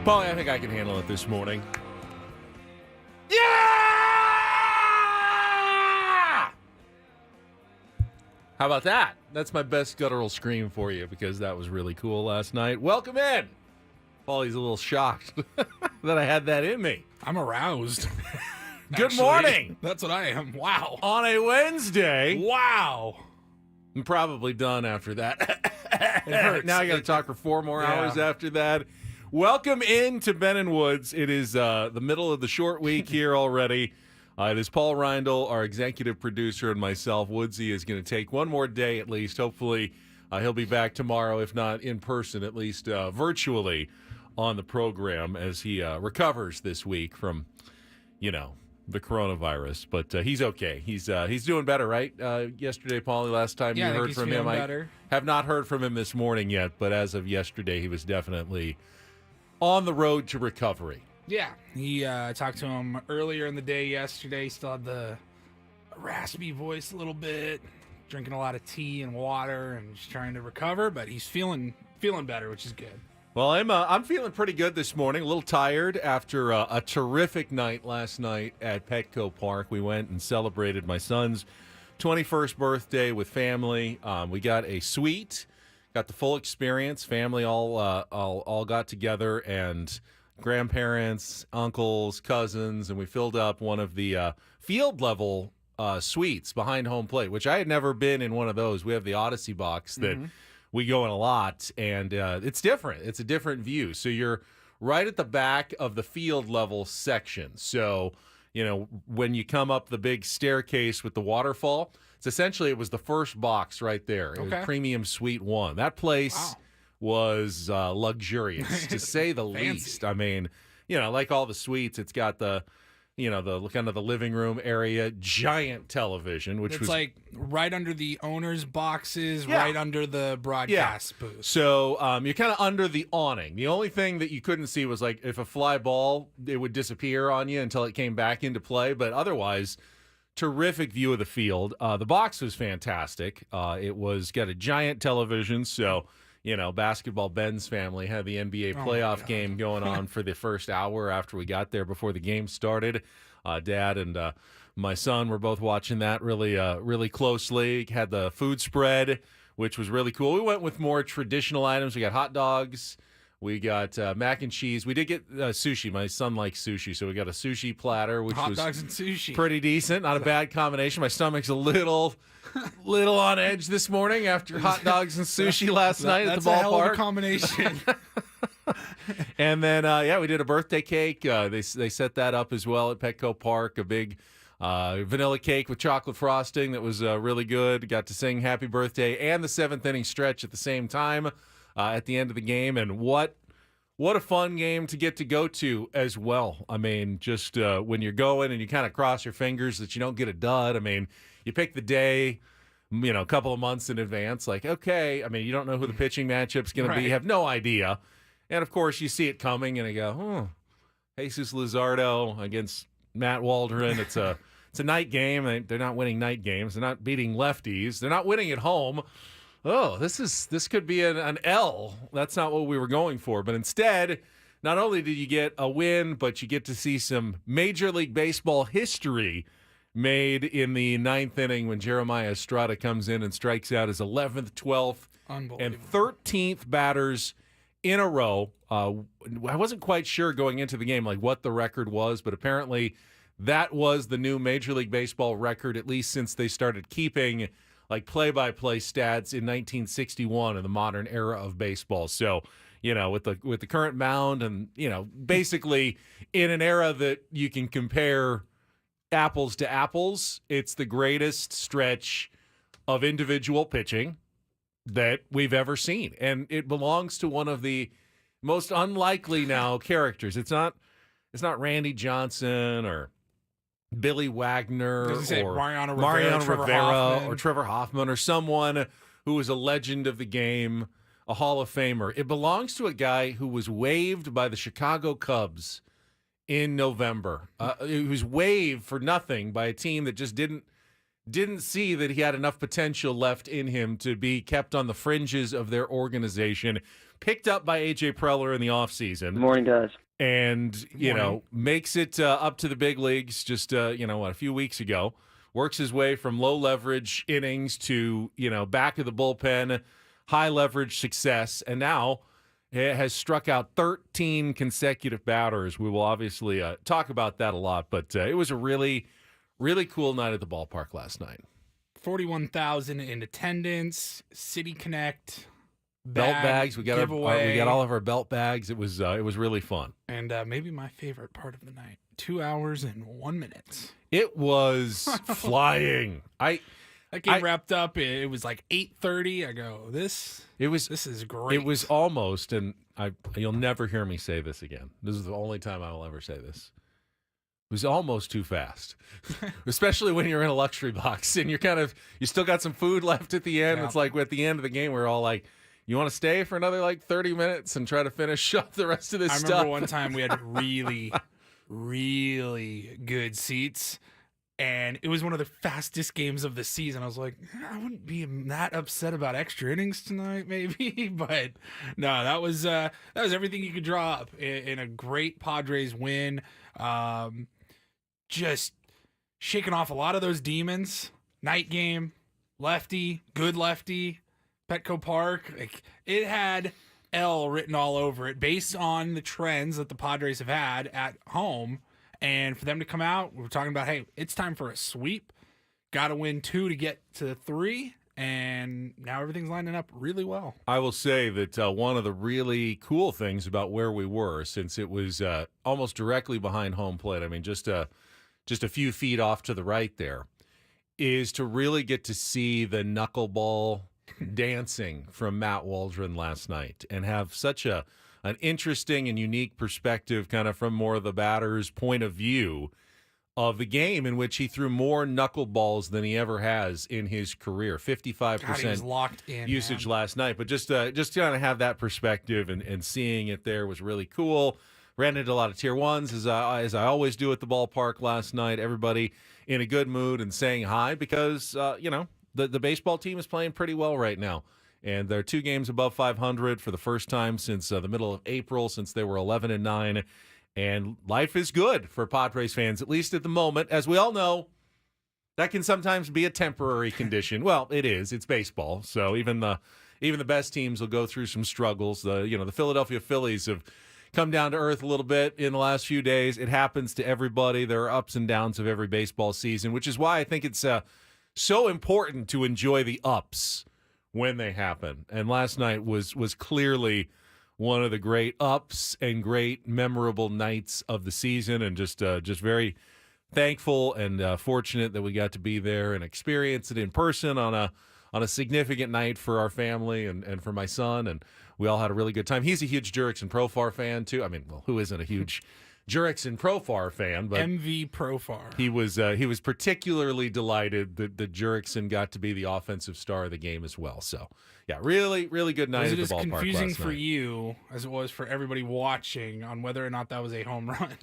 Paulie, I think I can handle it this morning. Yeah! How about that? That's my best guttural scream for you because that was really cool last night. Welcome in. Paulie's a little shocked that I had that in me. I'm aroused. Good morning. That's what I am. Wow. On a Wednesday. Wow. I'm probably done after that. It hurts. Now I got to talk for 4 more hours after that. Welcome in to Ben and Woods. It is the middle of the short week here already. It is Paul Reindl, our executive producer, and myself. Woodsy is going to take one more day at least. Hopefully, he'll be back tomorrow, if not in person, at least virtually on the program as he recovers this week from, the coronavirus. But he's okay. He's doing better, right? Yesterday, Paulie, last time you heard from him, better. I have not heard from him this morning yet, but as of yesterday, he was definitely on the road to recovery. Yeah. I talked to him earlier in the day yesterday. He still had the raspy voice a little bit, drinking a lot of tea and water and just trying to recover, but he's feeling better, which is good. Well, I'm feeling pretty good this morning. A little tired after a terrific night last night at Petco Park. We went and celebrated my son's 21st birthday with family. We got a suite, got the full experience. Family all got together, and grandparents, uncles, cousins, and we filled up one of the field level suites behind home plate, which I had never been in one of those. We have the Odyssey box that we go in a lot, and it's different. It's a different view. So you're right at the back of the field level section. So, when you come up the big staircase with the waterfall, it was the first box right there. It was Premium Suite 1. That place was luxurious, to say the least. I mean, like all the suites, it's got the kind of the living room area, giant television, which was like right under the owner's boxes, right under the broadcast booth. So you're kind of under the awning. The only thing that you couldn't see was like if a fly ball, it would disappear on you until it came back into play. But otherwise, terrific view of the field. The box was fantastic. It was got a giant television, so. Basketball Ben's family had the NBA playoff game going on for the first hour after we got there before the game started. Dad and my son were both watching that really closely. Had the food spread, which was really cool. We went with more traditional items. We got hot dogs. We got mac and cheese. We did get sushi. My son likes sushi, so we got a sushi platter, which was hot dogs and sushi. Pretty decent. Not a bad combination. My stomach's a little on edge this morning after hot dogs and sushi last night at the ballpark. That's a hell of a combination. And then, we did a birthday cake. They set that up as well at Petco Park, a big vanilla cake with chocolate frosting that was really good. Got to sing happy birthday and the 7th inning stretch at the same time at the end of the game. And what a fun game to get to go to as well. I mean, just when you're going and you kind of cross your fingers that you don't get a dud. I mean, you pick the day, a couple of months in advance. Like, okay, I mean, you don't know who the pitching matchup's going to be. You have no idea. And, of course, you see it coming and you go, Jesus Luzardo against Matt Waldron. It's a night game. They're not winning night games. They're not beating lefties. They're not winning at home. Oh, this could be an L. That's not what we were going for. But instead, not only did you get a win, but you get to see some Major League Baseball history made in the 9th inning when Jeremiah Estrada comes in and strikes out his 11th, 12th, and 13th batters in a row. I wasn't quite sure going into the game like what the record was, but apparently that was the new Major League Baseball record, at least since they started keeping like play-by-play stats in 1961 in the modern era of baseball. So, with the current mound and, basically in an era that you can compare apples to apples, it's the greatest stretch of individual pitching that we've ever seen. And it belongs to one of the most unlikely now characters. It's not Randy Johnson or Billy Wagner or Mariano Rivera or Trevor Hoffman or someone who was a legend of the game, a Hall of Famer. It belongs to a guy who was waived by the Chicago Cubs in November. He was waived for nothing by a team that just didn't see that he had enough potential left in him to be kept on the fringes of their organization. picked up by A.J. Preller in the offseason. Good morning, guys. And, makes it up to the big leagues just, a few weeks ago. Works his way from low leverage innings to, back of the bullpen, high leverage success. And now has struck out 13 consecutive batters. We will obviously talk about that a lot, but it was a really, really cool night at the ballpark last night. 41,000 in attendance, City Connect, Belt bags. We got giveaway. we got all of our belt bags. It was really fun. And maybe my favorite part of the night, 2 hours and 1 minute. It was flying. That game wrapped up. It was like 8:30. I go, this is great. It was almost, and you'll never hear me say this again. This is the only time I will ever say this. It was almost too fast, especially when you're in a luxury box and you still got some food left at the end. Yeah. It's like at the end of the game, we're all like, you want to stay for another 30 minutes and try to finish up the rest of this stuff? I remember one time we had really, really good seats, and it was one of the fastest games of the season. I was like, I wouldn't be that upset about extra innings tonight, maybe, but no, that was everything you could draw up in a great Padres win. Just shaking off a lot of those demons. Night game, lefty, good lefty, Petco Park. It had L written all over it based on the trends that the Padres have had at home. And for them to come out, we're talking about, hey, it's time for a sweep. Got to win 2 to get to 3. And now everything's lining up really well. I will say that one of the really cool things about where we were, since it was almost directly behind home plate, I mean, just a few feet off to the right there, is to really get to see the knuckleball dancing from Matt Waldron last night and have such an interesting and unique perspective kind of from more of the batter's point of view of the game, in which he threw more knuckleballs than he ever has in his career. 55% locked in, usage man. last night. But just kind of have that perspective and seeing it there was really cool. Ran into a lot of tier ones, as I always do at the ballpark last night. Everybody in a good mood and saying hi because, the baseball team is playing pretty well right now. And they're 2 games above 500 for the first time since the middle of April, since they were 11-9. And life is good for Padres fans, at least at the moment. As we all know, that can sometimes be a temporary condition. Well, it is. It's baseball. So even the best teams will go through some struggles. The Philadelphia Phillies have come down to earth a little bit in the last few days. It happens to everybody. There are ups and downs of every baseball season, which is why I think it's so important to enjoy the ups when they happen. And last night was clearly one of the great ups and great memorable nights of the season, and just very thankful and fortunate that we got to be there and experience it in person on a significant night for our family and for my son, and we all had a really good time. He's a huge Jurickson Profar fan too. I mean, well, who isn't a huge Jurickson Profar fan? But MV Profar. He was particularly delighted that Jurickson got to be the offensive star of the game as well. So, yeah, really, really good night at the ballpark last night. Was it as confusing for you as it was for everybody watching on whether or not that was a home run?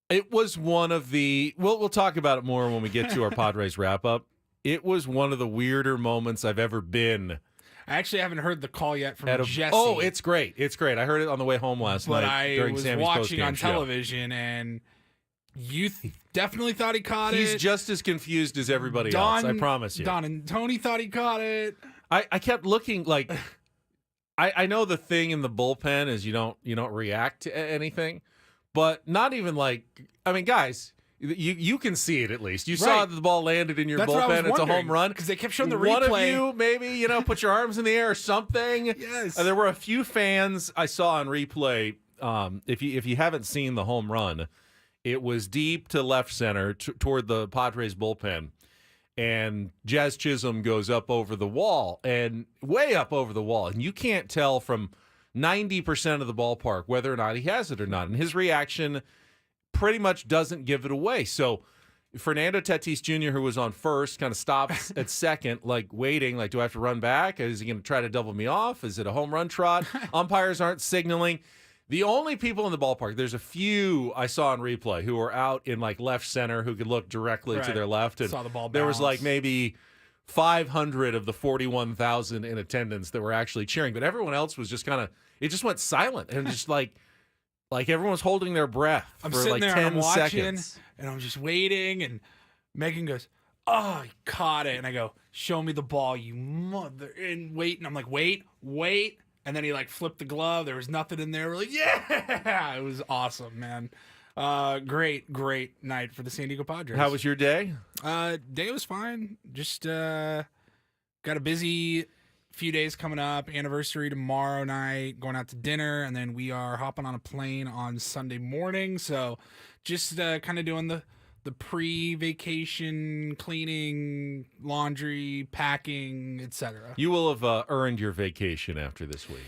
It was one of the – we'll talk about it more when we get to our Padres wrap-up. It was one of the weirder moments I've ever been. I actually haven't heard the call yet from Jesse. Oh, it's great. It's great. I heard it on the way home last night during Sammy's postgame show. But I was watching on television, and you definitely thought he caught it. He's just as confused as everybody else, I promise you. Don and Tony thought he caught it. I kept looking like I know the thing in the bullpen is you don't react to anything, but not even like, I mean, guys, you can see it at least. You saw that the ball landed in your bullpen. It's a home run. Because they kept showing the replay. One of you maybe, put your arms in the air or something. Yes. There were a few fans I saw on replay. If you haven't seen the home run, it was deep to left center toward the Padres bullpen. And Jazz Chisholm goes up over the wall and way up over the wall. And you can't tell from 90% of the ballpark whether or not he has it or not. And his reaction pretty much doesn't give it away. So Fernando Tatis Jr., who was on first, kind of stops at second, like waiting, like, do I have to run back? Is he going to try to double me off? Is it a home run trot? Umpires aren't signaling. The only people in the ballpark, there's a few I saw on replay who were out in like left center who could look directly to their left. And saw the ball bounce. There was like maybe 500 of the 41,000 in attendance that were actually cheering, but everyone else was just kind of, it just went silent and just like everyone was holding their breath I'm for sitting like there 10 and I'm watching, seconds. and I'm just waiting, and Megan goes, "Oh, he caught it," and I go, "Show me the ball, you mother!" And wait, and I'm like, "Wait," and then he like flipped the glove. There was nothing in there. We're like, "Yeah!" It was awesome, man. Great night for the San Diego Padres. How was your day? Day was fine. Just got a busy few days coming up. Anniversary tomorrow night. Going out to dinner, and then we are hopping on a plane on Sunday morning. So, just kind of doing the pre-vacation cleaning, laundry, packing, etc. You will have earned your vacation after this week.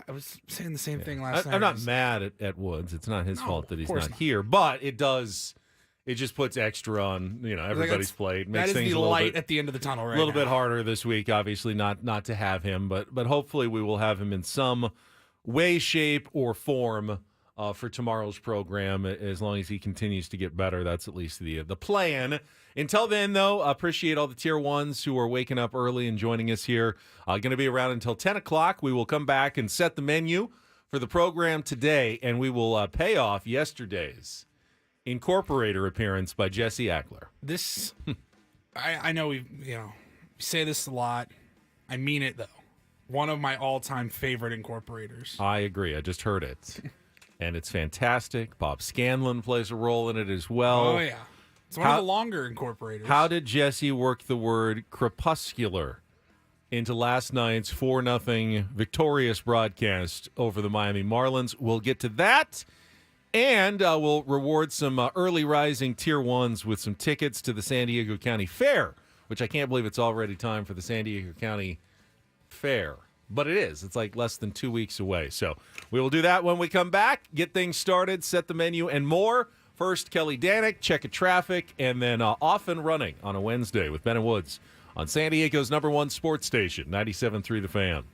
I was saying the same thing last night. I'm not mad at Woods. It's not his fault that he's of course not here, but it just puts extra on, everybody's plate. Makes That is things the a little light bit, at the end of the tunnel right a little now. bit harder this week, obviously not to have him, but hopefully we will have him in some way, shape, or form for tomorrow's program, as long as he continues to get better. That's at least the plan. Until then, though, appreciate all the Tier 1s who are waking up early and joining us here. Going to be around until 10 o'clock. We will come back and set the menu for the program today, and we will pay off yesterday's Incorporator appearance by Jesse Ackler. This, I know we say this a lot. I mean it, though. One of my all-time favorite Incorporators. I agree. I just heard it. And it's fantastic. Bob Scanlon plays a role in it as well. Oh, yeah. It's one of the longer Incorporators. How did Jesse work the word crepuscular into last night's 4-0 victorious broadcast over the Miami Marlins? We'll get to that. And we'll reward some early rising Tier 1s with some tickets to the San Diego County Fair, which I can't believe it's already time for the San Diego County Fair. But it is. It's like less than 2 weeks away. So we will do that when we come back, get things started, set the menu, and more. First, Kelly Danick, check of traffic, and then off and running on a Wednesday with Ben and Woods on San Diego's #1 sports station, 97.3 The Fan.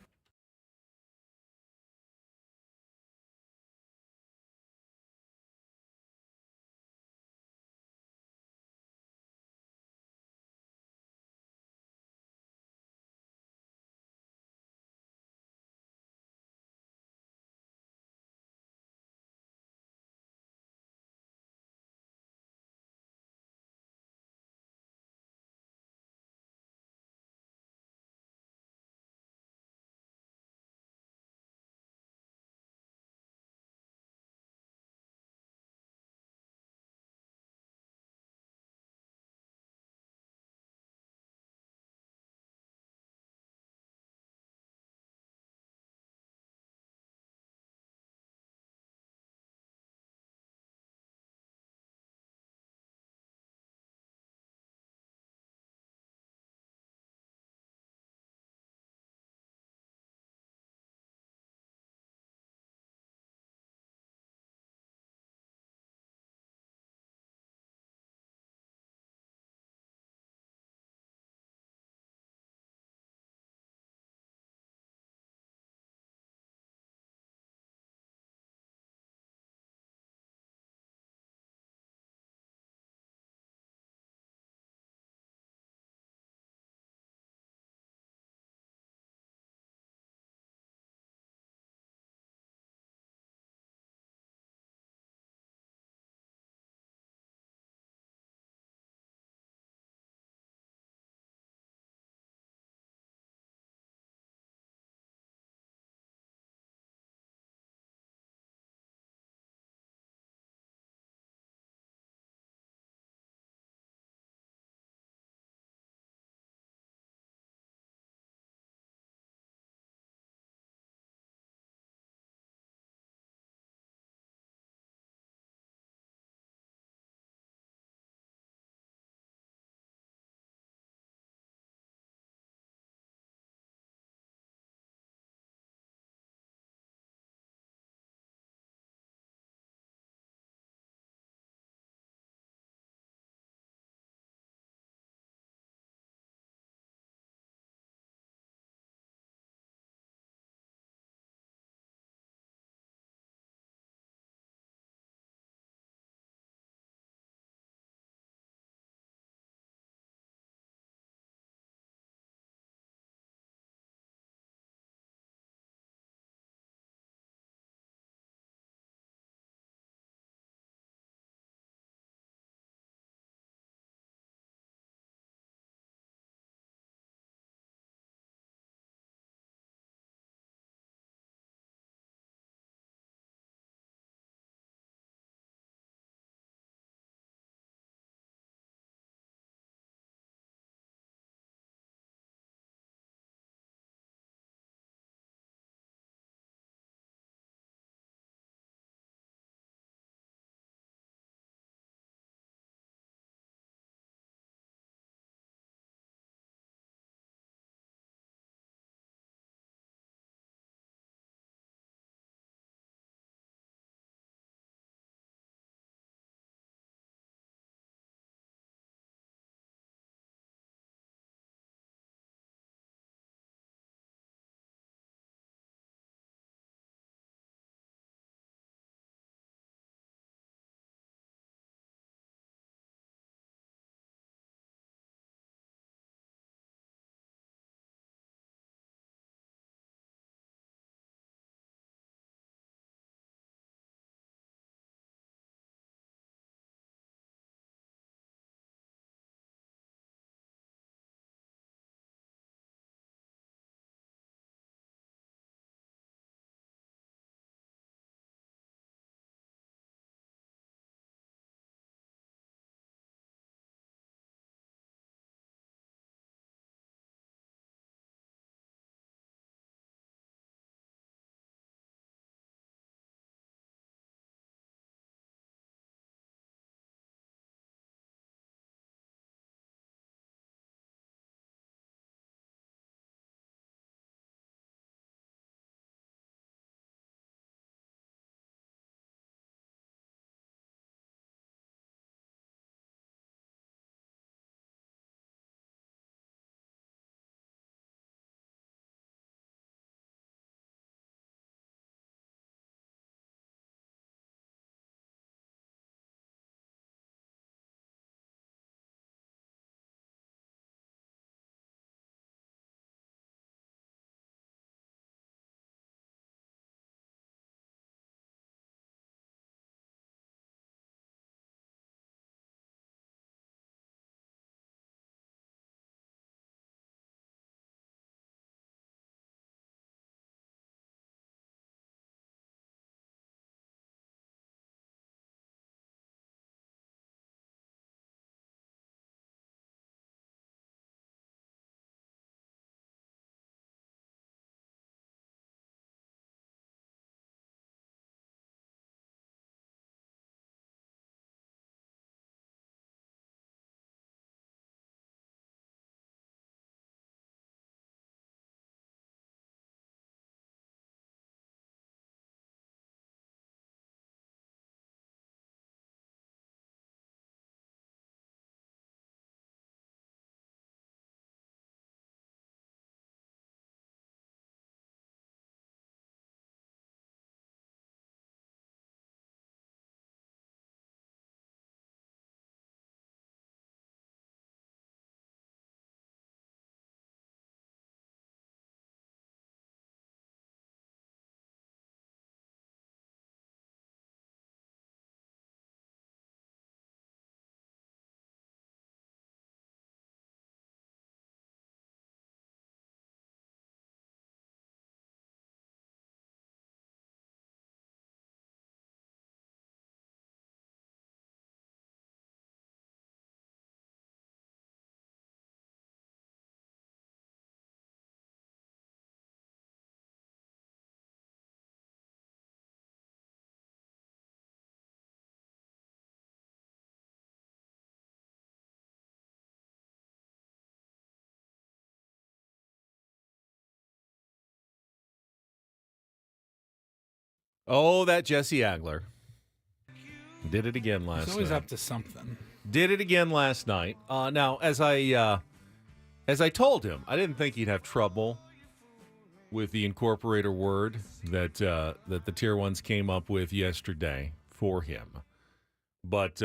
Oh, that Jesse Agler. Did it again last night. He's always up to something. Did it again last night. Now, as I told him, I didn't think he'd have trouble with the Incorporator word that the Tier 1s came up with yesterday for him. But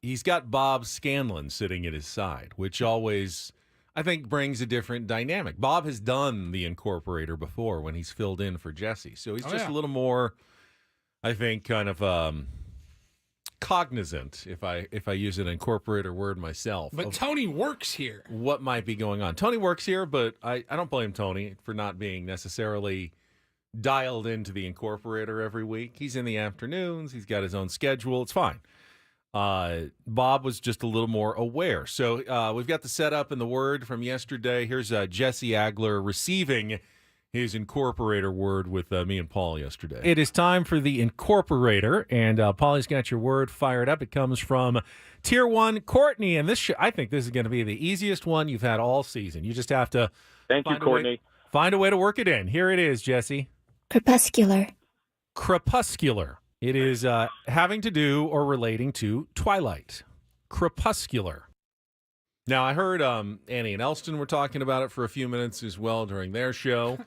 he's got Bob Scanlon sitting at his side, which always, I think, brings a different dynamic. Bob has done the Incorporator before when he's filled in for Jesse. So he's just a little more, I think, kind of cognizant, if I use an Incorporator word myself. But Tony works here. What might be going on. Tony works here, but I don't blame Tony for not being necessarily dialed into the Incorporator every week. He's in the afternoons. He's got his own schedule. It's fine. Bob was just a little more aware. So we've got the setup and the word from yesterday. Here's Jesse Agler receiving his Incorporator word with me and Paul yesterday. It is time for the Incorporator, and Paulie's got your word fired up. It comes from Tier 1 Courtney, and I think this is going to be the easiest one you've had all season. You just have to find a way to work it in. Here it is, Jesse. Crepuscular. Crepuscular. It is having to do or relating to twilight. Crepuscular. Now, I heard Annie and Elston were talking about it for a few minutes as well during their show,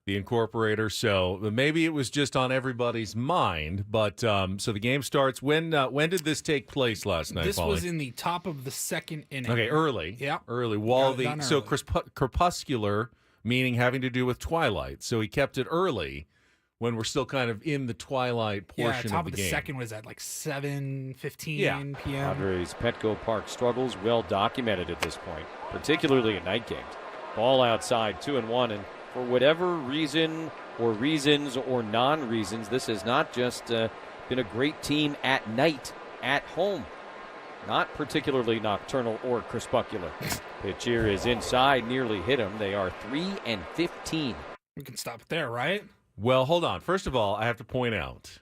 the Incorporator. So maybe it was just on everybody's mind. But so the game starts. When did this take place last night, This Paulie? was in the top of the second inning. Okay, early. Yeah. Early. So crepuscular, meaning having to do with twilight. So he kept it early when we're still kind of in the twilight portion top of the the game. second was at like 7:15 p.m. Padres Petco Park struggles well documented at this point, particularly in night games. Ball outside, 2-1, and for whatever reason or reasons or non-reasons, this has not just been a great team at night, at home. Not particularly nocturnal or crepuscular. Pitch here is inside, nearly hit him. They are 3-15. We can stop it there, right? Well, hold on. First of all, I have to point out,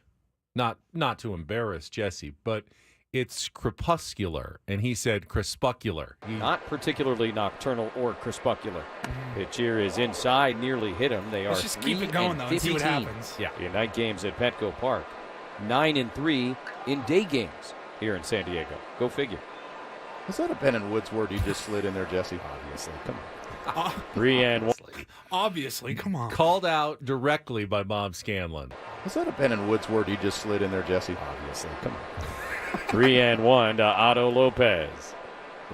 not to embarrass Jesse, but it's crepuscular, and he said crepuscular. Not particularly nocturnal or crepuscular. Pitch here is inside, nearly hit him. They Let's are just 3 keep it going, and though, 15. and see what happens. Yeah. In night games at Petco Park, 9-3 in day games here in San Diego. Go figure. Was that a Ben and Woods word you just slid in there, Jesse? Obviously, come on. 3-1. Obviously, come on. Called out directly by Bob Scanlon. Was that a Ben and Woods word you just slid in there, Jesse? Obviously, come on. 3-1 to Otto Lopez.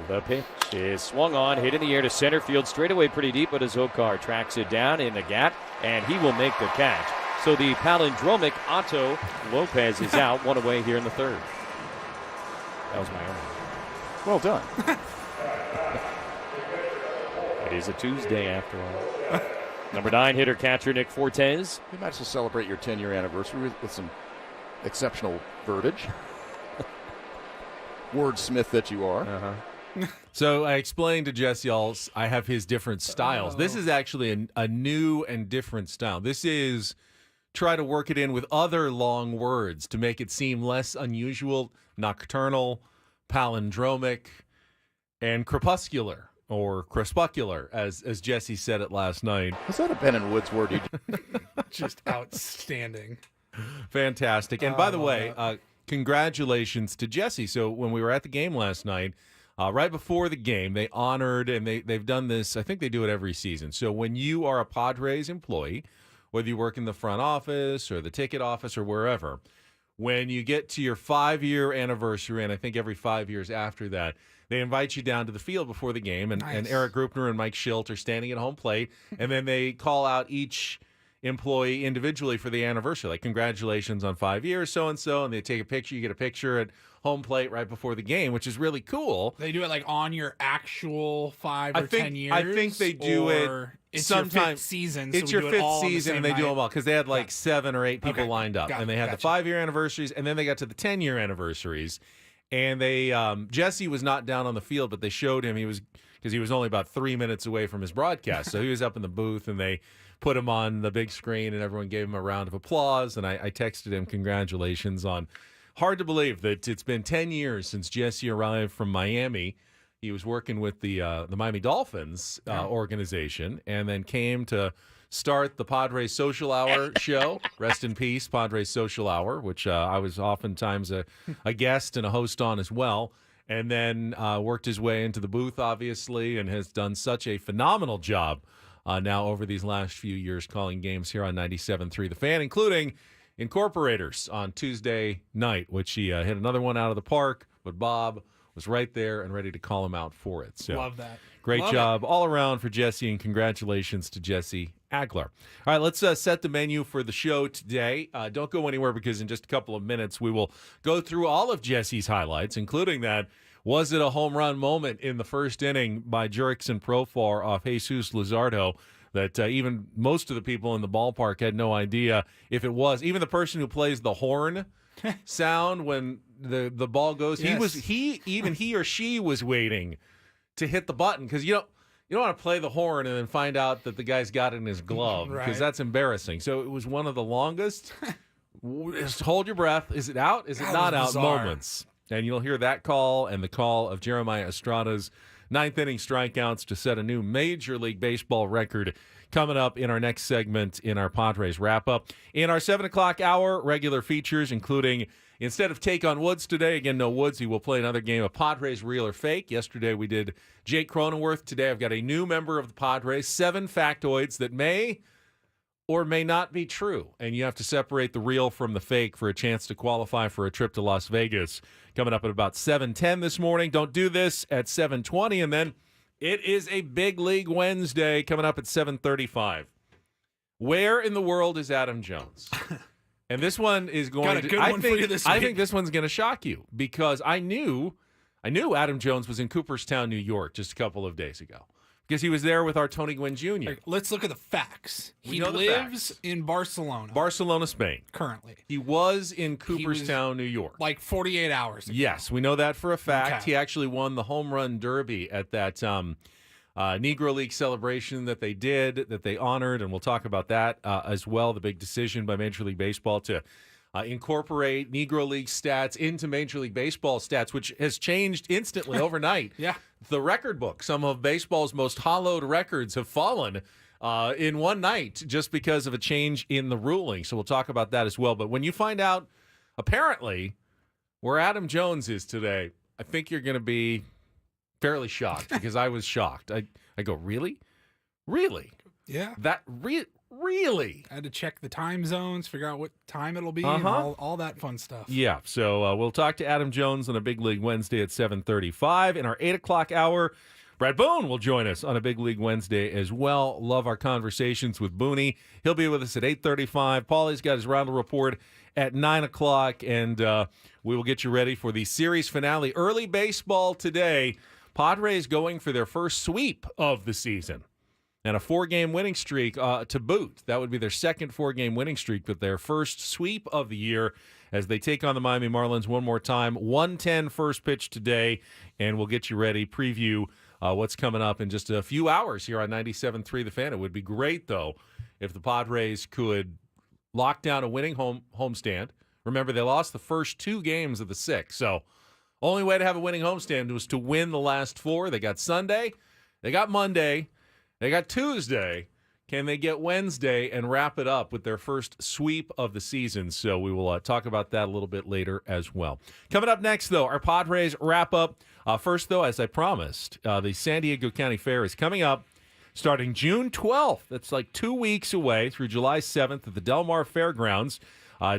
The pitch is swung on, hit in the air to center field, straight away pretty deep, but Azokar tracks it down in the gap, and he will make the catch. So the palindromic Otto Lopez is out, one away here in the third. That was my own. Well done. It is a Tuesday after all. Number 9 hitter catcher Nick Fortes. You managed to celebrate your 10-year anniversary with some exceptional verbiage. Wordsmith that you are. So I explained to Jesse I have his different styles. This is actually a new and different style. This is try to work it in with other long words to make it seem less unusual, nocturnal, palindromic, and crepuscular. Or crepuscular, as Jesse said it last night. Was that a Ben and Woods word you Just outstanding. Fantastic. And by the way, congratulations to Jesse. So when we were at the game last night, right before the game, they honored, and they've done this, I think they do it every season. So when you are a Padres employee, whether you work in the front office or the ticket office or wherever, when you get to your 5-year anniversary, and I think every 5 years after that, they invite you down to the field before the game, and Eric Grupner and Mike Schilt are standing at home plate, and then they call out each employee individually for the anniversary, like congratulations on 5 years, so-and-so, and they take a picture. You get a picture at home plate right before the game, which is really cool. They do it like on your actual 5 or 10 years? I think they do it it's sometime. your fifth season. So it's we your do it fifth all on the season, same and they do night. them all because they had like 7 or 8 people lined up, and they had the 5-year anniversaries, and then they got to the 10-year anniversaries. And they Jesse was not down on the field, but they showed him because he was only about 3 minutes away from his broadcast. So he was up in the booth, and they put him on the big screen, and everyone gave him a round of applause. And I texted him congratulations on. Hard to believe that it's been 10 years since Jesse arrived from Miami. He was working with the Miami Dolphins organization, and then came to start the Padres Social Hour show. Rest in peace, Padres Social Hour, which I was oftentimes a guest and a host on as well. And then worked his way into the booth, obviously, and has done such a phenomenal job now over these last few years calling games here on 97.3 The Fan, including Incorporators on Tuesday night, which he hit another one out of the park, but Bob was right there and ready to call him out for it. So Love that. great Love job all around for Jesse, and congratulations to Jesse Agler. All right, let's set the menu for the show today. Don't go anywhere, because in just a couple of minutes we will go through all of Jesse's highlights, including that was it a home run moment in the first inning by Jurickson Profar off Jesus Luzardo that even most of the people in the ballpark had no idea if it was. Even the person who plays the horn sound when the ball goes, Yes. he or she was waiting to hit the button, because you don't want to play the horn and then find out that the guy's got it in his glove, because Right. that's embarrassing. So it was one of the longest. Just hold your breath. Is it out? Is it God, not it was out? bizarre. Moments. And you'll hear that call and the call of Jeremiah Estrada's ninth inning strikeouts to set a new Major League Baseball record coming up in our next segment in our Padres wrap-up. In our 7 o'clock hour, regular features, including, instead of Take on Woods today, again, no Woodsy, we'll play another game of Padres Real or Fake. Yesterday we did Jake Cronenworth. Today I've got a new member of the Padres, 7 factoids that may or may not be true, and you have to separate the real from the fake for a chance to qualify for a trip to Las Vegas. Coming up at about 7:10 this morning. Don't do this at 7:20, and then it is a Big League Wednesday coming up at 7:35. Where in the world is Adam Jones? And this one is going Got a to. good I one think, for you this I week. think this one's going to shock you, because I knew Adam Jones was in Cooperstown, New York, just a couple of days ago, because he was there with our Tony Gwynn Jr. Like, let's look at the facts. We He know the lives facts. in Barcelona Barcelona, Spain. currently, He was in Cooperstown, New York. like 48 hours ago. Yes, we know that for a fact. Okay. He actually won the home run derby at that Negro League celebration that they did, that they honored, and we'll talk about that as well. The big decision by Major League Baseball to incorporate Negro League stats into Major League Baseball stats, which has changed instantly overnight. Yeah. The record book, some of baseball's most hollowed records have fallen in one night just because of a change in the ruling. So we'll talk about that as well. But when you find out, apparently, where Adam Jones is today, I think you're going to be fairly shocked, because I was shocked. I go, really? Really? Yeah. Really? I had to check the time zones, figure out what time it'll be, and all that fun stuff. Yeah, so we'll talk to Adam Jones on a Big League Wednesday at 7:35. In our 8 o'clock hour, Bret Boone will join us on a Big League Wednesday as well. Love our conversations with Booney. He'll be with us at 8:35. Paulie's got his Reindl Report at 9 o'clock, and we will get you ready for the series finale. Early baseball today. Padres going for their first sweep of the season, and a 4-game winning streak to boot. That would be their second 4-game winning streak, but their first sweep of the year as they take on the Miami Marlins one more time. 1:10 first pitch today, and we'll get you ready, preview what's coming up in just a few hours here on 97.3 The Fan. It would be great, though, if the Padres could lock down a winning homestand. Remember, they lost the first 2 games of the 6, so only way to have a winning homestand was to win the last 4. They got Sunday, they got Monday, they got Tuesday. Can they get Wednesday and wrap it up with their first sweep of the season? So we will talk about that a little bit later as well. Coming up next, though, our Padres wrap-up. First, though, as I promised, the San Diego County Fair is coming up starting June 12th. That's like 2 weeks away through July 7th at the Del Mar Fairgrounds.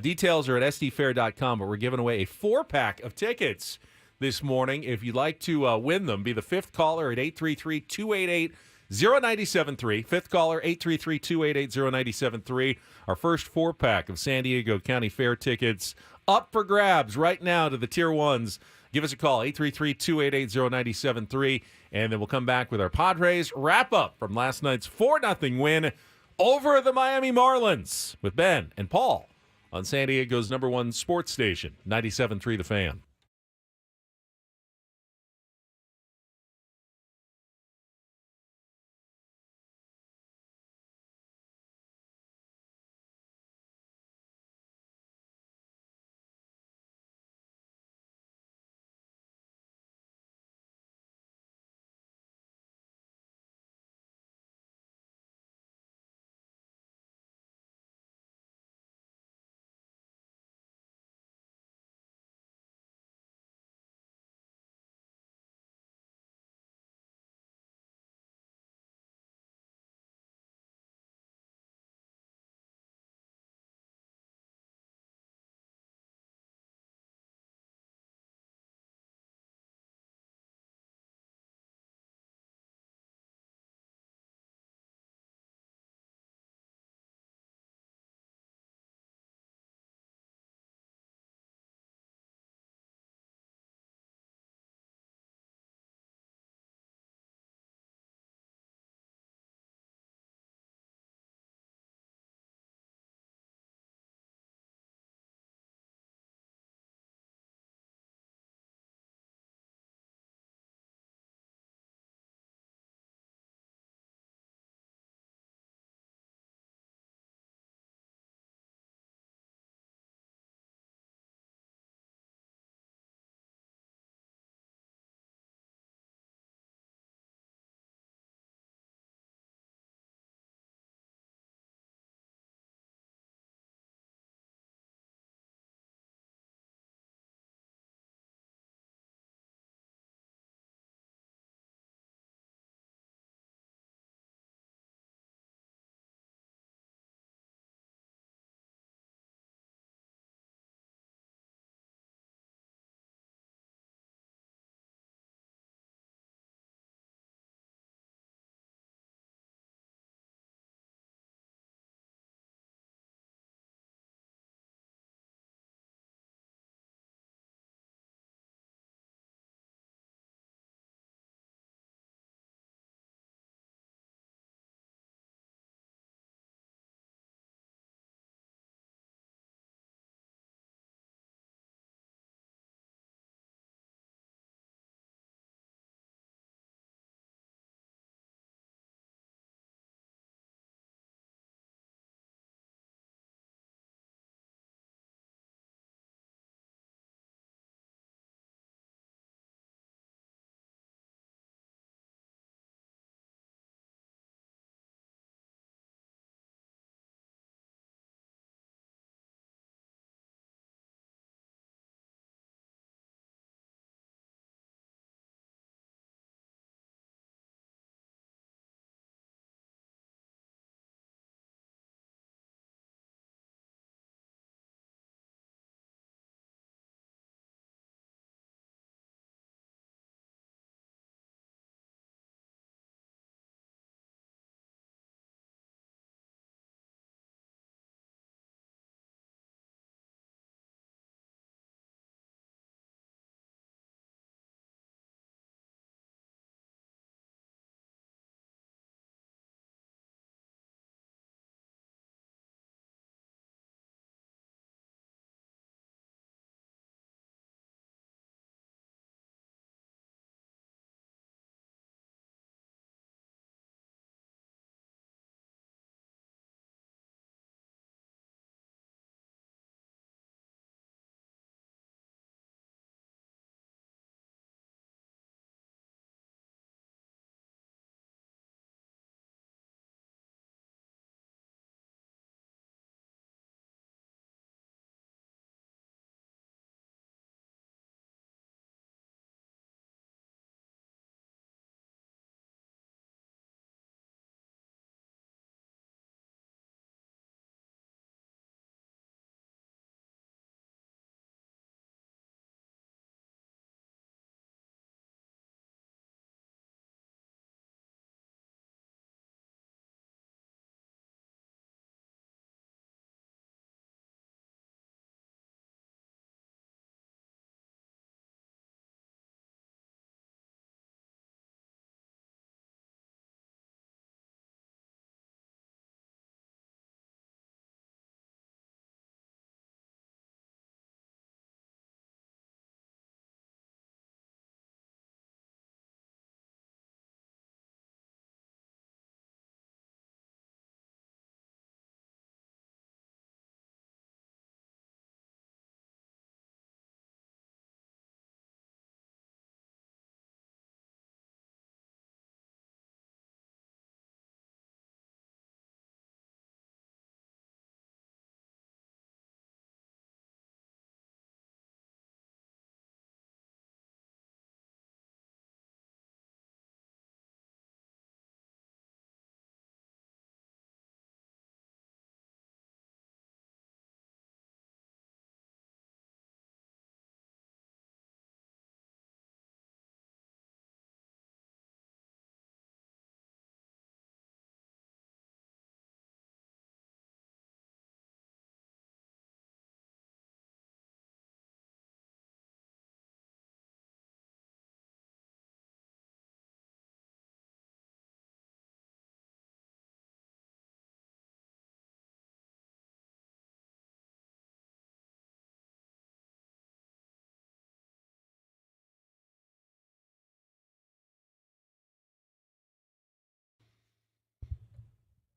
Details are at sdfair.com, but we're giving away a 4-pack of tickets this morning. If you'd like to win them, be the 5th caller at 833-288-0973. 5th caller, 833-288-0973. Our first 4-pack of San Diego County Fair tickets up for grabs right now to the Tier 1s. Give us a call, 833-288-0973, and then we'll come back with our Padres wrap-up from last night's 4-0 win over the Miami Marlins with Ben and Paul on San Diego's #1 sports station, 97.3 The Fan.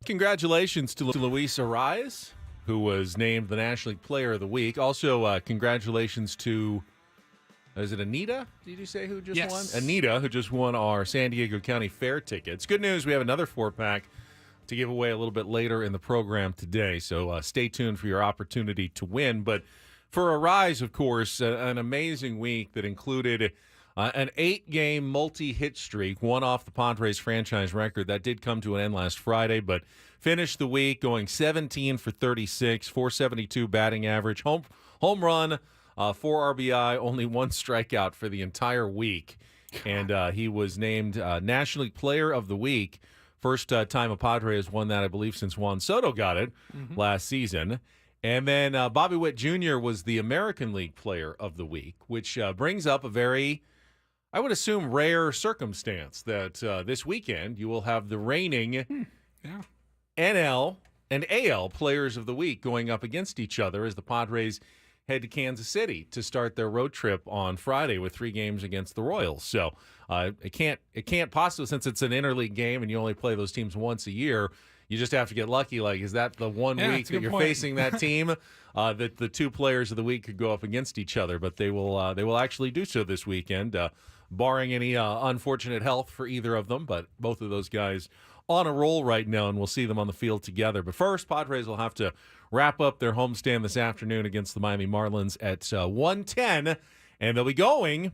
Congratulations to Luis Arias, who was named the National League Player of the Week. Also, congratulations to, is it Anita? Did you say who just won? Anita, who just won our San Diego County Fair tickets. Good news, we have another 4-pack to give away a little bit later in the program today, so stay tuned for your opportunity to win. But for Arias, of course, an amazing week that included an 8-game multi-hit streak, one off the Padres franchise record. That did come to an end last Friday, but finished the week going 17 for 36, 472 batting average, home run, 4 RBI, only 1 strikeout for the entire week. And he was named National League Player of the Week. First time a Padre has won that, I believe, since Juan Soto got it last season. And then Bobby Witt Jr. was the American League Player of the Week, which brings up a very, I would assume, rare circumstance that this weekend you will have the reigning NL and AL Players of the Week going up against each other as the Padres head to Kansas City to start their road trip on Friday with 3 games against the Royals. So it can't possibly, since it's an interleague game and you only play those teams once a year, you just have to get lucky. Like, is that the one week that you're facing that team that the 2 Players of the Week could go up against each other? But they will actually do so this weekend, barring any unfortunate health for either of them. But both of those guys on a roll right now, and we'll see them on the field together. But first, Padres will have to wrap up their homestand this afternoon against the Miami Marlins at 1:10, and they'll be going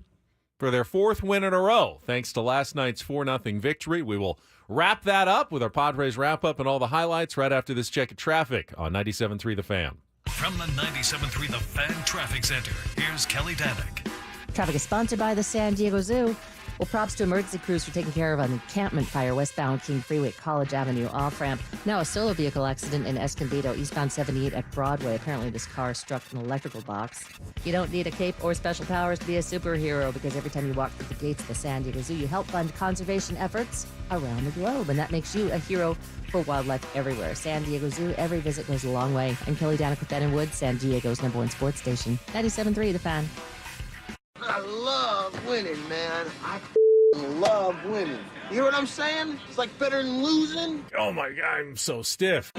for their 4th win in a row, thanks to last night's 4-0 victory. We will wrap that up with our Padres Wrap-Up and all the highlights right after this check of traffic on 97.3 The Fan. From the 97.3 The Fan Traffic Center, here's Kelly Danick. Traffic is sponsored by the San Diego Zoo. Well, props to emergency crews for taking care of an encampment fire westbound King Freeway at College Avenue off-ramp. Now a solo vehicle accident in Escondido, eastbound 78 at Broadway. Apparently this car struck an electrical box. You don't need a cape or special powers to be a superhero, because every time you walk through the gates of the San Diego Zoo, you help fund conservation efforts around the globe, and that makes you a hero for wildlife everywhere. San Diego Zoo, every visit goes a long way. I'm Kelly Danick with Ben and Wood, San Diego's #1 sports station, 97.3 The Fan. I love winning, man. I love winning. You hear what I'm saying? It's like better than losing. Oh, my God, I'm so stiff.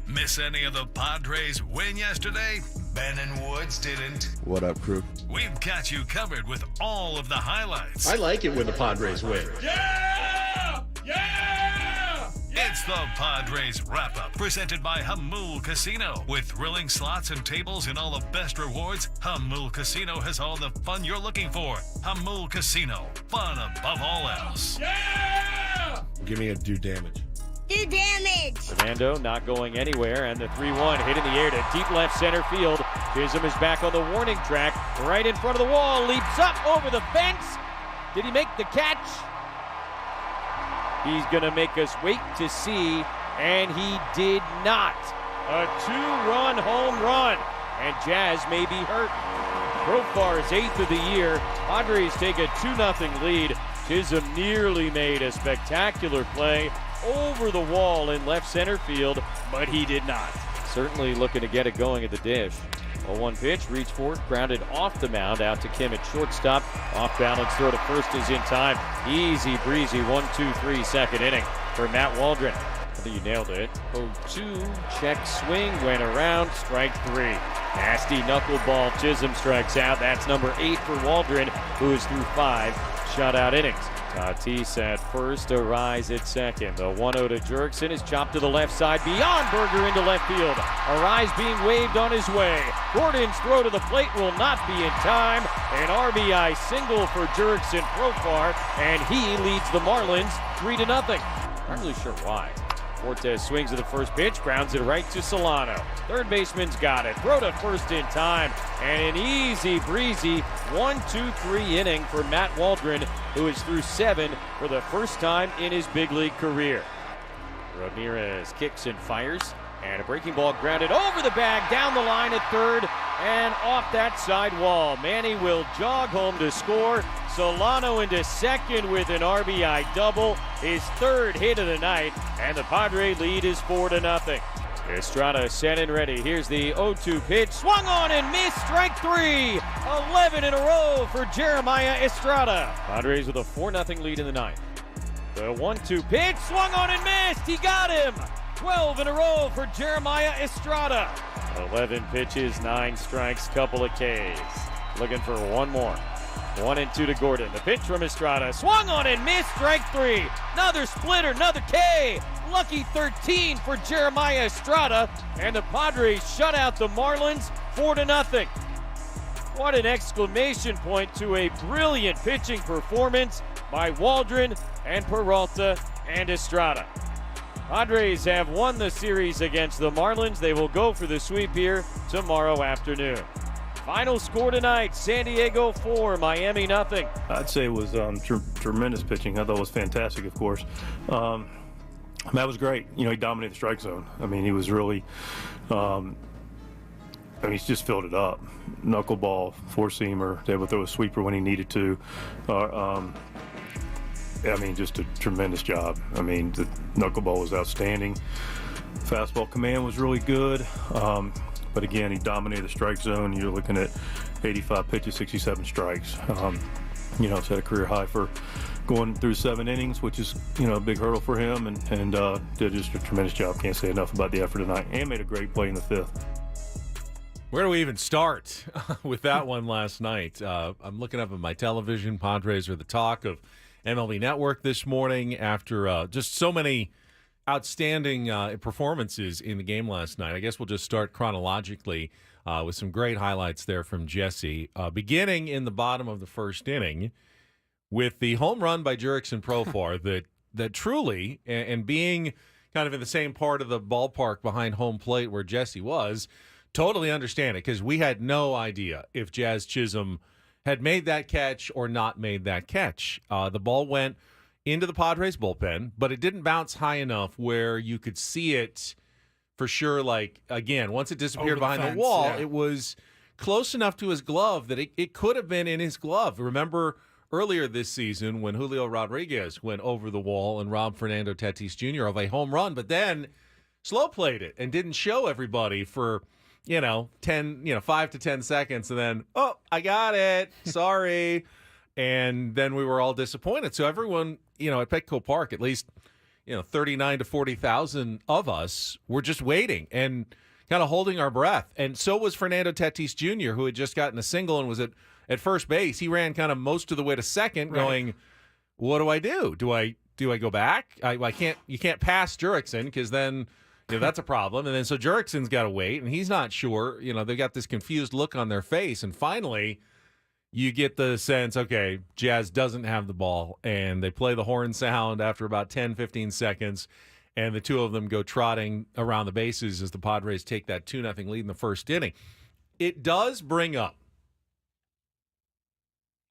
Miss any of the Padres win yesterday? Ben and Woods didn't. What up, crew? We've got you covered with all of the highlights. I like it when the Padres win. Yeah! Yeah! It's the Padres Wrap-Up, presented by Hamul Casino. With thrilling slots and tables and all the best rewards, Hamul Casino has all the fun you're looking for. Hamul Casino, fun above all else. Yeah! Give me a do damage. Do damage! Fernando not going anywhere, and the 3-1 hit in the air to deep left center field. Chisholm is back on the warning track, right in front of the wall, leaps up over the fence. Did he make the catch? He's going to make us wait to see, and he did not. A 2-run home run, and Jazz may be hurt. Profar's 8th of the year. Padres take a 2-0 lead. Chisholm nearly made a spectacular play over the wall in left center field, but he did not. Certainly looking to get it going at the dish. A 1 pitch, reach for it, grounded off the mound out to Kim at shortstop. Off balance throw to first is in time. Easy breezy 1-2-3 second inning for Matt Waldron. I think you nailed it. 0-2, check swing, went around, strike 3. Nasty knuckleball, Chisholm strikes out. That's number 8 for Waldron, who is through 5 shutout innings. Tatis at first, Arise at second. The 1-0 to Jurickson is chopped to the left side, beyond Berger into left field. Arise being waved on his way. Gordon's throw to the plate will not be in time. An RBI single for Jurickson Profar, and he leads the Marlins 3-0. Not really sure why. Cortez swings at the first pitch, grounds it right to Solano. Third baseman's got it. Throw to first in time. And an easy breezy 1-2-3 inning for Matt Waldron, who is through 7 for the first time in his big league career. Ramirez kicks and fires. And a breaking ball grounded over the bag, down the line at third, and off that side wall. Manny will jog home to score. Solano into second with an RBI double, his 3rd hit of the night, and the Padre lead is 4-0. Estrada set and ready. Here's the 0-2 pitch, swung on and missed, strike 3. 11 in a row for Jeremiah Estrada. Padres with a 4-0 lead in the 9th. The 1-2 pitch, swung on and missed. He got him. 12 in a row for Jeremiah Estrada. 11 pitches, 9 strikes, couple of Ks. Looking for one more. 1-2 to Gordon. The pitch from Estrada, swung on and missed. Strike 3. Another splitter, another K. Lucky 13 for Jeremiah Estrada, and the Padres shut out the Marlins 4-0. What an exclamation point to a brilliant pitching performance by Waldron and Peralta and Estrada. Padres have won the series against the Marlins. They will go for the sweep here tomorrow afternoon. Final score tonight, San Diego 4, Miami 0. I'd say it was tremendous pitching. I thought it was fantastic, of course. That was great. You know, he dominated the strike zone. I mean, he was really, he's just filled it up. Knuckleball, four-seamer, able to throw a sweeper when he needed to. Just a tremendous job. I mean, the knuckleball was outstanding. Fastball command was really good. But again, he dominated the strike zone. You're looking at 85 pitches, 67 strikes. Set a career high for going through 7 innings, which is, a big hurdle for him, and did just a tremendous job. Can't say enough about the effort tonight, and made a great play in the 5th. Where do we even start with that one last night? I'm looking up at my television. Padres are the talk of MLB Network this morning after just so many outstanding performances in the game last night. I guess we'll just start chronologically with some great highlights there from Jesse, beginning in the bottom of the first inning with the home run by Jurickson Profar that truly, and being kind of in the same part of the ballpark behind home plate where Jesse was, totally understand it, because we had no idea if Jazz Chisholm had made that catch or not made that catch. The ball went into the Padres bullpen, but it didn't bounce high enough where you could see it for sure. Like, again, once it disappeared behind the wall, it was close enough to his glove that it could have been in his glove. Remember earlier this season when Julio Rodriguez went over the wall and robbed Fernando Tatis Jr. of a home run, but then slow played it and didn't show everybody for 5 to 10 seconds, and then, oh, I got it. Sorry. And then we were all disappointed. So everyone, at Petco Park, at least, 39 to 40,000 of us were just waiting and kind of holding our breath. And so was Fernando Tatis Jr., who had just gotten a single and was at first base. He ran kind of most of the way to second, going, what do I do? Do I go back? You can't pass Jurickson, because then that's a problem. And then so Jurickson's got to wait, and he's not sure. They've got this confused look on their face. And finally, you get the sense, okay, Jazz doesn't have the ball, and they play the horn sound after about 10, 15 seconds, and the two of them go trotting around the bases as the Padres take that 2-0 lead in the first inning. It does bring up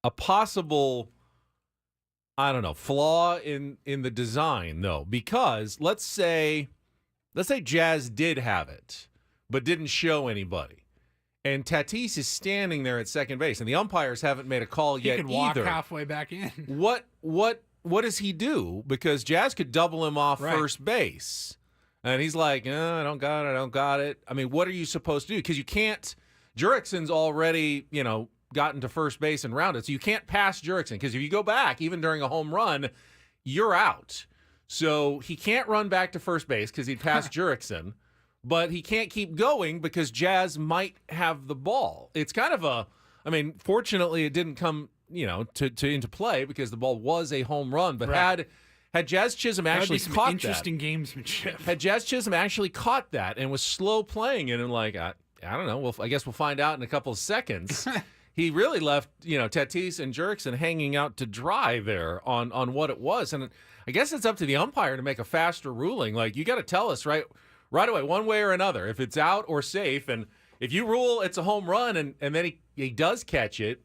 a possible, flaw in the design, though, because let's say Jazz did have it, but didn't show anybody. And Tatis is standing there at second base, and the umpires haven't made a call yet either. He could walk halfway back in. What does he do? Because Jazz could double him off first base. And he's like, I don't got it. I mean, what are you supposed to do? Because you can't – Jurickson's already, gotten to first base and rounded, so you can't pass Jurickson. Because if you go back, even during a home run, you're out. So he can't run back to first base because he'd passed Jurickson, but he can't keep going because Jazz might have the ball. It's kind of fortunately it didn't come, to into play because the ball was a home run. But had Jazz Chisholm actually caught interesting gamesmanship. Had Jazz Chisholm actually caught that and was slow playing it and I don't know. Well, I guess we'll find out in a couple of seconds. He really left, Tatis and Jurickson hanging out to dry there on what it was. And I guess it's up to the umpire to make a faster ruling. Like, you got to tell us right away, one way or another, if it's out or safe. And if you rule it's a home run and then he does catch it,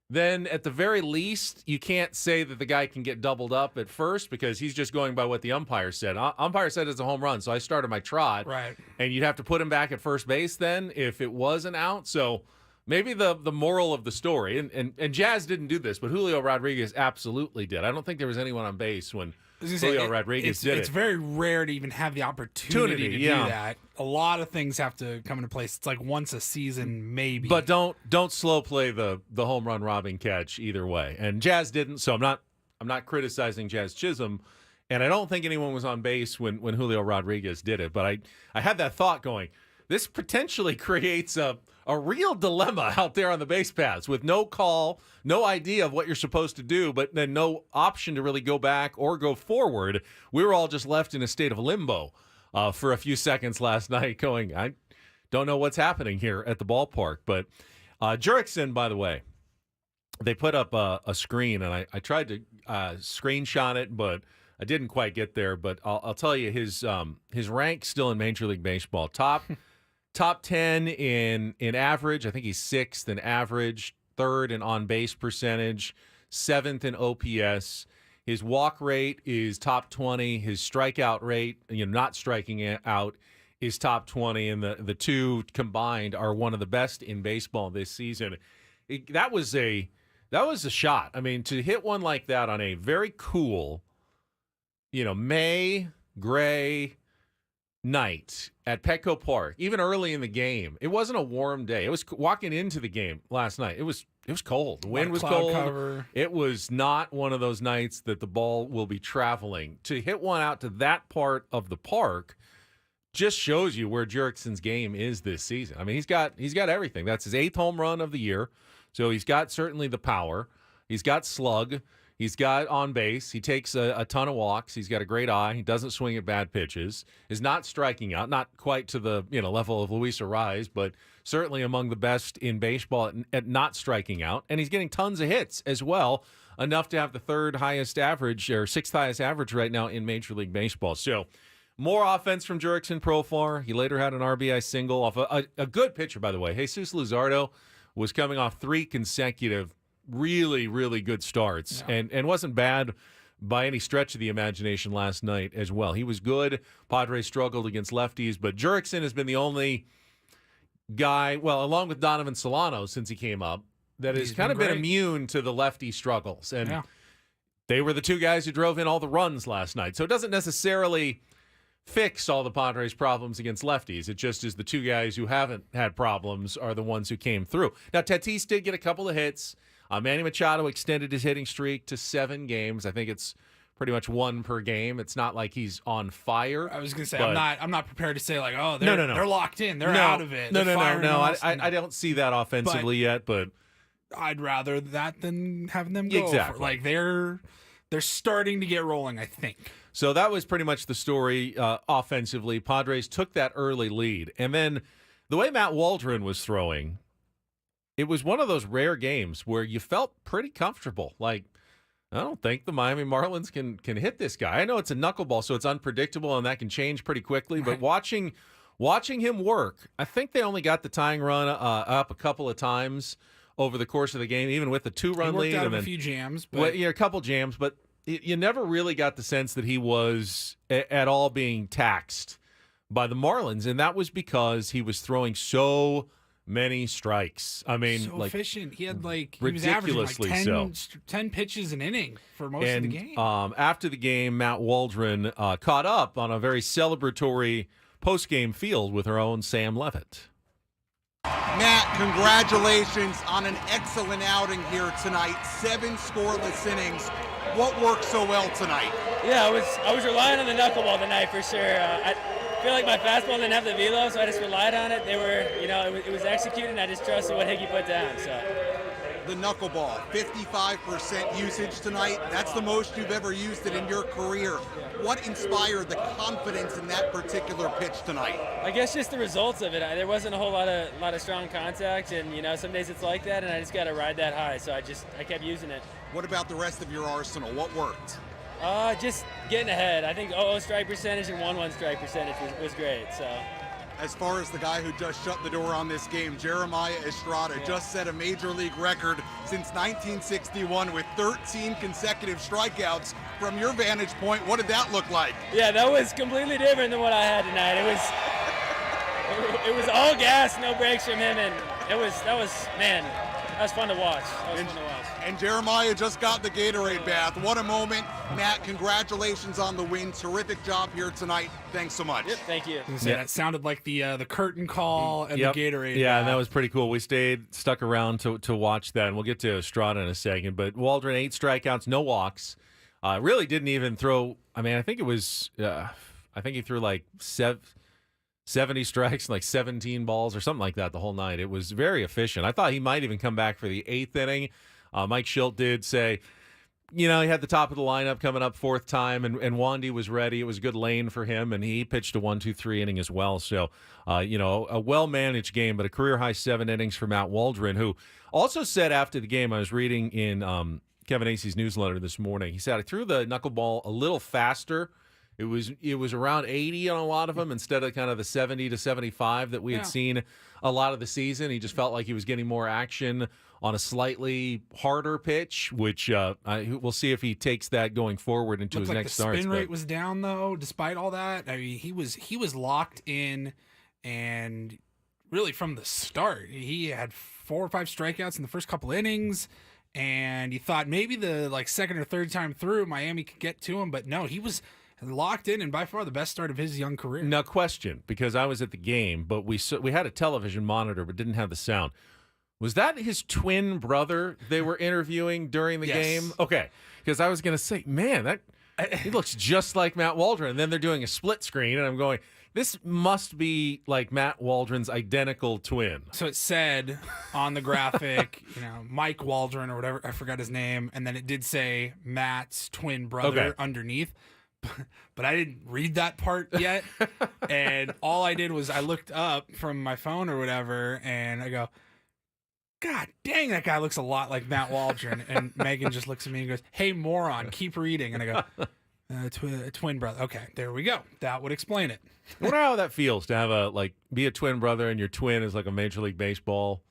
then at the very least, you can't say that the guy can get doubled up at first because he's just going by what the umpire said. Umpire said it's a home run, so I started my trot. Right. And you'd have to put him back at first base then if it was an out. So maybe the moral of the story, and Jazz didn't do this, but Julio Rodriguez absolutely did. I don't think there was anyone on base when Julio Rodriguez did it. It's very rare to even have the opportunity to do that. A lot of things have to come into place. It's like once a season, maybe. But don't slow play the home run robbing catch either way. And Jazz didn't, so I'm not criticizing Jazz Chisholm And I don't think anyone was on base when Julio Rodriguez did it. But I had that thought going, this potentially creates a real dilemma out there on the base paths with no call, no idea of what you're supposed to do, but then no option to really go back or go forward. We were all just left in a state of limbo for a few seconds last night going, I don't know what's happening here at the ballpark. But Jurickson, by the way, they put up a screen, and I tried to screenshot it, but I didn't quite get there. But I'll tell you, his rank still in Major League Baseball. Top 10 in average. I think he's 6th in average, 3rd in on-base percentage, 7th in OPS. His walk rate is top 20. His strikeout rate, not striking out, is top 20. And the two combined are one of the best in baseball this season. That was a shot. I mean, to hit one like that on a very cool, May, gray night at Petco Park, even early in the game. It wasn't a warm day. It was walking into the game last night. It was cold. The wind was cold. Cover. It was not one of those nights that the ball will be traveling. To hit one out to that part of the park just shows you where Jurickson's game is this season. I mean, he's got everything. That's his 8th home run of the year. So he's got certainly the power. He's got slug. He's got on base. He takes a ton of walks. He's got a great eye. He doesn't swing at bad pitches. Is not striking out, not quite to the level of Luis Arraez, but certainly among the best in baseball at not striking out. And he's getting tons of hits as well, enough to have the 3rd highest average or 6th highest average right now in Major League Baseball. So more offense from Jurickson Profar. He later had an RBI single off a good pitcher, by the way. Jesus Luzardo was coming off 3 consecutive really, really good starts and wasn't bad by any stretch of the imagination last night as well. He was good. Padres struggled against lefties, but Jurickson has been the only guy, well, along with Donovan Solano since he came up, that has kind of been immune to the lefty struggles. And they were the 2 guys who drove in all the runs last night. So it doesn't necessarily fix all the Padres' problems against lefties. It just is the 2 guys who haven't had problems are the ones who came through. Now, Tatis did get a couple of hits. Manny Machado extended his hitting streak to 7 games. I think it's pretty much 1 per game. It's not like he's on fire. I was going to say, I'm not prepared to say like, oh, they're locked in. They're out of it. No. I don't see that offensively yet, but I'd rather that than having them go. Exactly. Like they're starting to get rolling, I think. So that was pretty much the story offensively. Padres took that early lead. And then the way Matt Waldron was throwing, it was one of those rare games where you felt pretty comfortable. Like, I don't think the Miami Marlins can hit this guy. I know it's a knuckleball, so it's unpredictable, and that can change pretty quickly. But watching him work, I think they only got the tying run up a couple of times over the course of the game, even with the 2-run lead. Out and of a few jams. But... a couple jams, but you never really got the sense that he was at all being taxed by the Marlins, and that was because he was throwing so many strikes. I mean, so efficient. He had he was ridiculously averaging 10 pitches an inning for most of the game. After the game, Matt Waldron caught up on a very celebratory post-game field with our own Sam Levitt. Matt, congratulations on an excellent outing here tonight. 7 scoreless innings. What worked so well tonight? Yeah, I was relying on the knuckleball tonight for sure. I feel like my fastball didn't have the velo, so I just relied on it. They were, it was executed, and I just trusted what Hickey put down. So. The knuckleball, 55% usage tonight. That's the most you've ever used it in your career. What inspired the confidence in that particular pitch tonight? I guess just the results of it. There wasn't a whole lot of strong contact, and some days it's like that, and I just got to ride that high. So I kept using it. What about the rest of your arsenal? What worked? Just getting ahead. I think 0 strike percentage and 1-1 strike percentage was great. So. As far as the guy who just shut the door on this game, Jeremiah Estrada just set a major league record since 1961 with 13 consecutive strikeouts. From your vantage point, what did that look like? Yeah, that was completely different than what I had tonight. It was all gas, no breaks from him, and that was fun to watch. And Jeremiah just got the Gatorade bath. What a moment. Matt, congratulations on the win. Terrific job here tonight. Thanks so much. Yep, thank you. That sounded like the curtain call and the Gatorade Yeah, bath. and that was pretty cool. We stuck around to watch that, and we'll get to Estrada in a second. But Waldron, 8 strikeouts, no walks. Really didn't even throw. I mean, I think it was. I think he threw like 70 strikes, like 17 balls or something like that the whole night. It was very efficient. I thought he might even come back for the 8th inning. Mike Schilt did say, he had the top of the lineup coming up 4th time, and Wandy was ready. It was a good lane for him, and he pitched a 1-2-3 inning as well. So, a well-managed game, but a career-high 7 innings for Matt Waldron, who also said after the game, I was reading in Kevin Acey's newsletter this morning, he said, I threw the knuckleball a little faster. It was around 80 on a lot of them instead of kind of the 70 to 75 that we had seen a lot of the season. He just felt like he was getting more action on a slightly harder pitch, which we'll see if he takes that going forward into his next starts. The spin rate was down though, despite all that. I mean, he was locked in, and really from the start, he had 4 or 5 strikeouts in the first couple innings. And you thought maybe the second or third time through Miami could get to him, but no, he was locked in, and by far the best start of his young career. Now, question, because I was at the game, but we had a television monitor but didn't have the sound. Was that his twin brother they were interviewing during the game? Okay, because I was going to say, man, he looks just like Matt Waldron. And then they're doing a split screen, and I'm going, this must be like Matt Waldron's identical twin. So it said on the graphic, Mike Waldron or whatever, I forgot his name, and then it did say Matt's twin brother underneath. But I didn't read that part yet. And all I did was I looked up from my phone or whatever, and I go, God dang, that guy looks a lot like Matt Waldron. And Megan just looks at me and goes, hey, moron, keep reading. And I go, twin brother. Okay, there we go. That would explain it. I wonder how that feels to have be a twin brother, and your twin is like a Major League Baseball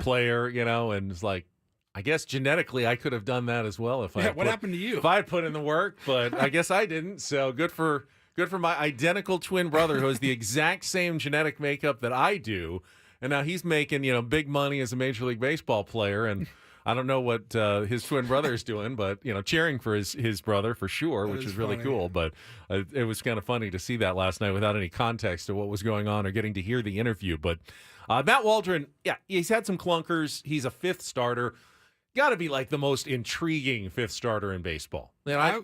player, and it's like, I guess genetically I could have done that as well what happened to you? If I had put in the work, but I guess I didn't. So good for my identical twin brother who has the exact same genetic makeup that I do, and now he's making big money as a Major League Baseball player, and I don't know what his twin brother is doing, but cheering for his brother for sure, which is really cool. But it was kind of funny to see that last night without any context of what was going on or getting to hear the interview. But Matt Waldron, he's had some clunkers. He's a 5th starter. Got to be like the most intriguing 5th starter in baseball. I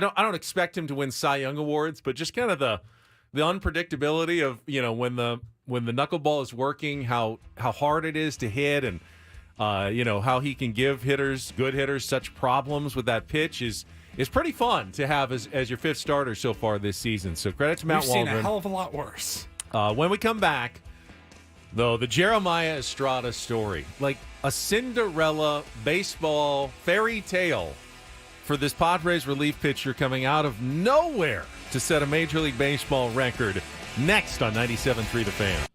don't expect him to win Cy Young awards, but just kind of the unpredictability of when the knuckleball is working, how hard it is to hit, and how he can give good hitters such problems with that pitch is pretty fun to have as your 5th starter so far this season. So credit to Matt Waldron. We've seen a hell of a lot worse. When we come back, though, the Jeremiah Estrada story, like a Cinderella baseball fairy tale for this Padres relief pitcher coming out of nowhere to set a Major League Baseball record, next on 97.3 The Fan.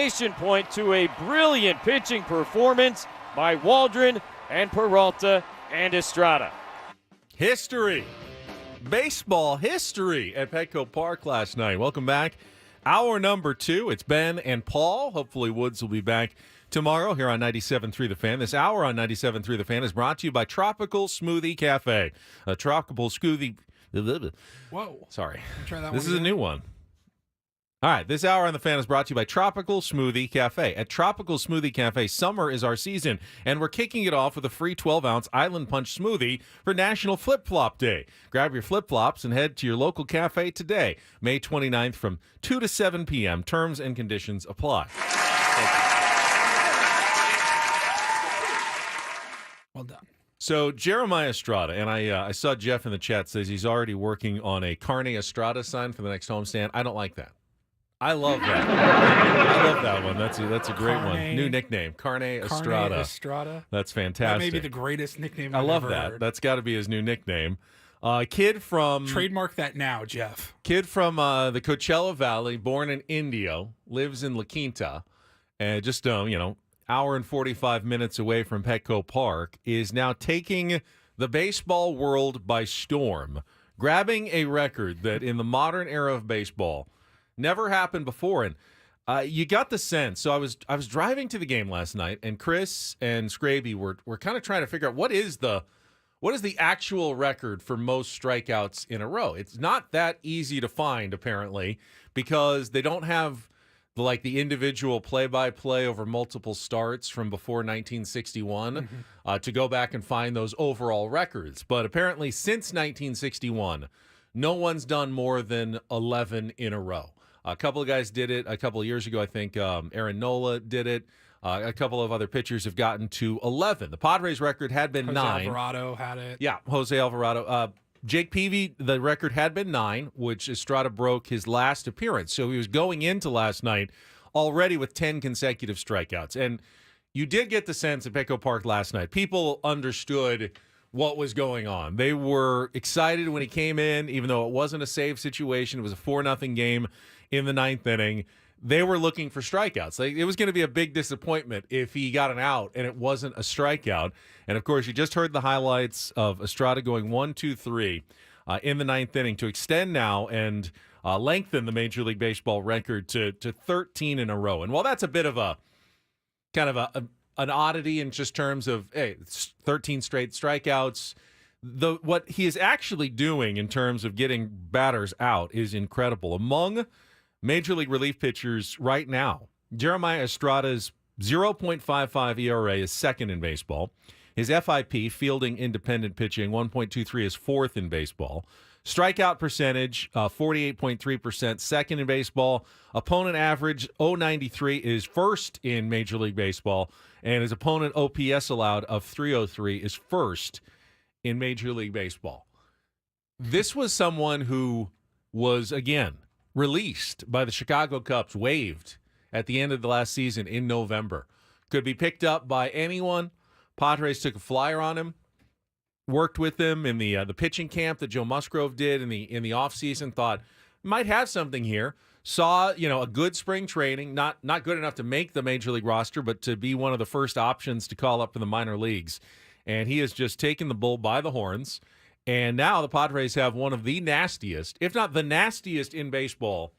exclamation point to a brilliant pitching performance by Waldron and Peralta and Estrada. History. Baseball history at Petco Park last night. Welcome back. Hour number 2. It's Ben and Paul. Hopefully Woods will be back tomorrow here on 97.3 The Fan. This hour on 97.3 The Fan is brought to you by Tropical Smoothie Cafe. A tropical smoothie. Whoa. Sorry. Try that This one is a again. new one. All right, this hour on The Fan is brought to you by Tropical Smoothie Cafe. At Tropical Smoothie Cafe, summer is our season, and we're kicking it off with a free 12-ounce Island Punch smoothie for National Flip-Flop Day. Grab your flip-flops and head to your local cafe today, May 29th from 2 to 7 p.m. Terms and conditions apply. Well done. So Jeremiah Estrada, and I saw Jeff in the chat says he's already working on a Carne Estrada sign for the next homestand. I don't like that. I love that. I love that one. That's a great one. New nickname, Carne Estrada. Carne Estrada. That's That fantastic. may be the greatest nickname I I've love ever that. heard. That's got to be his new nickname. Kid from Trademark that now, Jeff. the Coachella Valley, born in Indio, lives in La Quinta, and just hour and 45 minutes away from Petco Park, is now taking the baseball world by storm, grabbing a record that in the modern era of baseball never happened before. And you got the sense. So I was driving to the game last night, and Chris and Scraby were kind of trying to figure out what is the actual record for most strikeouts in a row. It's not that easy to find, apparently, because they don't have the individual play-by-play over multiple starts from before 1961 to go back and find those overall records. But apparently since 1961, no one's done more than 11 in a row. A couple of guys did it a couple of years ago. I think Aaron Nola did it. A couple of other pitchers have gotten to 11. The Padres record had been Jose 9. Alvarado had it. Yeah, Jose Alvarado. Jake Peavy, the record had been 9, which Estrada broke his last appearance. So he was going into last night already with 10 consecutive strikeouts. And you did get the sense at Petco Park last night, people understood what was going on. They were excited when he came in, even though it wasn't a save situation. It was a 4-0 game in the 9th inning. They were looking for strikeouts. It was going to be a big disappointment if he got an out and it wasn't a strikeout. And, of course, you just heard the highlights of Estrada going 1-2-3 in the 9th inning to extend now and lengthen the Major League Baseball record to 13 in a row. And while that's a bit of a kind of an oddity in just terms of, hey, it's 13 straight strikeouts, what he is actually doing in terms of getting batters out is incredible. Among Major League relief pitchers right now, Jeremiah Estrada's 0.55 ERA is second in baseball. His FIP, fielding independent pitching, 1.23 is fourth in baseball. Strikeout percentage, 48.3%, second in baseball. Opponent average, 0.93 is first in Major League Baseball. And his opponent OPS allowed of 303 is first in Major League Baseball. This was someone who was, again, released by the Chicago Cubs, waived at the end of the last season in November. Could be picked up by anyone. Padres took a flyer on him, worked with him in the pitching camp that Joe Musgrove did in the offseason, thought might have something here. Saw, a good spring training, not good enough to make the Major League roster, but to be one of the first options to call up for the minor leagues. And he has just taken the bull by the horns. And now the Padres have one of the nastiest, if not the nastiest in baseball,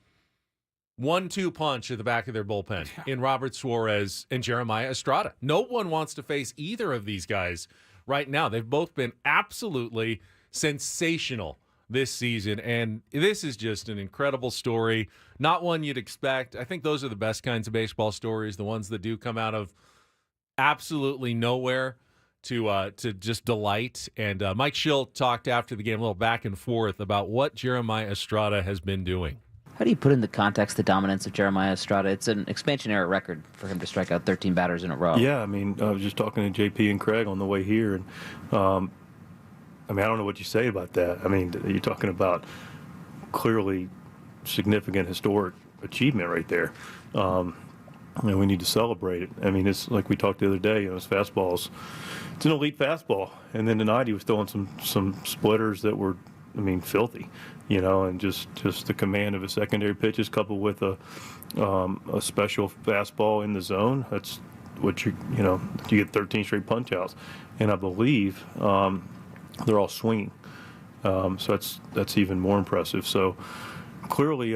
1-2 punch at the back of their bullpen in Robert Suarez and Jeremiah Estrada. No one wants to face either of these guys right now. They've both been absolutely sensational this season, and this is just an incredible story. Not one you'd expect. I think those are the best kinds of baseball stories, the ones that do come out of absolutely nowhere to just delight. And Mike Schill talked after the game a little back and forth about what Jeremiah Estrada has been doing. How do you put into context the dominance of Jeremiah Estrada? It's an expansion-era record for him to strike out 13 batters in a row. Yeah, I mean, I was just talking to JP and Craig on the way here, and I don't know what you say about that. I mean, you're talking about clearly significant historic achievement right there. And we need to celebrate it. I mean, it's like we talked the other day, his fastballs, it's an elite fastball. And then tonight he was throwing some splitters that were filthy, and just the command of his secondary pitches coupled with a special fastball in the zone. That's what you get 13 straight punch outs, and I believe they're all swinging. So that's even more impressive. So clearly,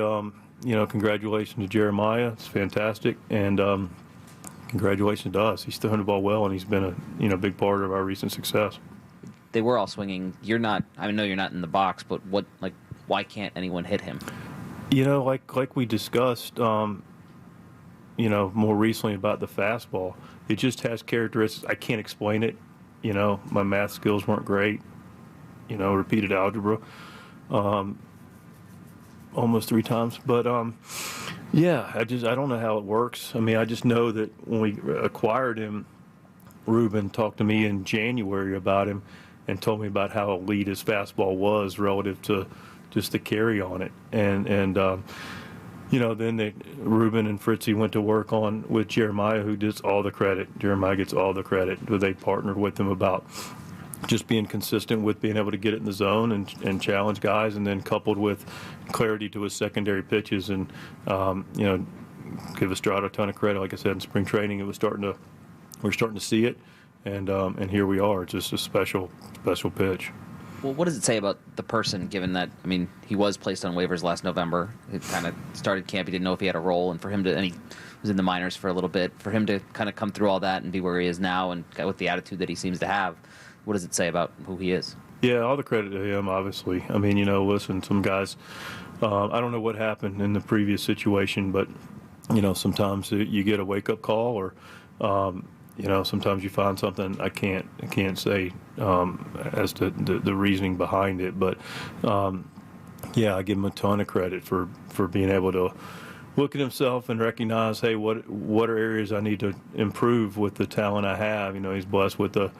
congratulations to Jeremiah. It's fantastic, and congratulations to us. He's throwing the ball well, and he's been a big part of our recent success. They were all swinging. You're not. I know you're not in the box, but why can't anyone hit him? Like we discussed, more recently about the fastball. It just has characteristics. I can't explain it. My math skills weren't great. Repeated algebra almost 3 times. But, I don't know how it works. I just know that when we acquired him, Ruben talked to me in January about him and told me about how elite his fastball was relative to just the carry on it. And then Ruben and Fritzy went to work with Jeremiah, who gets all the credit. Jeremiah gets all the credit. They partnered with him about just being consistent with being able to get it in the zone and challenge guys, and then coupled with clarity to his secondary pitches. And, give Estrada a ton of credit. Like I said, in spring training, we're starting to see it. And here we are. It's just a special pitch. Well, what does it say about the person, given that, he was placed on waivers last November. It kind of started camp. He didn't know if he had a role. And he was in the minors for a little bit. For him to kind of come through all that and be where he is now and with the attitude that he seems to have, what does it say about who he is? Yeah, all the credit to him, obviously. Listen, some guys, I don't know what happened in the previous situation, but, sometimes you get a wake-up call or, sometimes you find something I can't say as to the reasoning behind it. But, I give him a ton of credit for being able to look at himself and recognize, hey, what are areas I need to improve with the talent I have? He's blessed with a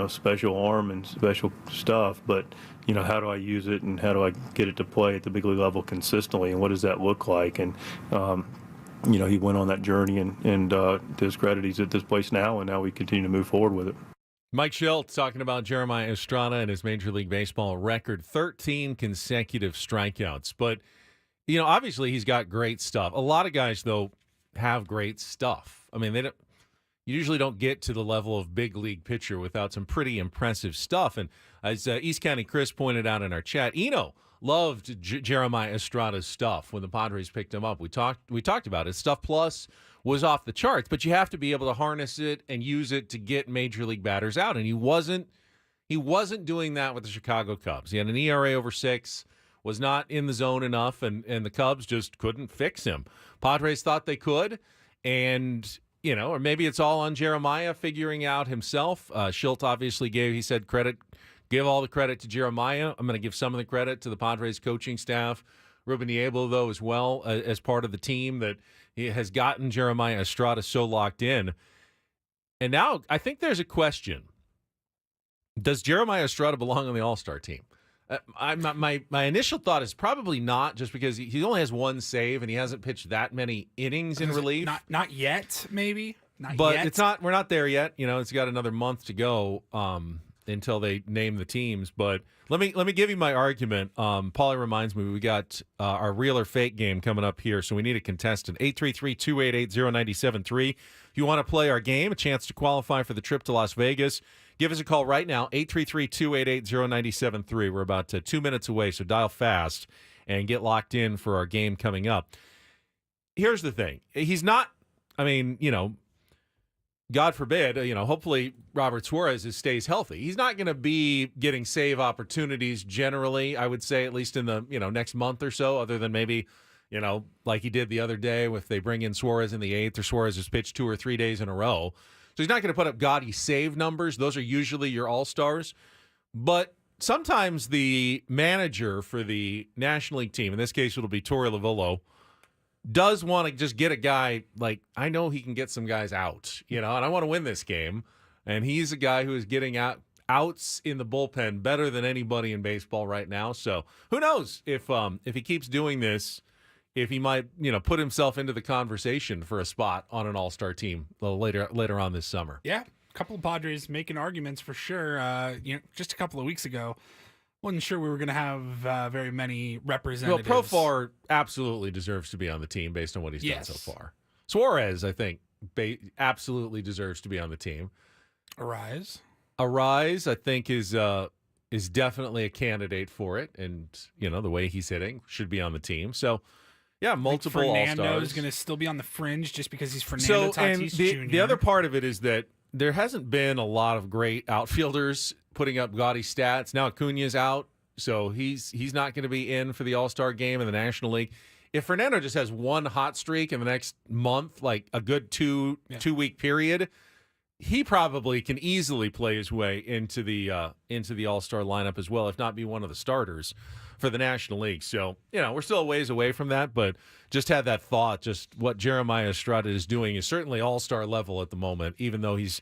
special arm and special stuff, but how do I use it and how do I get it to play at the big league level consistently, and what does that look like? And he went on that journey, and to his credit, he's at this place now, and now we continue to move forward with it. Mike Schultz talking about Jeremiah Estrada and his Major League Baseball record, 13 consecutive strikeouts. But, obviously he's got great stuff. A lot of guys, though, have great stuff. You usually don't get to the level of big league pitcher without some pretty impressive stuff. And as East County Chris pointed out in our chat, Eno loved Jeremiah Estrada's stuff when the Padres picked him up. We talked about it. Stuff plus was off the charts, but you have to be able to harness it and use it to get major league batters out. And he wasn't doing that with the Chicago Cubs. He had an ERA over 6, was not in the zone enough, and the Cubs just couldn't fix him. Padres thought they could, and or maybe it's all on Jeremiah figuring out himself. Schultz obviously give all the credit to Jeremiah. I'm going to give some of the credit to the Padres coaching staff. Ruben Diablo, though, as well, as part of the team that has gotten Jeremiah Estrada so locked in. And now I think there's a question. Does Jeremiah Estrada belong on the All-Star team? My initial thought is probably not, just because he only has 1 save and he hasn't pitched that many innings in relief. Not yet, maybe. Not but yet. It's not. We're not there yet. It's got another month to go until they name the teams. But let me give you my argument. Paulie reminds me we got our real or fake game coming up here, so we need a contestant. 833-288-0973. If you want to play our game, a chance to qualify for the trip to Las Vegas, give us a call right now, 833-288-0973. We're about 2 minutes away, so dial fast and get locked in for our game coming up. Here's the thing. He's not, God forbid, hopefully Robert Suarez stays healthy. He's not going to be getting save opportunities generally, I would say, at least in the, next month or so, other than maybe, like he did the other day if they bring in Suarez in the 8th, or Suarez has pitched 2 or 3 days in a row. So he's not going to put up gaudy save numbers. Those are usually your all-stars. But sometimes the manager for the National League team, in this case it'll be Torey Lovullo, does want to just get a guy, like, I know he can get some guys out, and I want to win this game. And he's a guy who is getting outs in the bullpen better than anybody in baseball right now. So who knows if he keeps doing this, if he might, put himself into the conversation for a spot on an all-star team later on this summer. Yeah, a couple of Padres making arguments for sure. Just a couple of weeks ago, wasn't sure we were going to have very many Well, representatives. Profar absolutely deserves to be on the team based on what he's done so far. Suarez, I think, absolutely deserves to be on the team. Arise, I think, is definitely a candidate for it, and the way he's hitting should be on the team. So, yeah, multiple Fernando all-stars. is going to still be on the fringe just because he's Fernando Tatis Jr. The other part of it is that there hasn't been a lot of great outfielders putting up gaudy stats. Now Acuna's out, so he's not going to be in for the All-Star game in the National League. If Fernando just has one hot streak in the next month, like a good two-week period, he probably can easily play his way into the All-Star lineup as well, if not be one of the starters for the National League. So, we're still a ways away from that, but just had that thought. Just what Jeremiah Estrada is doing is certainly All-Star level at the moment, even though he's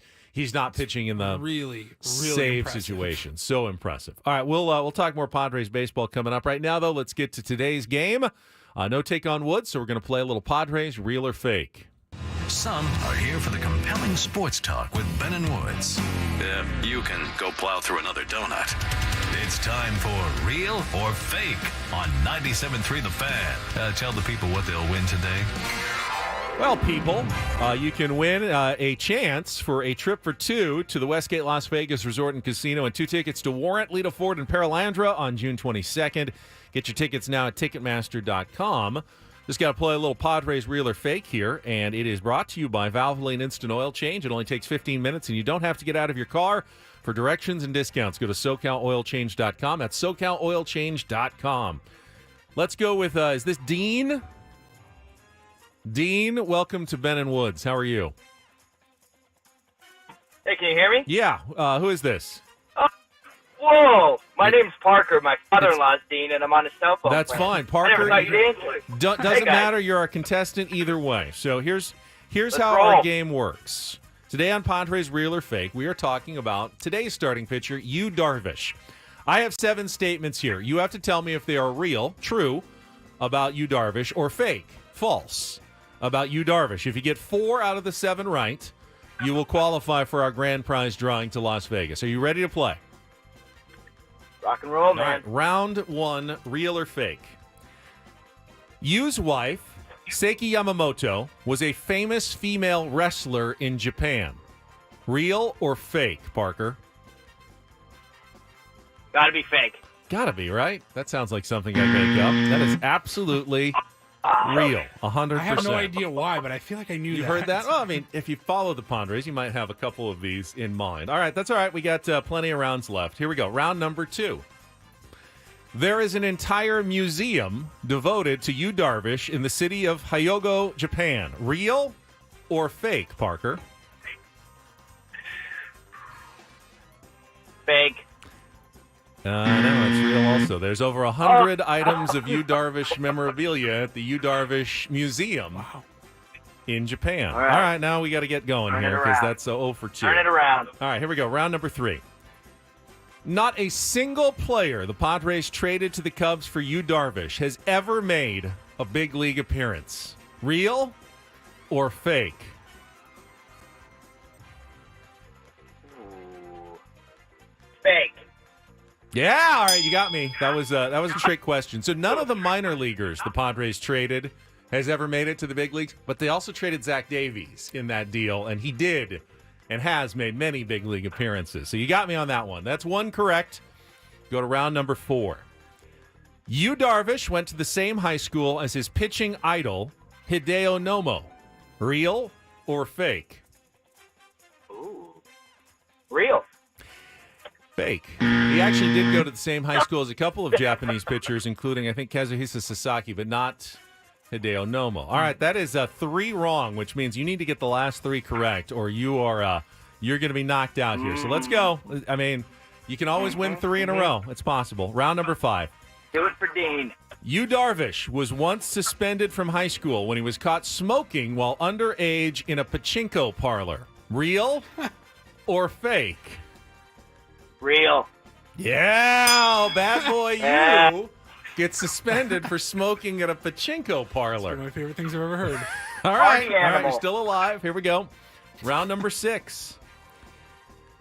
not pitching in the really save impressive situation. So impressive. All right, we'll talk more Padres baseball coming up. Right now, though, let's get to today's game. No take on Woods, so we're going to play a little Padres Real or Fake. Some are here for the compelling sports talk with Ben and Woods. You can go plow through another donut. It's time for Real or Fake on 97.3 The Fan. Tell the people what they'll win today. Well, people, you can win a chance for a trip for two to the Westgate Las Vegas Resort and Casino and 2 tickets to Warrant, Lita Ford, and Paralandra on June 22nd. Get your tickets now at Ticketmaster.com. Just got to play a little Padres Real or Fake here, and it is brought to you by Valvoline Instant Oil Change. It only takes 15 minutes, and you don't have to get out of your car. For directions and discounts, go to SoCalOilChange.com. That's SoCalOilChange.com. Let's go with, is this Dean? Dean, welcome to Ben and Woods. How are you? Hey, can you hear me? Yeah. Who is this? Whoa! My name's Parker. My father-in-law's Dean, and I'm on his cell phone. That's fine. I Parker, never thought you'd answer. doesn't Hey, guys. matter. You're our contestant either way. So here's Let's how roll. our game works. Today on Padres Real or Fake, we are talking about today's starting pitcher, Yu Darvish. I have 7 statements here. You have to tell me if they are real, true, about Yu Darvish, or fake, false, about Yu Darvish. If you get 4 out of the 7 right, you will qualify for our grand prize drawing to Las Vegas. Are you ready to play? Rock and roll, man. All right, round 1, real or fake. Yu's wife, Seiki Yamamoto, was a famous female wrestler in Japan. Real or fake, Parker? Gotta be fake. Gotta be, right? That sounds like something I'd make up. That is absolutely real, 100%. I have no idea why, but I feel like I knew You that. heard that? Well, I mean, if you follow the Padres, you might have a couple of these in mind. All right, that's all right. We got plenty of rounds left. Here we go. Round number 2. There is an entire museum devoted to Yu Darvish in the city of Hyogo, Japan. Real or fake, Parker? Fake. No, it's real also. There's over 100 items of Yu Darvish memorabilia at the Yu Darvish Museum in Japan. All right, now we got to get going Turn it here because around. that's 0 for 2. Turn it around. All right, here we go. Round number 3. Not a single player the Padres traded to the Cubs for Yu Darvish has ever made a big league appearance. Real or fake? Fake. Yeah, all right, you got me. That was a trick question. So none of the minor leaguers the Padres traded has ever made it to the big leagues, but they also traded Zach Davies in that deal, and he did and has made many big league appearances. So you got me on that one. That's 1 correct. Go to round number 4. Yu Darvish went to the same high school as his pitching idol, Hideo Nomo. Real or fake? Ooh. Real. Fake. He actually did go to the same high school as a couple of Japanese pitchers, including, I think, Kazuhisa Sasaki, but not Hideo Nomo. All right, that is 3 wrong, which means you need to get the last 3 correct, or you're going to be knocked out here. So let's go. I mean, you can always win 3 in a row. It's possible. Round number 5. Do it for Dean. Yu Darvish was once suspended from high school when he was caught smoking while underage in a pachinko parlor. Real or fake? Real. Yeah, bad boy you gets suspended for smoking at a pachinko parlor. One of my favorite things I've ever heard. All right, Party animal. you're still alive. Here we go. Round number 6.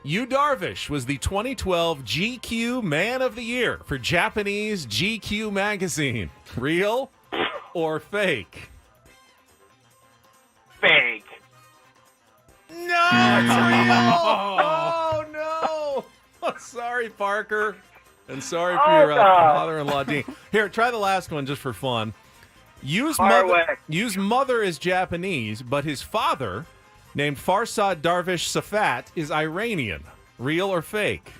Yu Darvish was the 2012 GQ Man of the Year for Japanese GQ magazine. Real or fake? Fake. No, it's real. Oh, no. Sorry, Parker. And sorry for your father-in-law, Dean. Here, try the last one just for fun. Yu's mother is Japanese, but his father, named Farsad Darvish Safat, is Iranian. Real or fake?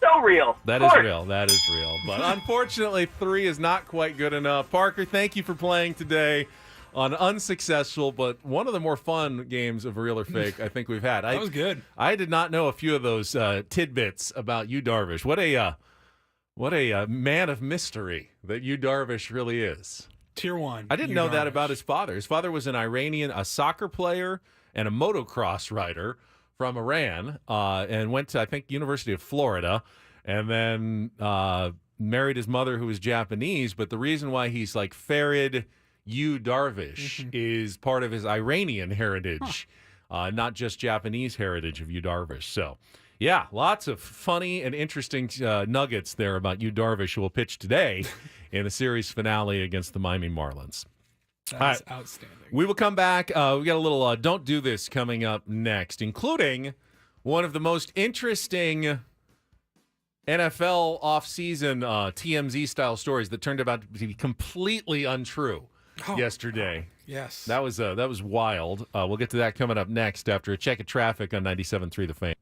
So real. That is real. That is real. But unfortunately, 3 is not quite good enough. Parker, thank you for playing today on unsuccessful, but one of the more fun games of real or fake I think we've had. That was good. I did not know a few of those tidbits about Yu Darvish. What a man of mystery that Yu Darvish really is. Tier 1. I didn't know that about his father. His father was an Iranian, a soccer player and a motocross rider from Iran, and went to, I think, University of Florida, and then married his mother, who was Japanese. But the reason why he's like Farid Yu Darvish is part of his Iranian heritage, not just Japanese heritage of Yu Darvish. So, yeah, lots of funny and interesting nuggets there about Yu Darvish, who will pitch today in the series finale against the Miami Marlins. That's outstanding. We will come back. We got a little Don't Do This coming up next, including one of the most interesting NFL offseason TMZ-style stories that turned out to be completely untrue yesterday. Yes. That was wild. We'll get to that coming up next after a check of traffic on 97.3 The Fan.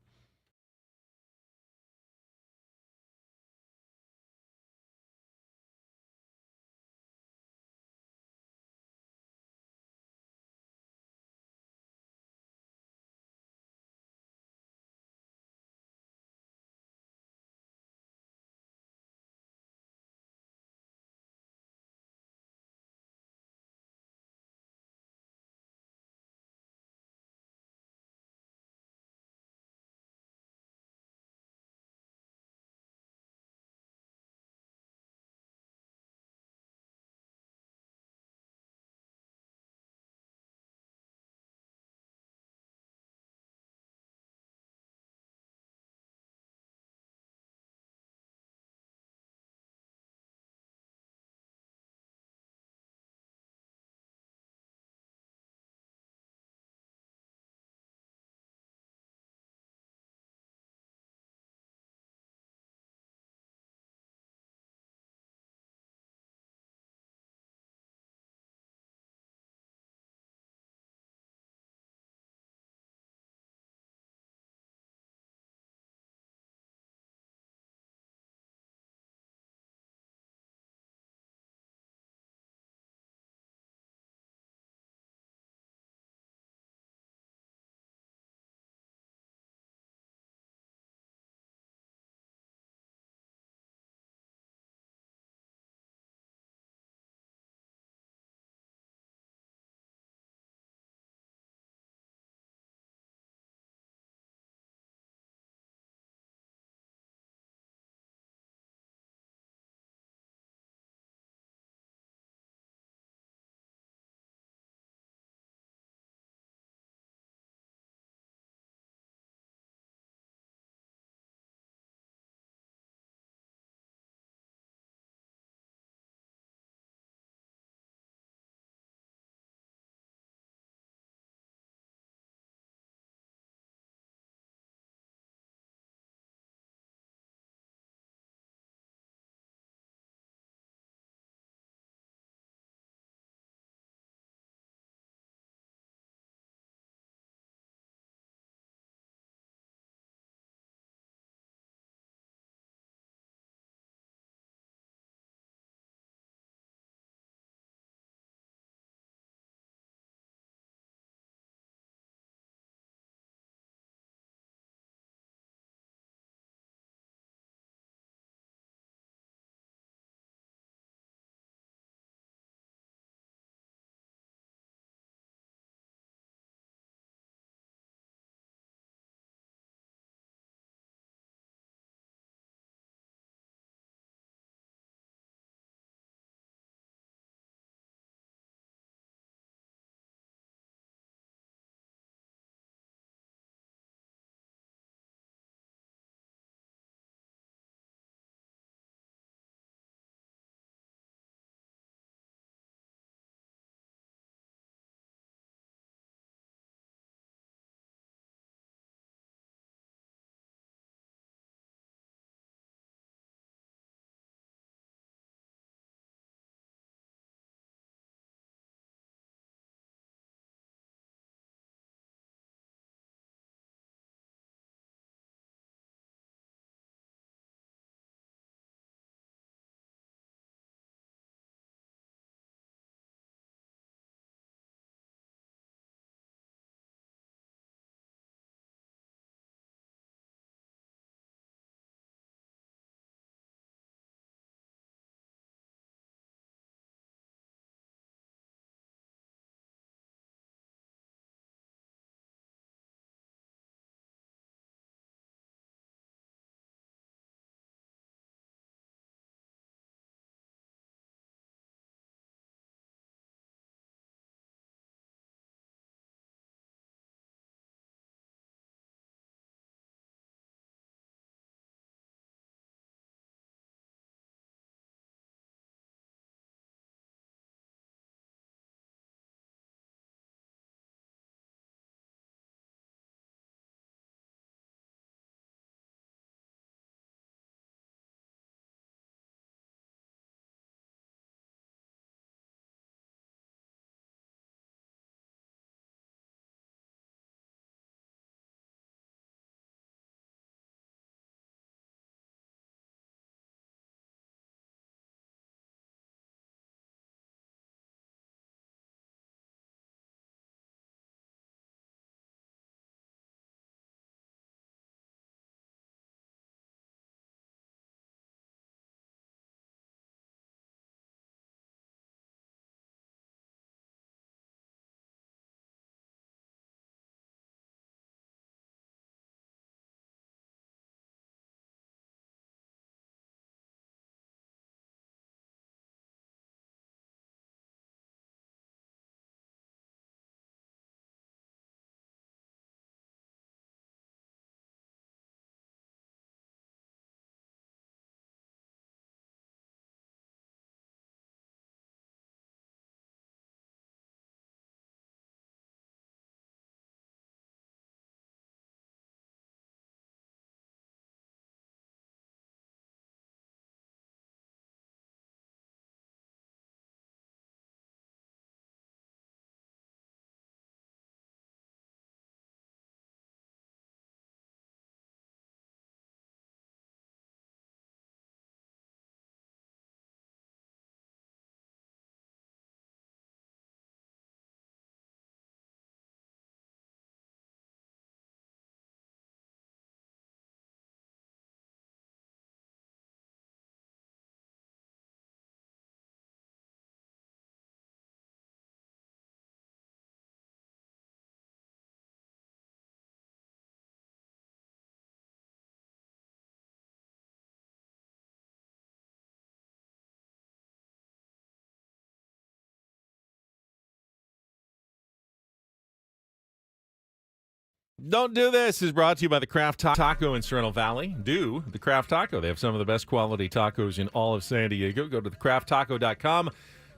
Don't Do This is brought to you by the Craft Taco in Sorrento Valley. Do the Craft Taco. They have some of the best quality tacos in all of San Diego. Go to thecrafttaco.com.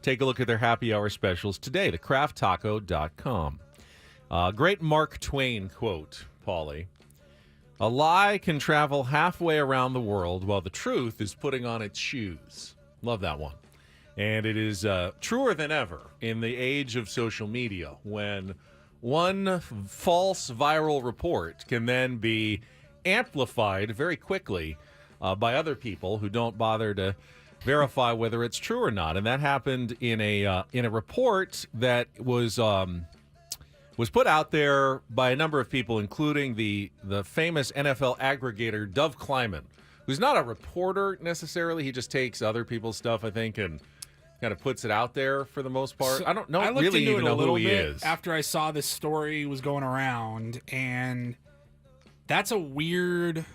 Take a look at their happy hour specials today, thecrafttaco.com. Great Mark Twain quote, Paulie. A lie can travel halfway around the world while the truth is putting on its shoes. Love that one. And it is truer than ever in the age of social media when one false viral report can then be amplified very quickly by other people who don't bother to verify whether it's true or not. And that happened in a report that was put out there by a number of people, including the famous NFL aggregator Dov Kleiman, who's not a reporter necessarily. He just takes other people's stuff, I think, and kind of puts it out there for the most part. So I don't looked really into even it know a little who he bit is. after I saw this story was going around, and that's a weird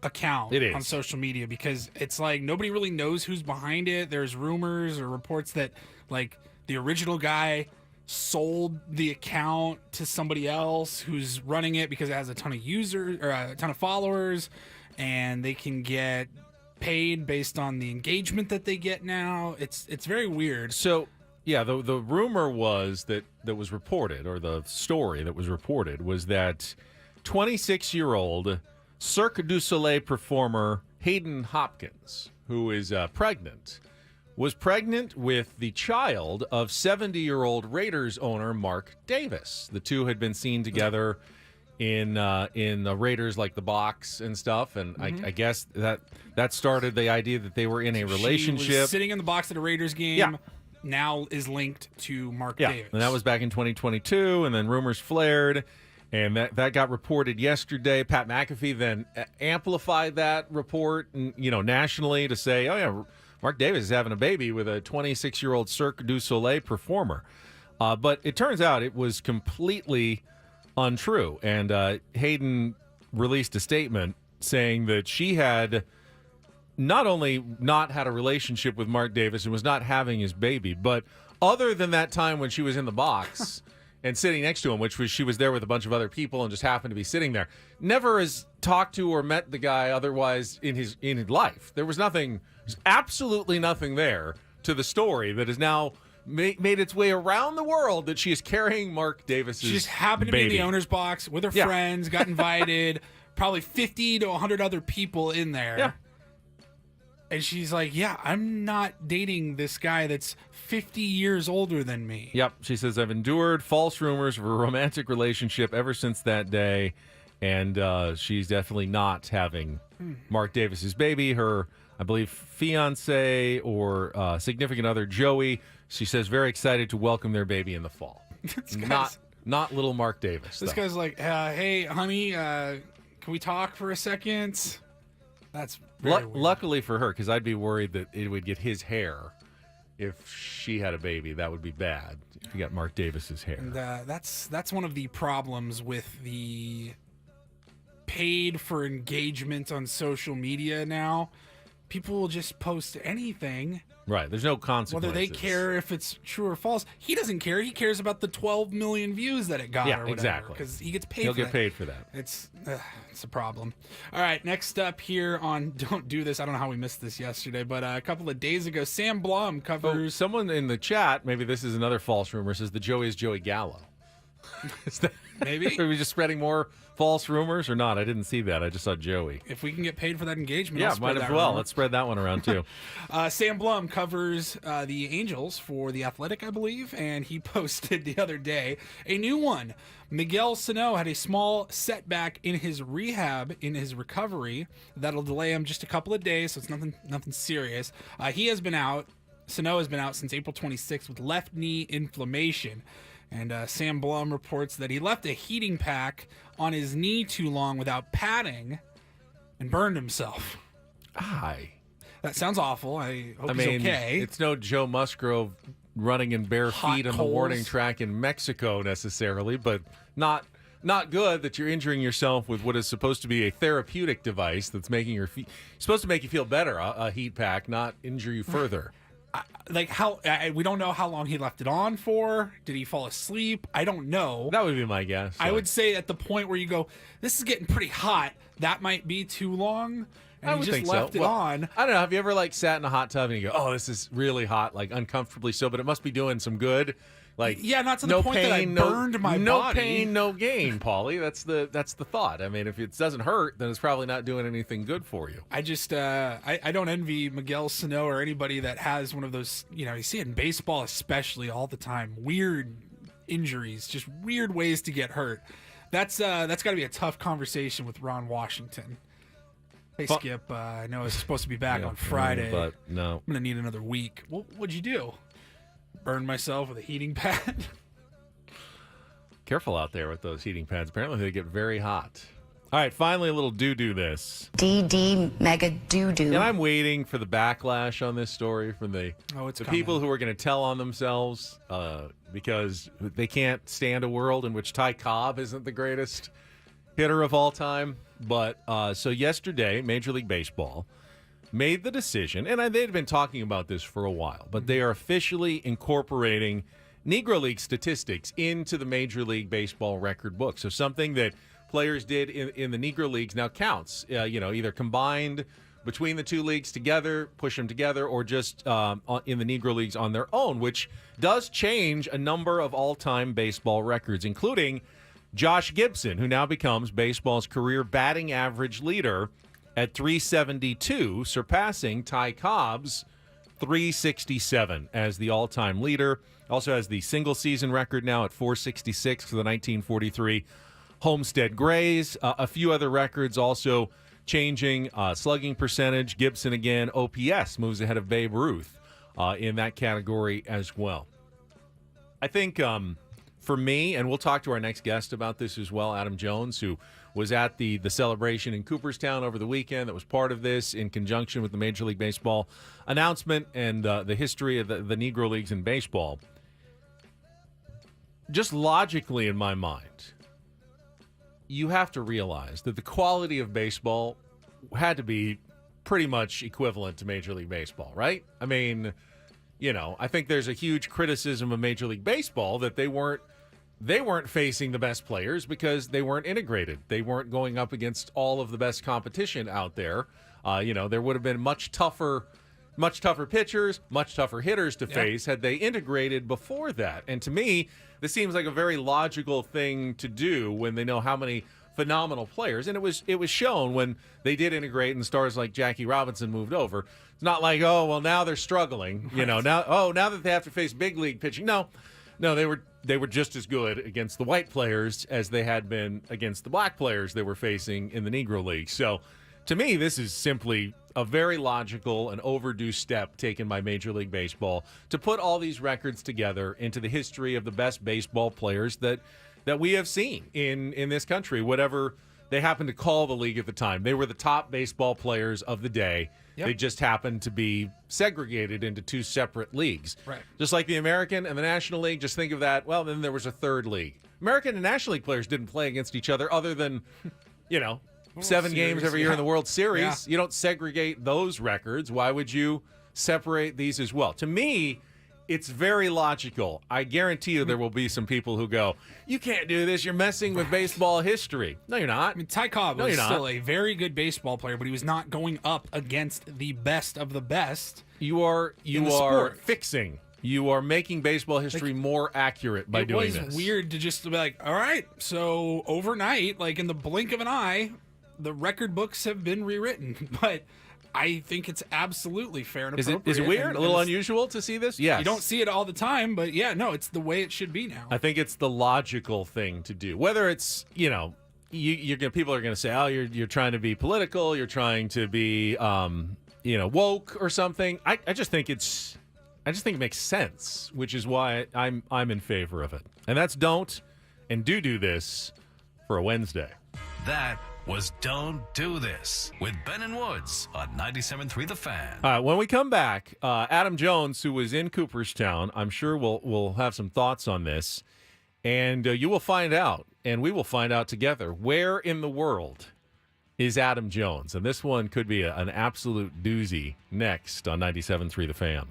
account on social media because it's like nobody really knows who's behind it. There's rumors or reports that like the original guy sold the account to somebody else who's running it because it has a ton of users or a ton of followers, and they can get paid based on the engagement that they get now. It's very weird. So, yeah, the rumor was that was reported, or the story that was reported, was that 26-year-old Cirque du Soleil performer Hayden Hopkins, who is pregnant, was pregnant with the child of 70-year-old Raiders owner Mark Davis. The two had been seen together in the Raiders, like the box and stuff, and I guess that started the idea that they were in a relationship. She was sitting in the box at a Raiders game. Now is linked to Mark Davis. And that was back in 2022, and then rumors flared, and that got reported yesterday. Pat McAfee then amplified that report, nationally to say, oh yeah, Mark Davis is having a baby with a 26-year-old Cirque du Soleil performer. But it turns out it was completely untrue. And Hayden released a statement saying that she had not only not had a relationship with Mark Davis and was not having his baby, but other than that time when she was in the box and sitting next to him, which was she was there with a bunch of other people and just happened to be sitting there, never has talked to or met the guy otherwise in his life. There was nothing, there's absolutely nothing there to the story that is now made its way around the world that she is carrying Mark Davis's She just happened to be in the owner's box with her friends, got invited, probably 50 to 100 other people in there. Yeah. And she's like, yeah, I'm not dating this guy that's 50 years older than me. Yep. She says, I've endured false rumors of a romantic relationship ever since that day. And she's definitely not having Mark Davis's baby. Her, I believe, fiance or significant other, Joey, she says, very excited to welcome their baby in the fall. Not little Mark Davis. This guy's like, hey, honey, can we talk for a second? That's very weird. Luckily for her, because I'd be worried that it would get his hair if she had a baby. That would be bad if you got Mark Davis's hair. And that's one of the problems with the paid for engagement on social media now. People will just post anything. Right. There's no consequences. Whether they care if it's true or false. He doesn't care. He cares about the 12 million views that it got. Yeah, or whatever, exactly. Because he gets paid He'll for get that. paid for that. It's a problem. All right. Next up here on Don't Do This. I don't know how we missed this yesterday, but a couple of days ago, Sam Blum covers. Someone in the chat, maybe this is another false rumor, says the Joey is Joey Gallo. Is that, maybe? Are we just spreading more false rumors or not? I didn't see that. I just saw Joey. If we can get paid for that engagement, yeah, I'll spread might as that well. rumor. Let's spread that one around too. Sam Blum covers the Angels for The Athletic, I believe, and he posted the other day a new one. Miguel Sano had a small setback in his rehab, in his recovery. That'll delay him just a couple of days, so it's nothing serious. He has been out. Sano has been out since April 26th with left knee inflammation. And Sam Blum reports that he left a heating pack on his knee too long without padding and burned himself. Aye. That sounds awful. I hope he's okay. It's no Joe Musgrove running in bare Hot feet on coals. the warning track in Mexico necessarily, but not good that you're injuring yourself with what is supposed to be a therapeutic device that's making your feet supposed to make you feel better. A heat pack, not injure you further. like how we don't know how long he left it on for. Did he fall asleep? I don't know. That would be my guess. I would say at the point where you go, this is getting pretty hot, that might be too long. And I he would just think left so. it on. I don't know. Have you ever like sat in a hot tub and you go, "Oh, this is really hot," like uncomfortably so, but it must be doing some good. Like, Yeah, not to the no point pain, that I burned my no body. pain, no gain, Paulie. That's the thought. I mean, if it doesn't hurt, then it's probably not doing anything good for you. I just I don't envy Miguel Sano or anybody that has one of those. You see it in baseball especially all the time. Weird injuries, just weird ways to get hurt. That's got to be a tough conversation with Ron Washington. Hey Skip, I know I was supposed to be back on Friday, but no, I'm gonna need another week. What'd you do? Burn myself with a heating pad? Careful out there with those heating pads. Apparently they get very hot. All right, finally a little do this. DD mega doo-doo. And I'm waiting for the backlash on this story from the people who are going to tell on themselves because they can't stand a world in which Ty Cobb isn't the greatest hitter of all time. But so yesterday, Major League Baseball made the decision, and they'd been talking about this for a while, but they are officially incorporating Negro League statistics into the Major League Baseball record book. So something that players did in the Negro Leagues now counts, either combined between the two leagues together, push them together, or just in the Negro Leagues on their own, which does change a number of all-time baseball records, including Josh Gibson, who now becomes baseball's career batting average leader at 372, surpassing Ty Cobb's 367 as the all-time leader. Also has the single-season record now at 466 for the 1943 Homestead Grays. A few other records also changing. Slugging percentage, Gibson again. OPS moves ahead of Babe Ruth in that category as well. I think for me, and we'll talk to our next guest about this as well, Adam Jones, who was at the celebration in Cooperstown over the weekend that was part of this in conjunction with the Major League Baseball announcement and the history of the Negro Leagues in baseball. Just logically in my mind, you have to realize that the quality of baseball had to be pretty much equivalent to Major League Baseball, right? I mean, I think there's a huge criticism of Major League Baseball that they weren't facing the best players because they weren't integrated. They weren't going up against all of the best competition out there. There would have been much tougher pitchers, much tougher hitters to face had they integrated before that. And to me, this seems like a very logical thing to do when they know how many phenomenal players. And it was shown when they did integrate and stars like Jackie Robinson moved over. It's not like, oh, well, now they're struggling. Right. Now that they have to face big league pitching. No, they were just as good against the white players as they had been against the black players they were facing in the Negro League. So to me, this is simply a very logical and overdue step taken by Major League Baseball to put all these records together into the history of the best baseball players that we have seen in this country, whatever they happened to call the league at the time. They were the top baseball players of the day. Yep. They just happened to be segregated into two separate leagues. Right. Just like the American and the National League, just think of that. Well, then there was a third league. American and National League players didn't play against each other other than, 7 games every year in the World Series. Yeah. You don't segregate those records. Why would you separate these as well? To me, it's very logical. I guarantee you there will be some people who go, you can't do this. You're messing with baseball history. No, you're not. I mean, Ty Cobb was still a very good baseball player, but he was not going up against the best of the best. You are fixing. You are making baseball history more accurate by doing this. It was weird to just be like, all right, so overnight, like in the blink of an eye, the record books have been rewritten. But I think it's absolutely fair and appropriate. Is it weird? A little unusual to see this? Yes. You don't see it all the time, but it's the way it should be now. I think it's the logical thing to do. Whether it's, people are going to say, oh, you're trying to be political, you're trying to be, woke or something. I just think it makes sense, which is why I'm in favor of it. And that's don't and do this for a Wednesday. That was Don't Do This with Ben and Woods on 97.3 The Fan. All right, when we come back, Adam Jones, who was in Cooperstown, I'm sure will have some thoughts on this. And you will find out, and we will find out together, where in the world is Adam Jones. And this one could be an absolute doozy next on 97.3 The Fan.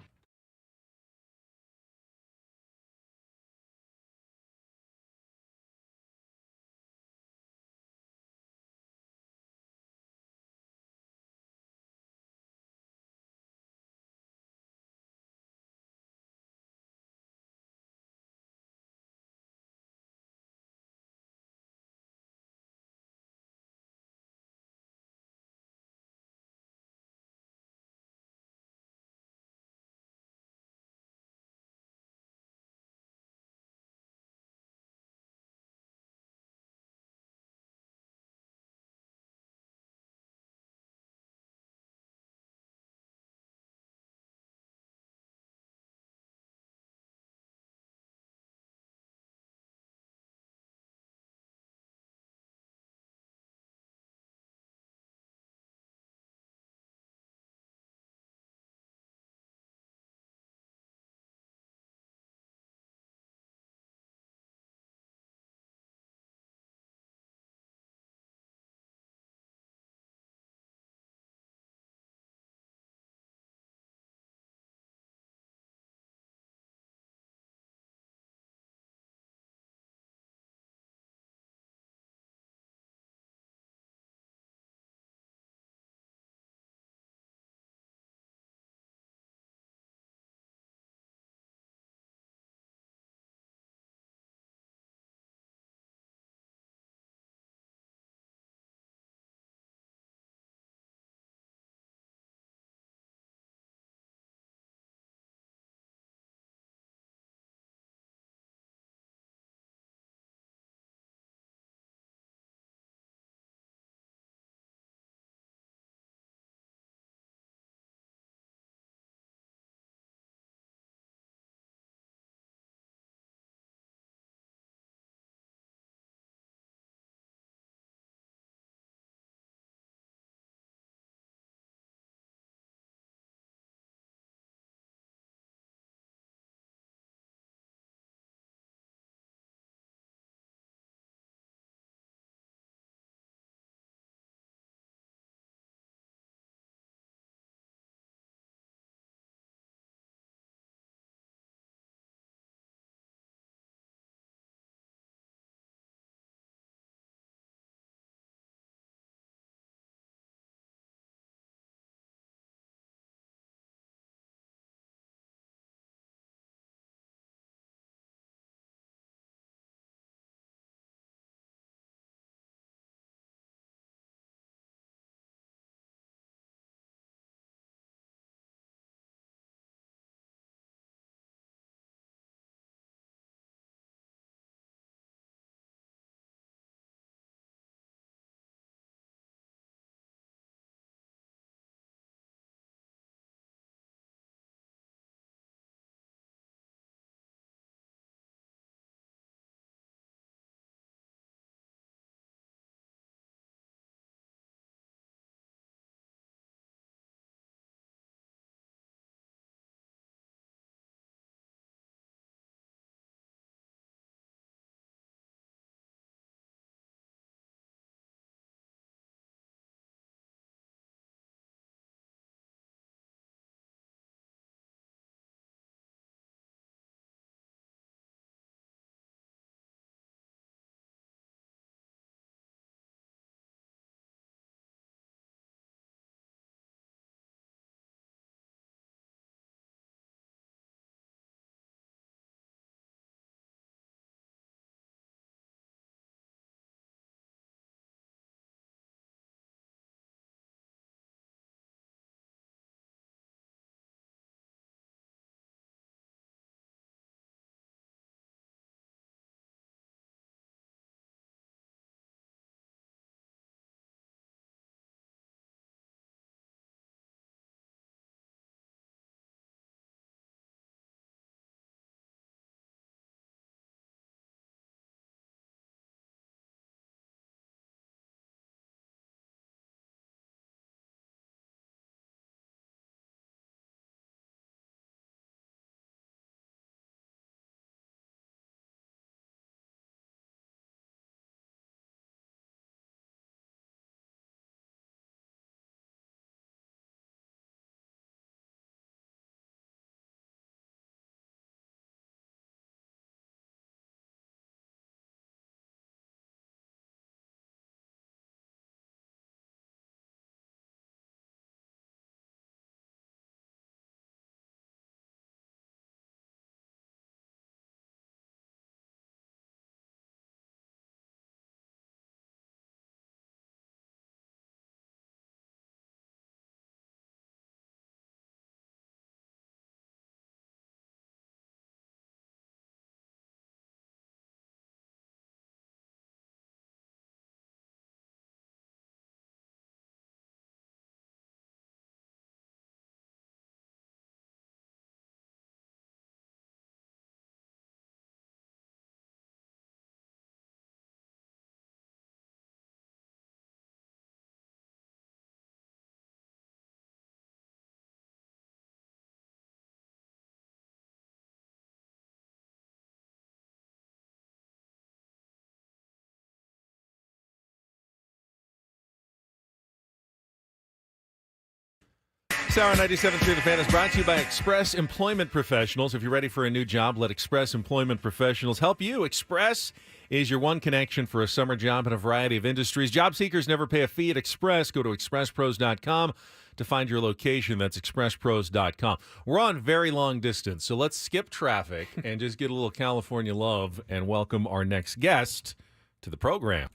This hour 97.3 The Fan is brought to you by Express Employment Professionals. If you're ready for a new job, let Express Employment Professionals help you. Express is your one connection for a summer job in a variety of industries. Job seekers never pay a fee at Express. Go to expresspros.com to find your location. That's expresspros.com. We're on very long distance, so let's skip traffic and just get a little California love and welcome our next guest to the program.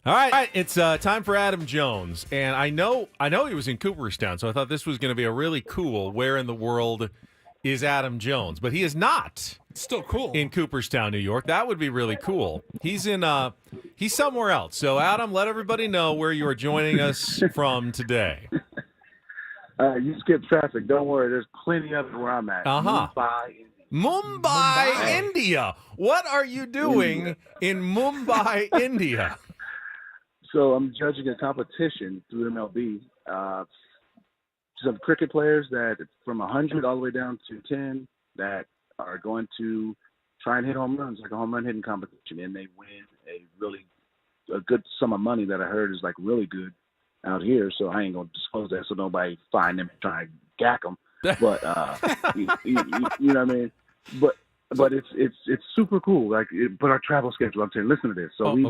All right, it's time for Adam Jones, and I know he was in Cooperstown, so I thought this was going to be a really cool where in the world is Adam Jones, but he is not. It's still cool. In Cooperstown, New York. That would be really cool. He's somewhere else. So Adam, let everybody know where you are joining us from today. You skip traffic. Don't worry. There's plenty of it where I'm at. Mumbai, India. What are you doing in Mumbai, India? So I'm judging a competition through MLB. Some cricket players that from 100 all the way down to 10 that are going to try and hit home runs, like a home run hitting competition, and they win a good sum of money that I heard is like really good out here. So I ain't gonna disclose that so nobody find them and try and gack them. But you know what I mean. But it's super cool. Like, but our travel schedule. I'm saying, listen to this. So we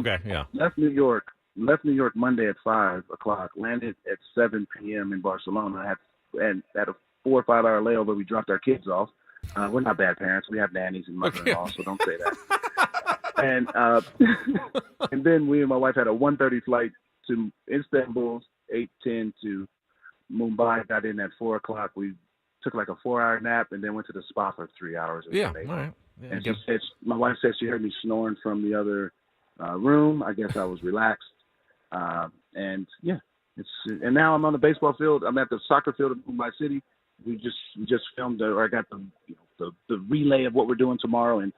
left New York Monday at 5 o'clock, landed at 7 p.m. in Barcelona, and had a 4 or 5 hour layover. We dropped our kids off. We're not bad parents. We have nannies and mother-in-law, so don't say that. And then we and my wife had a 1:30 flight to Istanbul, 8:10 to Mumbai. Got in at 4 o'clock. We took like a 4-hour nap and then went to the spa for 3 hours. Yeah, all right. Yeah, and my wife said she heard me snoring from the other room. I guess I was relaxed. And now I'm on the baseball field. I'm at the soccer field in Mumbai City. We just filmed, or I got the relay of what we're doing tomorrow. And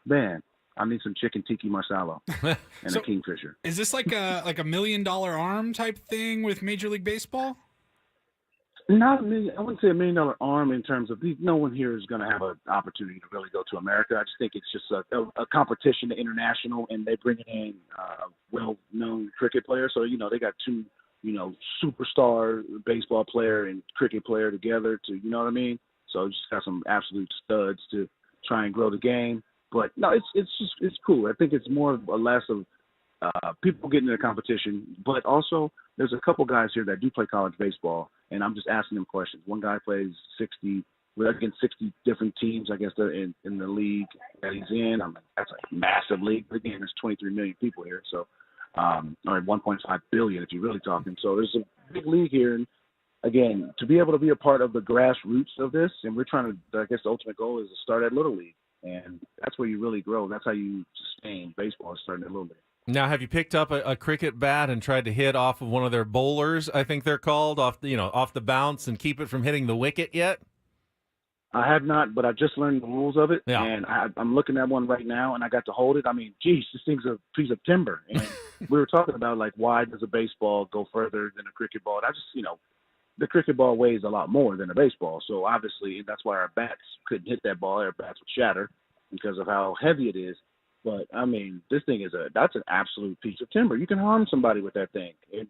man, I need some chicken tikka marsala and a kingfisher. Is this like a $1 million arm type thing with Major League Baseball? Not a million. I wouldn't say $1 million arm in terms of no one here is going to have an opportunity to really go to America. I just think it's just a competition to international, and they bring in well-known cricket players. So they got two superstar baseball player and cricket player together to you know what I mean. So just got some absolute studs to try and grow the game. But no, it's cool. I think it's more or less of people getting in the competition, but also there's a couple guys here that do play college baseball, and I'm just asking them questions. One guy plays 60 different teams, I guess, they're in the league that he's in. That's a massive league. But again, there's 23 million people here, so or 1.5 billion if you're really talking. So there's a big league here, and again, to be able to be a part of the grassroots of this, and we're trying to, I guess the ultimate goal is to start at Little League, and that's where you really grow. That's how you sustain baseball, starting at Little League. Now, have you picked up a cricket bat and tried to hit off of one of their bowlers, I think they're called, off the bounce and keep it from hitting the wicket yet? I have not, but I just learned the rules of it, and I'm looking at one right now, and I got to hold it. I mean, geez, this thing's a piece of timber. And we were talking about, like, why does a baseball go further than a cricket ball? And I just, the cricket ball weighs a lot more than a baseball, so obviously that's why our bats couldn't hit that ball. Our bats would shatter because of how heavy it is. But, I mean, this thing that's an absolute piece of timber. You can harm somebody with that thing. It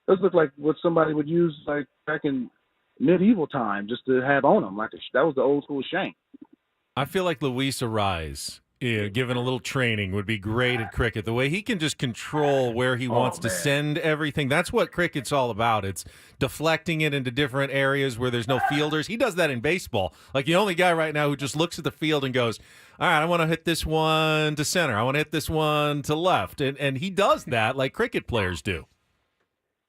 does look like what somebody would use, like, back in medieval time just to have on them. That was the old school shank. I feel like Luis Ariz, given a little training, would be great at cricket. The way he can just control where he wants to send everything. That's what cricket's all about. It's deflecting it into different areas where there's no fielders. He does that in baseball. Like the only guy right now who just looks at the field and goes, all right, I want to hit this one to center. I want to hit this one to left. And he does that like cricket players do.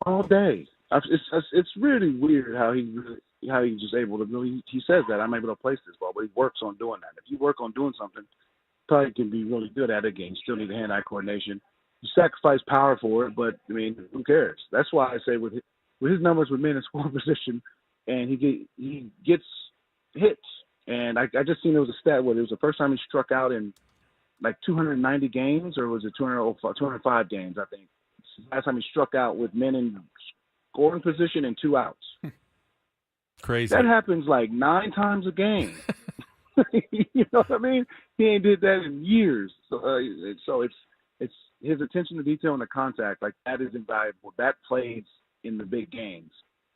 All day. It's really weird how he's just able to really, he says that I'm able to place this ball, but he works on doing that. If you work on doing something, probably can be really good at it again. Still need hand-eye coordination. You sacrifice power for it, but I mean, who cares? That's why I say with his numbers with men in scoring position, and he gets hits. And I just seen there was a stat where it was the first time he struck out in like 290 games, or was it 205 games? I think it's the last time he struck out with men in scoring position and 2 outs. Crazy. That happens like 9 times a game. You know what I mean? He ain't did that in years. So it's his attention to detail and the contact. Like, that is invaluable. That plays in the big games.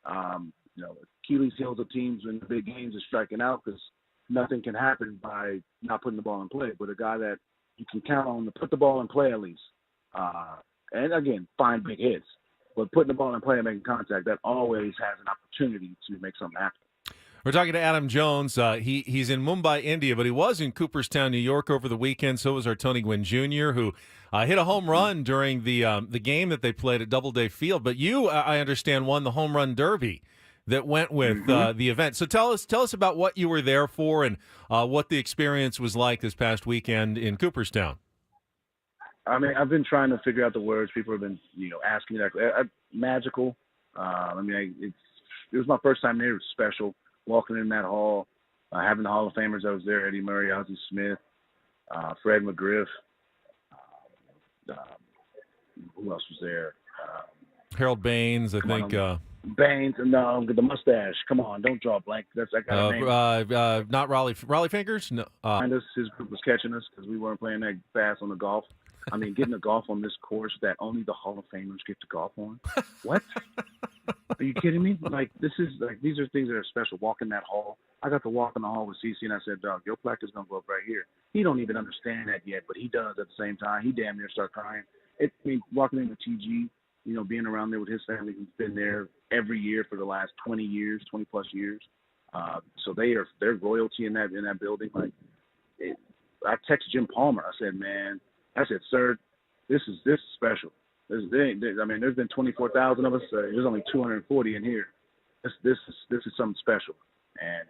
Achilles heels of teams in the big games is striking out because nothing can happen by not putting the ball in play. But a guy that you can count on to put the ball in play at least. And again, find big hits. But putting the ball in play and making contact, that always has an opportunity to make something happen. We're talking to Adam Jones. He's in Mumbai, India, but he was in Cooperstown, New York over the weekend. So was our Tony Gwynn Jr., who hit a home run during the game that they played at Doubleday Field. But you, I understand, won the home run derby that went with the event. So tell us about what you were there for and what the experience was like this past weekend in Cooperstown. I mean, I've been trying to figure out the words. People have been, asking me that. Magical. It was my first time there. It was special. Walking in that hall, having the Hall of Famers that was there, Eddie Murray, Ozzie Smith, Fred McGriff. Who else was there? Harold Baines, I think. Baines, no, the mustache. Come on, don't draw a blank. That's that guy name. Not Raleigh Fingers? No. His group was catching us because we weren't playing that fast on the golf. I mean, getting a golf on this course that only the Hall of Famers get to golf on. What? Are you kidding me? These are things that are special. Walking that hall. I got to walk in the hall with CC, and I said, "Dog, your plaque is gonna go up right here." He don't even understand that yet, but he does at the same time. He damn near start crying. Walking in with TG, being around there with his family, who's been there every year for the last 20 plus years. So they're royalty in that building. I texted Jim Palmer. I said, "Sir, this is special. There's been 24,000 of us. There's only 240 in here. This is something special." And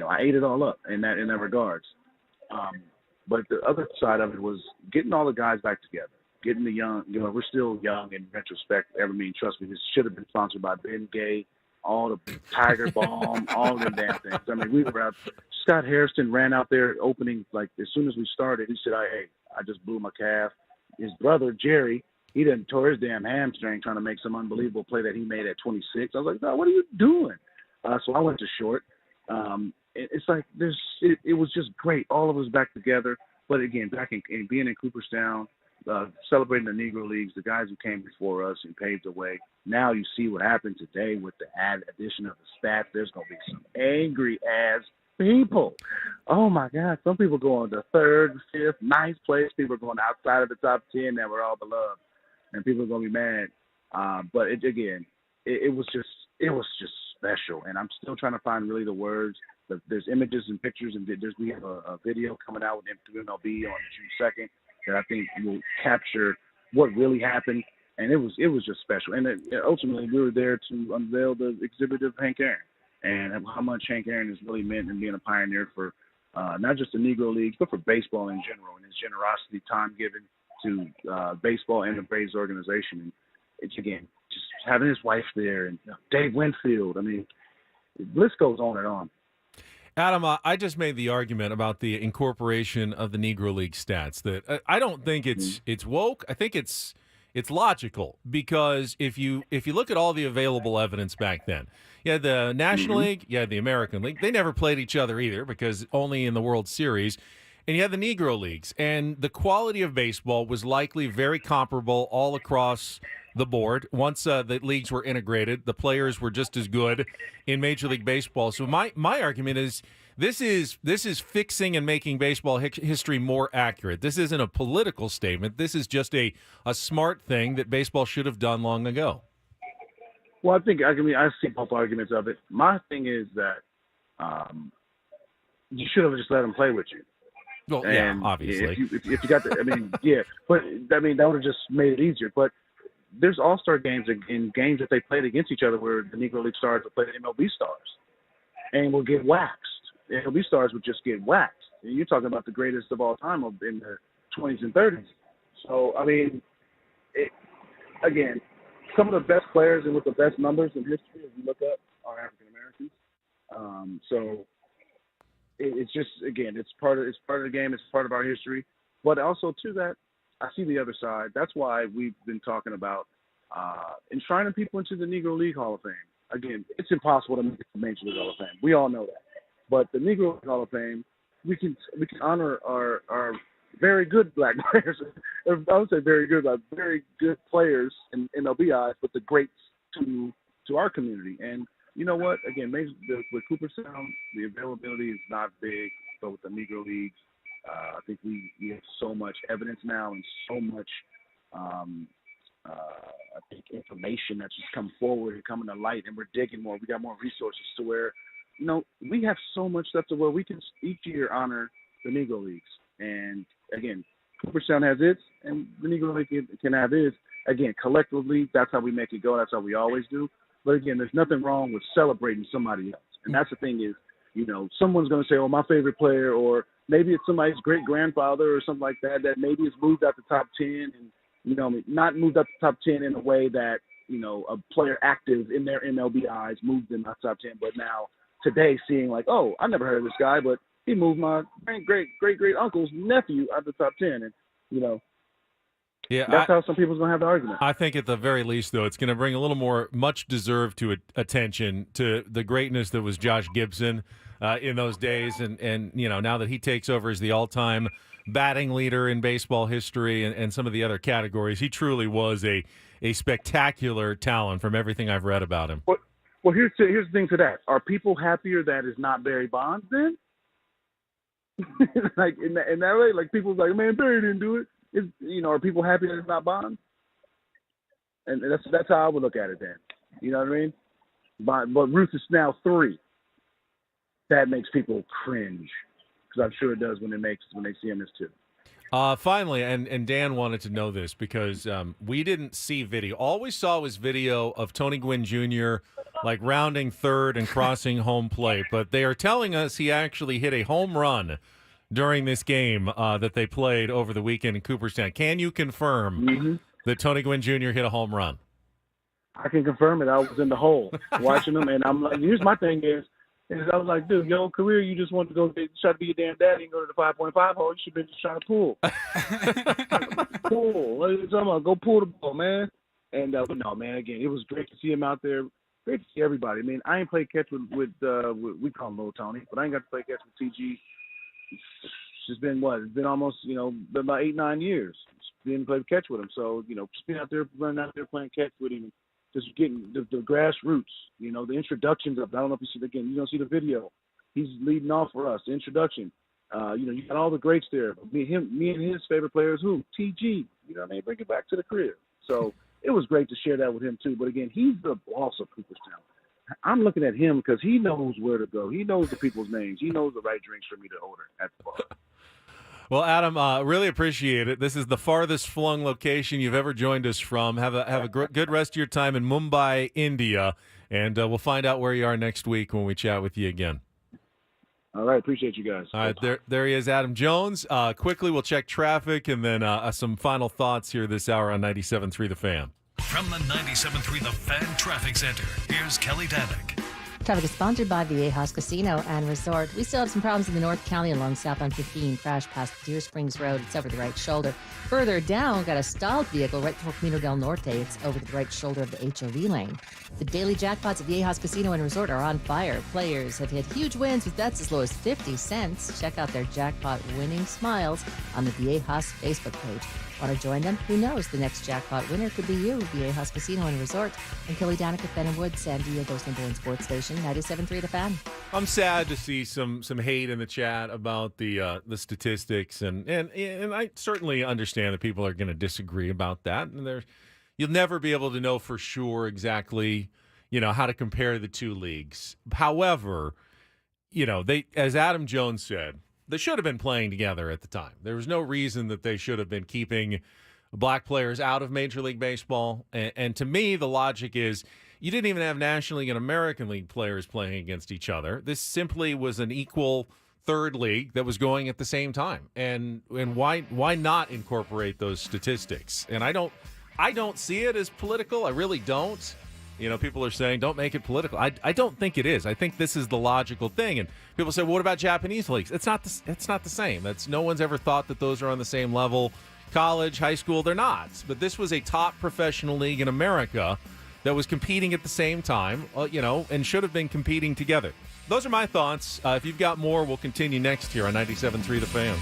I ate it all up in that regards. But the other side of it was getting all the guys back together, getting the young. We're still young in retrospect. Trust me, this should have been sponsored by Ben Gay, all the Tiger Balm, all them damn things. We were out. Scott Hairston ran out there opening as soon as we started. He said, "Hey, I just blew my calf." His brother Jerry, he done tore his damn hamstring trying to make some unbelievable play that he made at 26. I was like, "No, what are you doing?" So I went to short. It's like it was just great. All of us back together. But again, back in being in Cooperstown, celebrating the Negro Leagues, the guys who came before us and paved the way. Now you see what happened today with the addition of the stats. There's going to be some angry ass people. Oh my God! Some people going to 3rd, 5th, 9th place. People are going outside of the top 10 that were all beloved, and people are going to be mad. But it was just special, and I'm still trying to find really the words. There's images and pictures, and we have a video coming out with MLB on June 2nd that I think will capture what really happened, and it was just special. And ultimately, we were there to unveil the exhibit of Hank Aaron and how much Hank Aaron has really meant in being a pioneer for not just the Negro Leagues, but for baseball in general, and his generosity, time given to baseball and the Braves organization. And it's, again, just having his wife there and Dave Winfield. The list goes on and on. Adam, I just made the argument about the incorporation of the Negro League stats that I don't think it's woke. I think it's logical because if you look at all the available evidence back then, you had the National League, you had the American League. They never played each other either because only in the World Series. And you had the Negro Leagues. And the quality of baseball was likely very comparable all across the board. Once the leagues were integrated, the players were just as good in Major League Baseball. So my argument is this is fixing and making baseball history more accurate. This isn't a political statement. This is just a smart thing that baseball should have done long ago. Well, I see both arguments of it. My thing is that you should have just let them play with you. Well, yeah, obviously. If you got the, but that would have just made it easier. But there's all-star games in games that they played against each other where the Negro League stars would play the MLB stars and will get waxed. The MLB stars would just get waxed. And you're talking about the greatest of all time in the 20s and 30s. So, again, some of the best players and with the best numbers in history, as you look up, are African Americans. So it's just, again, it's part of the game. It's part of our history. But also to that, I see the other side. That's why we've been talking about enshrining people into the Negro League Hall of Fame. Again, it's impossible to make the Major League Hall of Fame. We all know that. But the Negro League Hall of Fame, we can honor our very good black players. I would say very good, like very good players in MLB eyes, but the greats to our community. And you know what? Again, with Cooperstown, the availability is not big, but with the Negro Leagues, I think we have so much evidence now and so much, I think, information that's just come forward and coming to light, and we're digging more. We got more resources to where, we have so much stuff to where we can each year honor the Negro Leagues. And again, Cooperstown has its, and the Negro League can have its. Again, collectively, that's how we make it go. That's how we always do. But again, there's nothing wrong with celebrating somebody else. And that's the thing is, someone's going to say, oh, my favorite player, or maybe it's somebody's great-grandfather or something like that maybe has moved out the top 10 and, not moved up the top 10 in a way that, a player active in their MLB eyes moved them out the top 10. But now today seeing like, oh, I never heard of this guy, but he moved my great-great-uncle's nephew out the top 10. And, yeah, that's how some people's going to have the argument. I think at the very least, though, it's going to bring a little more much-deserved attention to the greatness that was Josh Gibson in those days. And now that he takes over as the all-time batting leader in baseball history and some of the other categories, he truly was a spectacular talent from everything I've read about him. Well, here's the thing to that. Are people happier that it's not Barry Bonds then? Like in that way, like people's like, man, Barry didn't do it. Are people happy that it's not Bonds? And that's how I would look at it then. You know what I mean? But Ruth is now 3. That makes people cringe, because I'm sure it does when they see him as 2. Finally, and Dan wanted to know this because we didn't see video. All we saw was video of Tony Gwynn Jr. like rounding third and crossing home plate. But they are telling us he actually hit a home run during this game that they played over the weekend in Cooperstown. Can you confirm that Tony Gwynn Jr. hit a home run? I can confirm it. I was in the hole watching him, and I'm like, here's my thing is I was like, dude, your career, you just want to go try to be your damn daddy and go to the 5.5 hole. You should have been just trying to pull. What are you talking about? Go pull the ball, man. And but no, man, again, it was great to see him out there. Great to see everybody. I mean, I ain't played catch with we call him Little Tony, but I ain't got to play catch with TG. It's been what? It's been almost, been about 8-9 years. Didn't play catch with him. So, just being out there, running out there playing catch with him, just getting the grassroots, the introductions of, I don't know if you see, again, you don't see the video. He's leading off for us, the introduction. You got all the greats there. Me and his favorite players, who? TG. You know what I mean? Bring it back to the crib. So it was great to share that with him, too. But, again, he's the boss of Cooperstown. I'm looking at him because he knows where to go. He knows the people's names. He knows the right drinks for me to order at the bar. Well, Adam, really appreciate it. This is the farthest flung location you've ever joined us from. Have a good rest of your time in Mumbai, India, and we'll find out where you are next week when we chat with you again. All right, appreciate you guys. All right, there he is, Adam Jones. Quickly, we'll check traffic and then some final thoughts here this hour on 97.3 The Fan. From the 97.3 The Fan Traffic Center, here's Kelly Danick. Traffic is sponsored by Viejas Casino and Resort. We still have some problems in the North County along southbound 15. Crash past Deer Springs Road. It's over the right shoulder. Further down, got a stalled vehicle right before Camino del Norte. It's over the right shoulder of the HOV lane. The daily jackpots at Viejas Casino and Resort are on fire. Players have hit huge wins with bets as low as 50 cents. Check out their jackpot winning smiles on the Viejas Facebook page. Want to join them? Who knows? The next jackpot winner could be you. Viejas Casino and Resort. And Kelly Danick with Ben and Wood, San Diego's #1 sports station, 97.3 The Fan. I'm sad to see some hate in the chat about the statistics, and I certainly understand that people are going to disagree about that. And you'll never be able to know for sure exactly, how to compare the two leagues. However, they, as Adam Jones said, they should have been playing together at the time. There was no reason that they should have been keeping black players out of Major League Baseball. And to me, the logic is you didn't even have National League and American League players playing against each other. This simply was an equal third league that was going at the same time. And why not incorporate those statistics? And I don't see it as political. I really don't. People are saying, don't make it political. I don't think it is. I think this is the logical thing. And people say, well, what about Japanese leagues? It's not the same. No one's ever thought that those are on the same level. College, high school, they're not. But this was a top professional league in America that was competing at the same time, and should have been competing together. Those are my thoughts. If you've got more, we'll continue next here on 97.3 The Fan.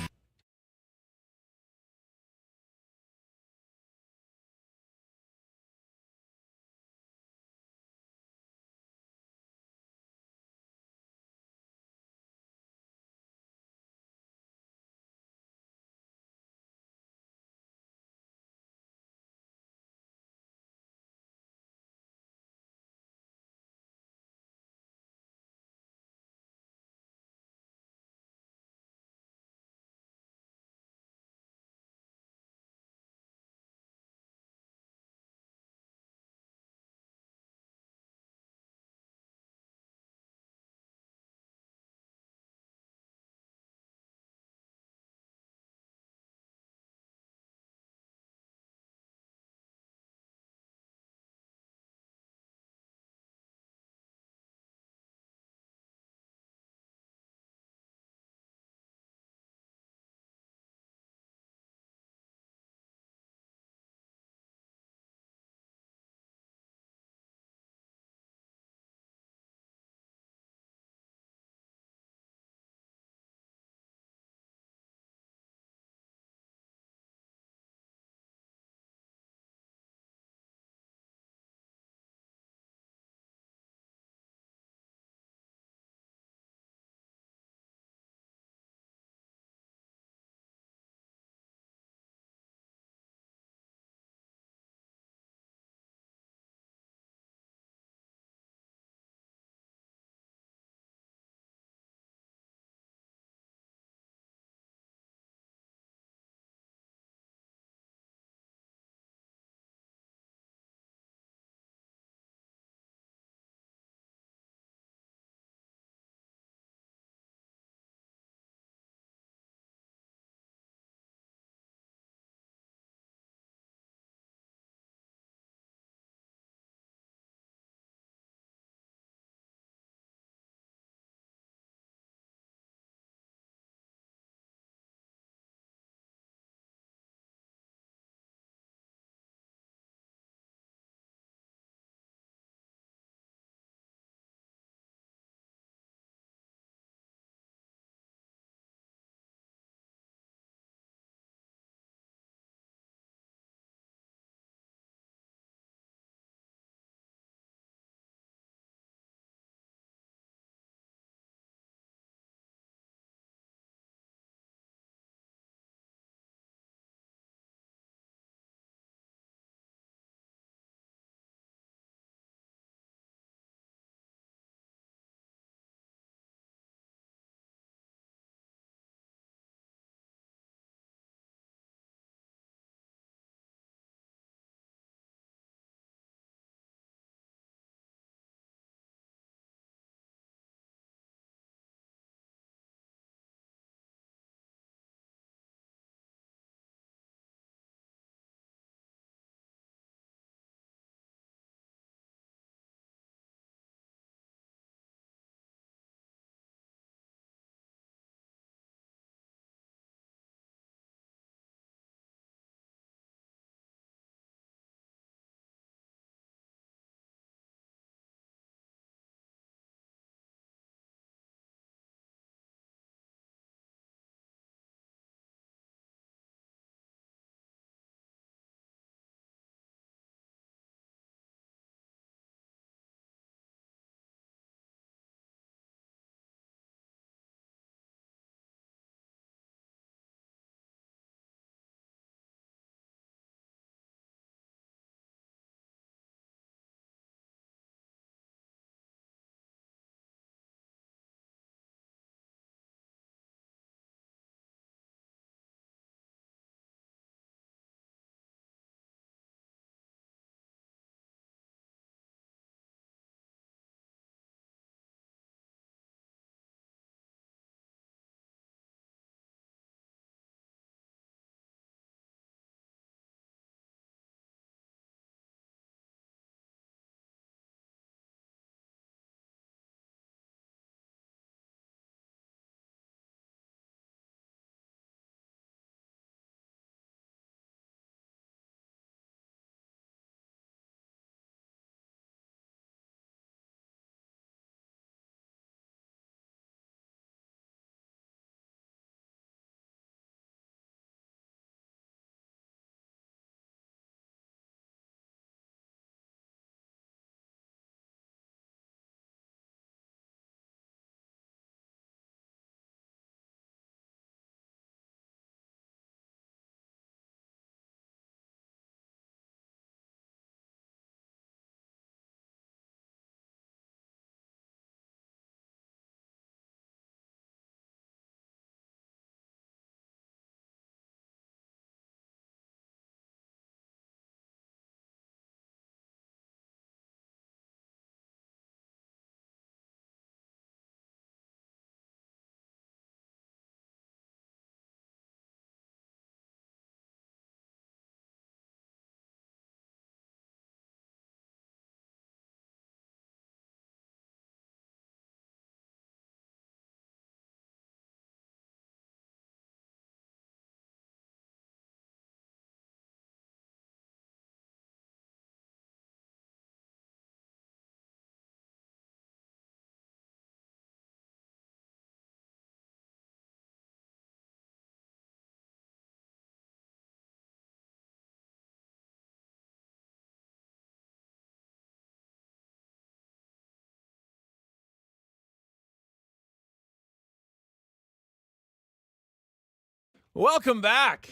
Welcome back.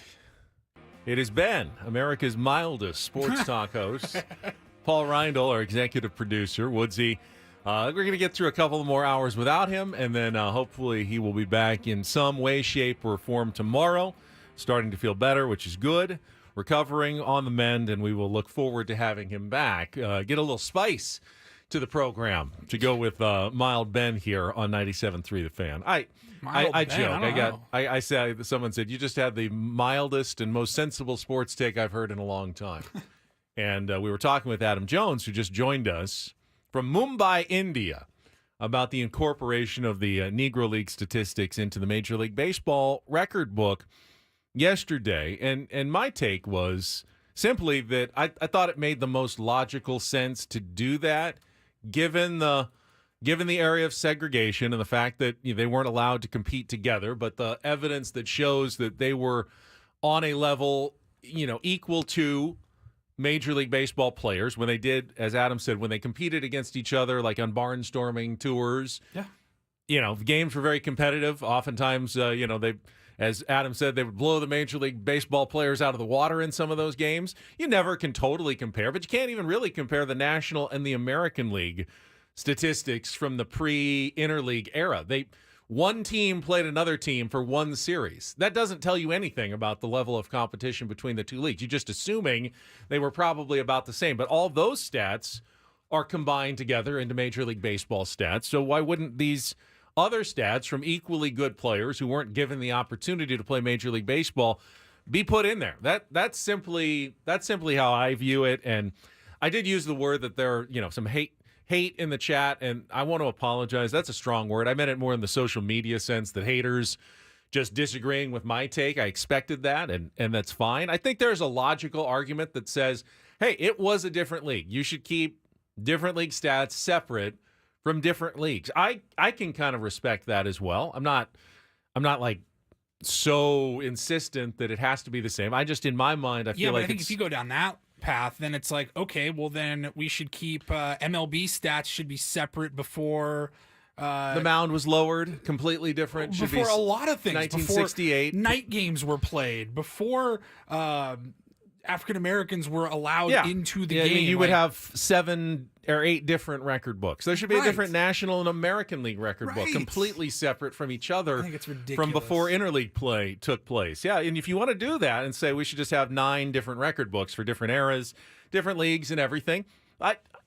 It has been America's mildest sports talk host, Paul Reindl, our executive producer, Woodsy. We're going to get through a couple more hours without him, and then hopefully he will be back in some way, shape, or form tomorrow, starting to feel better, which is good, recovering on the mend, and we will look forward to having him back. Get a little spice to the program to go with Mild Ben here on 97.3 The Fan. I joke. I said, someone said, you just had the mildest and most sensible sports take I've heard in a long time. And we were talking with Adam Jones, who just joined us from Mumbai, India, about the incorporation of the Negro League statistics into the Major League Baseball record book yesterday. And my take was simply that I thought it made the most logical sense to do that, given the area of segregation and the fact that they weren't allowed to compete together, but the evidence that shows that they were on a level, equal to Major League Baseball players when they did, as Adam said, when they competed against each other, like on barnstorming tours. Yeah. Games were very competitive. Oftentimes, they, as Adam said, they would blow the Major League Baseball players out of the water in some of those games. You never can totally compare, but you can't even really compare the National and the American League statistics from the pre-interleague era. One team played another team for one series. That doesn't tell you anything about the level of competition between the two leagues. You're just assuming they were probably about the same. But all those stats are combined together into Major League Baseball stats. So why wouldn't these other stats from equally good players who weren't given the opportunity to play Major League Baseball be put in there? That's simply how I view it. And I did use the word that there are, some hate in the chat, and I want to apologize. That's a strong word. I meant it more in the social media sense, that haters just disagreeing with my take. I expected that, and that's fine. I think there's a logical argument that says, hey, it was a different league. You should keep different league stats separate from different leagues. I can kind of respect that as well. I'm not like so insistent that it has to be the same. I just, in my mind, I feel like I think if you go down that path, then it's like, okay, well then we should keep MLB stats should be separate before the mound was lowered, completely different. Should before be a lot of things, 1968 before night games were played, before African Americans were allowed into the game. You would have 7 or 8 different record books. There should be a different National and American League record book, completely separate from each other. I think it's ridiculous. From before interleague play took place. Yeah, and if you want to do that and say we should just have 9 different record books for different eras, different leagues, and everything,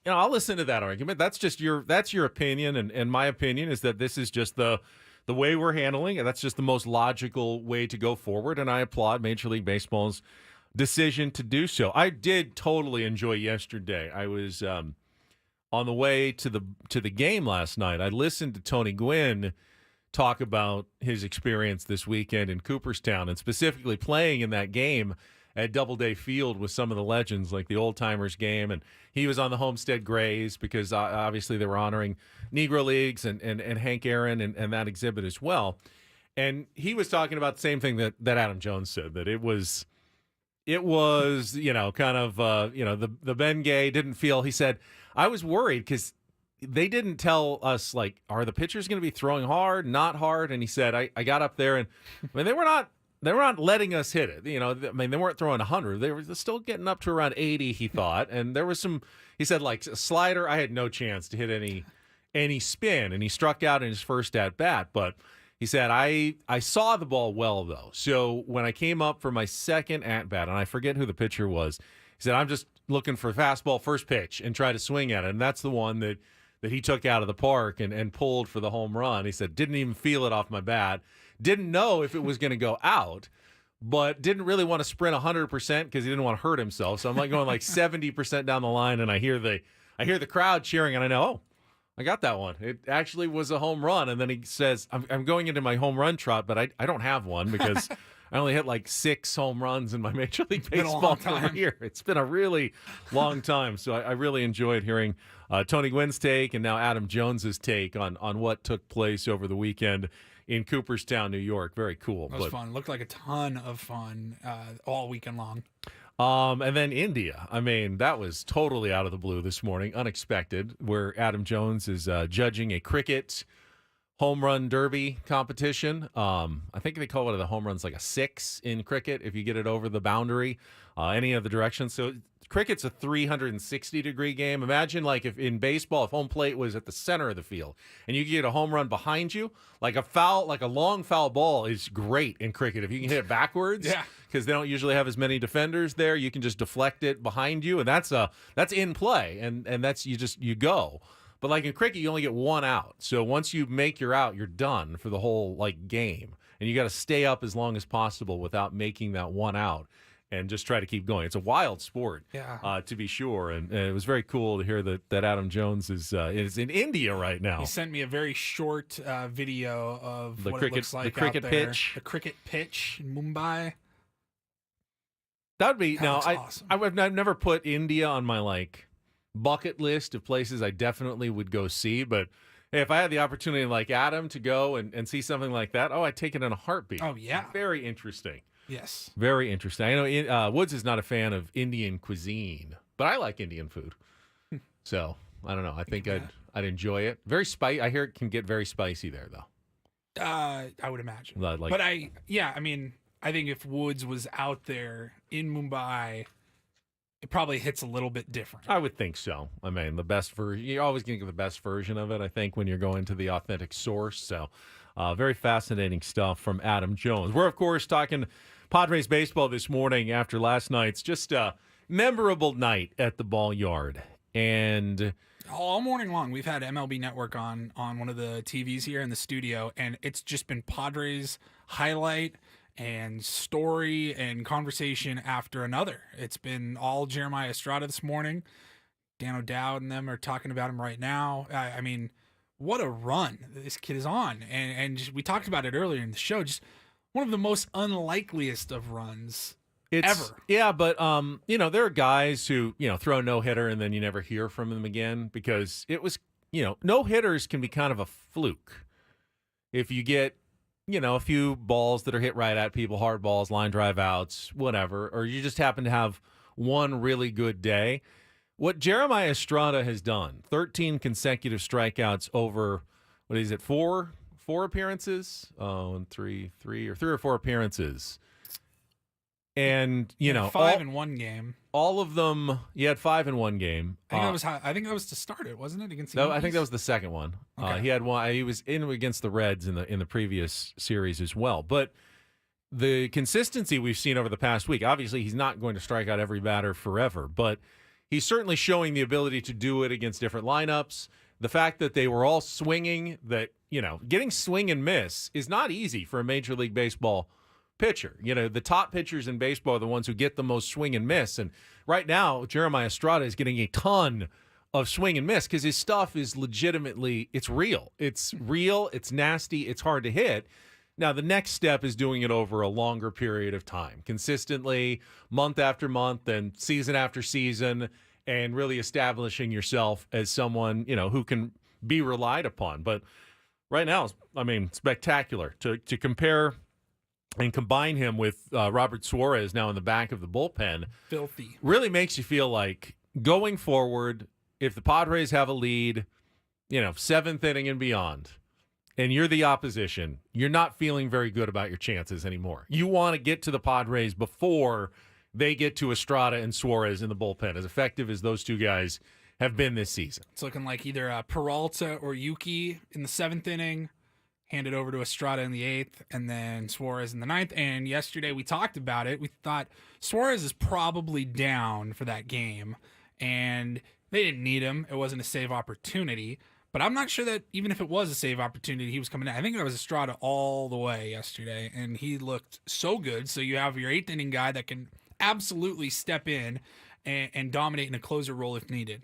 I'll listen to that argument. That's just your opinion, and my opinion is that this is just the way we're handling it. That's just the most logical way to go forward, and I applaud Major League Baseball's decision to do so. I did totally enjoy yesterday. I was on the way to the game last night. I listened to Tony Gwynn talk about his experience this weekend in Cooperstown, and specifically playing in that game at Doubleday Field with some of the legends, like the Old Timers game, and he was on the Homestead Grays because obviously they were honoring Negro Leagues and Hank Aaron and that exhibit as well. And he was talking about the same thing that Adam Jones said, that it was kind of the Ben Gay didn't feel. He said, I was worried because they didn't tell us, like, are the pitchers going to be throwing hard, not hard? And he said, I got up there and they were not letting us hit it. They weren't throwing 100. They were still getting up to around 80, he thought. And there was some, he said, like a slider, I had no chance to hit any spin. And he struck out in his first at bat. But he said, I saw the ball well, though. So when I came up for my second at bat, and I forget who the pitcher was, he said, I'm just looking for fastball first pitch and try to swing at it. And that's the one that he took out of the park and pulled for the home run. He said, didn't even feel it off my bat. Didn't know if it was going to go out, but didn't really want to sprint 100% because he didn't want to hurt himself. So I'm like going like 70% down the line, and I hear the crowd cheering, and I know, I got that one. It actually was a home run. And then he says, I'm going into my home run trot, but I don't have one because I only hit like 6 home runs in my Major League Baseball career. It's been a really long time. So I really enjoyed hearing Tony Gwynn's take and now Adam Jones's take on what took place over the weekend in Cooperstown, New York. Very cool. That was fun. Looked like a ton of fun all weekend long. And then India. I mean, that was totally out of the blue this morning, unexpected, where Adam Jones is judging a cricket home run derby competition. I think they call it the home runs like a 6 in cricket if you get it over the boundary, any of the directions. So cricket's a 360-degree game. Imagine like if in baseball, if home plate was at the center of the field and you get a home run behind you, like a long foul ball is great in cricket. If you can hit it backwards, because they don't usually have as many defenders there, you can just deflect it behind you, and that's in play, and that's you go. But like in cricket, you only get one out. So once you make your out, you're done for the whole like game, and you got to stay up as long as possible without making that one out. And just try to keep going. It's a wild sport, to be sure. And it was very cool to hear that Adam Jones is in India right now. He sent me a very short video of what it looks like the cricket out there. pitch. The cricket pitch in Mumbai. That would be awesome. I've never put India on my like bucket list of places I definitely would go see, but hey, if I had the opportunity like Adam to go and see something like that, I'd take it in a heartbeat. Oh yeah, very interesting. Yes. Very interesting. I know Woods is not a fan of Indian cuisine, but I like Indian food. So, I don't know. I think I'd enjoy it. Very spicy. I hear it can get very spicy there, though. I would imagine. I think if Woods was out there in Mumbai, it probably hits a little bit different. I would think so. I mean, the best version. You're always going to get the best version of it, I think, when you're going to the authentic source. So, very fascinating stuff from Adam Jones. We're, of course, talking Padres baseball this morning after last night's just a memorable night at the ball yard. And all morning long, we've had MLB Network on one of the TVs here in the studio, and it's just been Padres highlight and story and conversation after another. It's been all Jeremiah Estrada this morning. Dan O'Dowd and them are talking about him right now. I mean, what a run this kid is on. And just, we talked about it earlier in the show, just one of the most unlikeliest of runs ever. Yeah, but there are guys who, throw a no-hitter and then you never hear from them again because it was, no-hitters can be kind of a fluke. If you get, a few balls that are hit right at people, hard balls, line drive outs, whatever, or you just happen to have one really good day. What Jeremiah Estrada has done, 13 consecutive strikeouts over, what is it, four appearances? Three or four appearances. And, 5 in one game. All of them, he had 5 in one game. I think that was to start it, wasn't it? Against the Yankees? I think that was the second one. Okay. He had one. He was in against the Reds in the previous series as well. But the consistency we've seen over the past week, obviously he's not going to strike out every batter forever, but he's certainly showing the ability to do it against different lineups. The fact that they were all swinging, that, getting swing and miss is not easy for a Major League Baseball pitcher. The top pitchers in baseball are the ones who get the most swing and miss. And right now, Jeremiah Estrada is getting a ton of swing and miss because his stuff is legitimately, it's real. It's real, it's nasty, it's hard to hit. Now, the next step is doing it over a longer period of time, consistently, month after month and season after season, and really establishing yourself as someone, who can be relied upon. But right now, spectacular. To compare and combine him with Robert Suarez now in the back of the bullpen, filthy, really makes you feel like going forward, if the Padres have a lead, 7th inning and beyond, and you're the opposition, you're not feeling very good about your chances anymore. You want to get to the Padres before they get to Estrada and Suarez in the bullpen, as effective as those two guys have been this season. It's looking like either Peralta or Yuki in the 7th inning, handed over to Estrada in the 8th, and then Suarez in the 9th. And yesterday we talked about it. We thought Suarez is probably down for that game, and they didn't need him. It wasn't a save opportunity. But I'm not sure that even if it was a save opportunity, he was coming in. I think that was Estrada all the way yesterday, and he looked so good. So you have your 8th inning guy that can absolutely step in and dominate in a closer role if needed.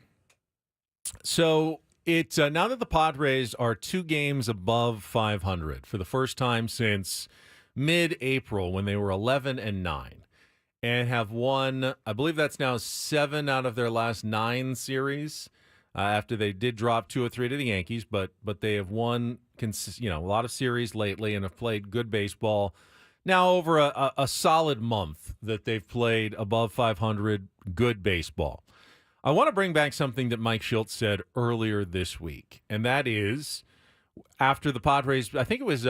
So it's now that the Padres are 2 games above 500 for the first time since mid-April when they were 11-9 and have won, I believe that's now 7 out of their last 9 series. After they did drop 2 or 3 to the Yankees, but they have won a lot of series lately and have played good baseball. Now over a solid month that they've played above 500 good baseball. I want to bring back something that Mike Schultz said earlier this week, and that is after the Padres. I think it was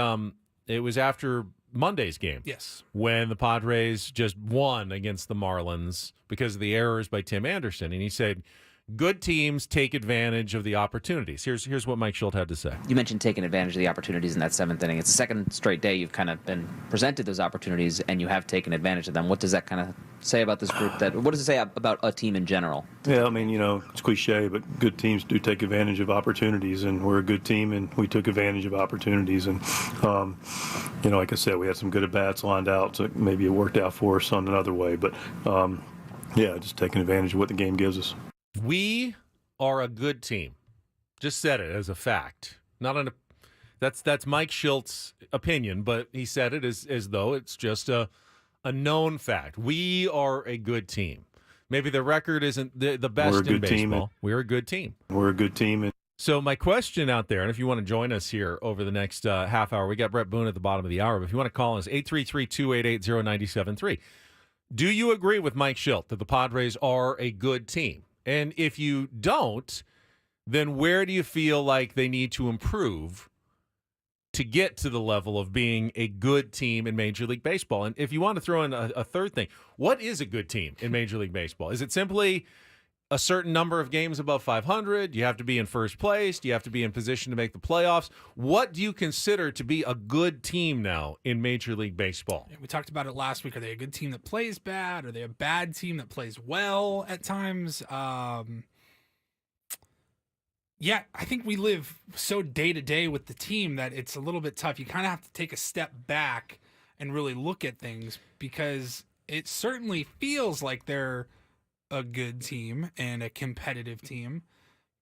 after Monday's game. Yes. When the Padres just won against the Marlins because of the errors by Tim Anderson. And he said, good teams take advantage of the opportunities. Here's what Mike Schultz had to say. You mentioned taking advantage of the opportunities in that seventh inning. It's the second straight day you've kind of been presented those opportunities, and you have taken advantage of them. What does that kind of say about this group? What does it say about a team in general? Yeah, I mean, it's cliche, but good teams do take advantage of opportunities, and we're a good team, and we took advantage of opportunities. And, like I said, we had some good at-bats lined out, so maybe it worked out for us on another way. But, just taking advantage of what the game gives us. We are a good team. Just said it as a fact. That's Mike Schultz's opinion, but he said it as though it's just a known fact. We are a good team. Maybe the record isn't the best in baseball. We're a good team. We're a good team. So my question out there, and if you want to join us here over the next half hour, we got Bret Boone at the bottom of the hour, but if you want to call us, 833-288-0973. Do you agree with Mike Schultz that the Padres are a good team? And if you don't, then where do you feel like they need to improve to get to the level of being a good team in Major League Baseball? And if you want to throw in a third thing, what is a good team in Major League Baseball? Is it simply a certain number of games above 500? Do you have to be in first place? Do you have to be in position to make the playoffs? What do you consider to be a good team now in Major League Baseball? We talked about it last week. Are they a good team that plays bad? Are they a bad team that plays well at times? I think we live so day to day with the team that it's a little bit tough. You kind of have to take a step back and really look at things, because it certainly feels like they're a good team and a competitive team,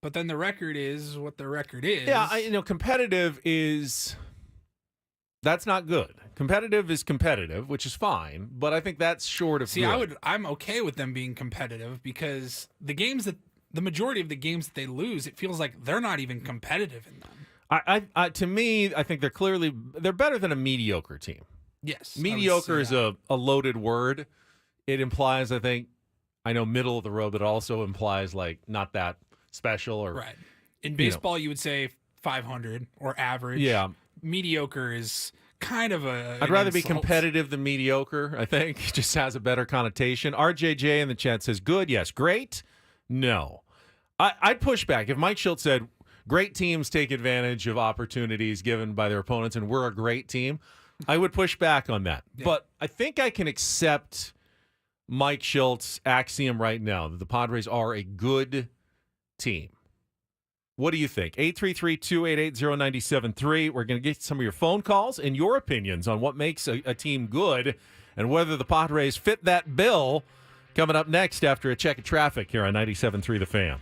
but then the record is what the record is. Yeah, competitive that's not good. Competitive is competitive, which is fine, but I think that's short of good. I'm okay with them being competitive, because the majority of the games that they lose, it feels like they're not even competitive in them. To me, I think they're better than a mediocre team. Yes. Mediocre is a loaded word. It implies, I know middle of the road, but it also implies like not that special or right. In baseball, you would say 500 or average. Yeah. Mediocre is kind of I'd rather be competitive than mediocre, I think. It just has a better connotation. RJJ in the chat says, good, yes. Great? No. I'd push back. If Mike Schultz said, great teams take advantage of opportunities given by their opponents, and we're a great team, I would push back on that. Yeah. But I think I can accept Mike Schultz's axiom right now that the Padres are a good team. What do you think? 833-288-0973. We're going to get some of your phone calls and your opinions on what makes a team good and whether the Padres fit that bill, coming up next after a check of traffic here on 97.3 The Fan.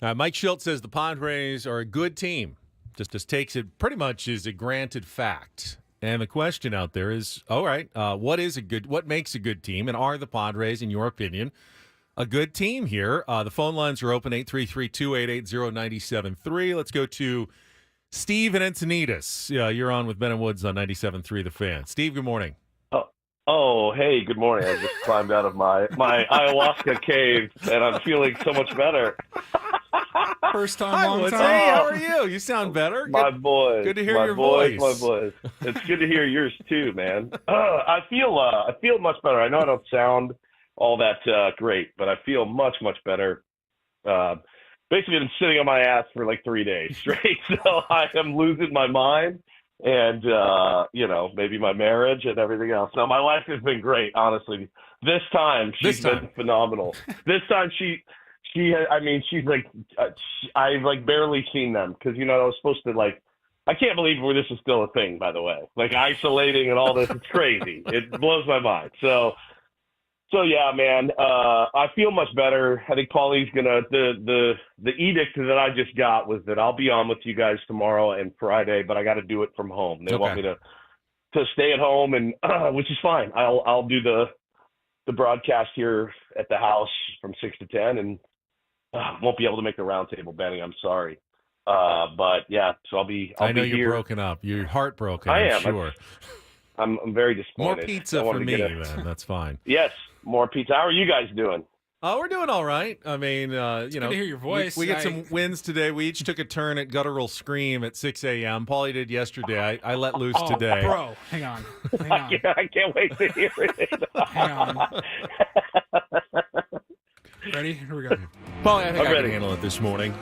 Mike Schilt says the Padres are a good team. Just takes it pretty much as a granted fact. And the question out there is, all right, what makes a good team? And are the Padres, in your opinion, a good team here? The phone lines are open, 833-288-0973. Let's go to Steve and Encinitas. You're on with Ben and Woods on 97.3 The Fan. Steve, good morning. Oh, hey, good morning. I just climbed out of my ayahuasca cave, and I'm feeling so much better. First time, Hi, long Woods. time. Hey, how are you? You sound better. My boys. Good to hear my your boys, voice. My boys. It's good to hear yours too, man. I feel much better. I know I don't sound all that great, but I feel much better. Basically, been sitting on my ass for like 3 days straight, so I am losing my mind. And, maybe my marriage and everything else. No, my life has been great, honestly. This time, she's been phenomenal. This time, she's like, I've like barely seen them because, I was supposed to I can't believe where this is still a thing, by the way. Like isolating and all this, it's crazy. It blows my mind. So yeah, man, I feel much better. I think Paulie's the edict that I just got was that I'll be on with you guys tomorrow and Friday, but I got to do it from home. They want me to stay at home, and which is fine. I'll do the broadcast here at the house from 6 to 10, and won't be able to make the roundtable, Benny. I'm sorry, but yeah, so I know you're here. Broken up. You're heartbroken. I am. Sure. I'm very disappointed. More pizza for me, then. That's fine. Yes, more pizza. How are you guys doing? We're doing all right. I mean, good to hear your voice. We get some wins today. We each took a turn at Guttural Scream at 6 a.m. Paulie did yesterday. I let loose today. Bro, hang on. I can't wait to hear it. Hang on. Ready? Here we go. Paulie, I think I'm I ready. can handle it this morning.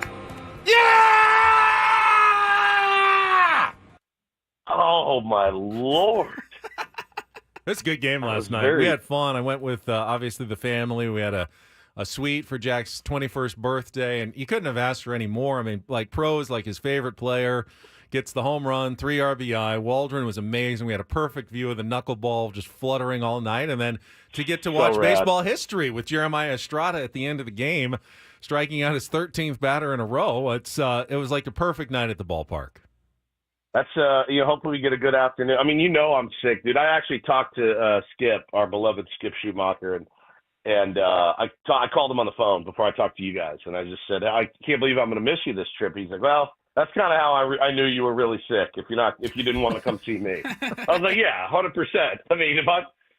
Oh, my Lord. It's a good game last night. We had fun. I went with, obviously, the family. We had a suite for Jack's 21st birthday, and you couldn't have asked for any more. I mean, Pros, his favorite player, gets the home run, 3 RBI. Waldron was amazing. We had a perfect view of the knuckleball just fluttering all night. And then to get to watch baseball history with Jeremiah Estrada at the end of the game, striking out his 13th batter in a row. It was like a perfect night at the ballpark. That's hopefully we get a good afternoon. I mean, I'm sick, dude. I actually talked to Skip, our beloved Skip Schumacher, and I called him on the phone before I talked to you guys, and I just said, I can't believe I'm going to miss you this trip. He's like, well, that's kind of how I knew you were really sick. If you didn't want to come see me, I was like, yeah, 100%. I mean,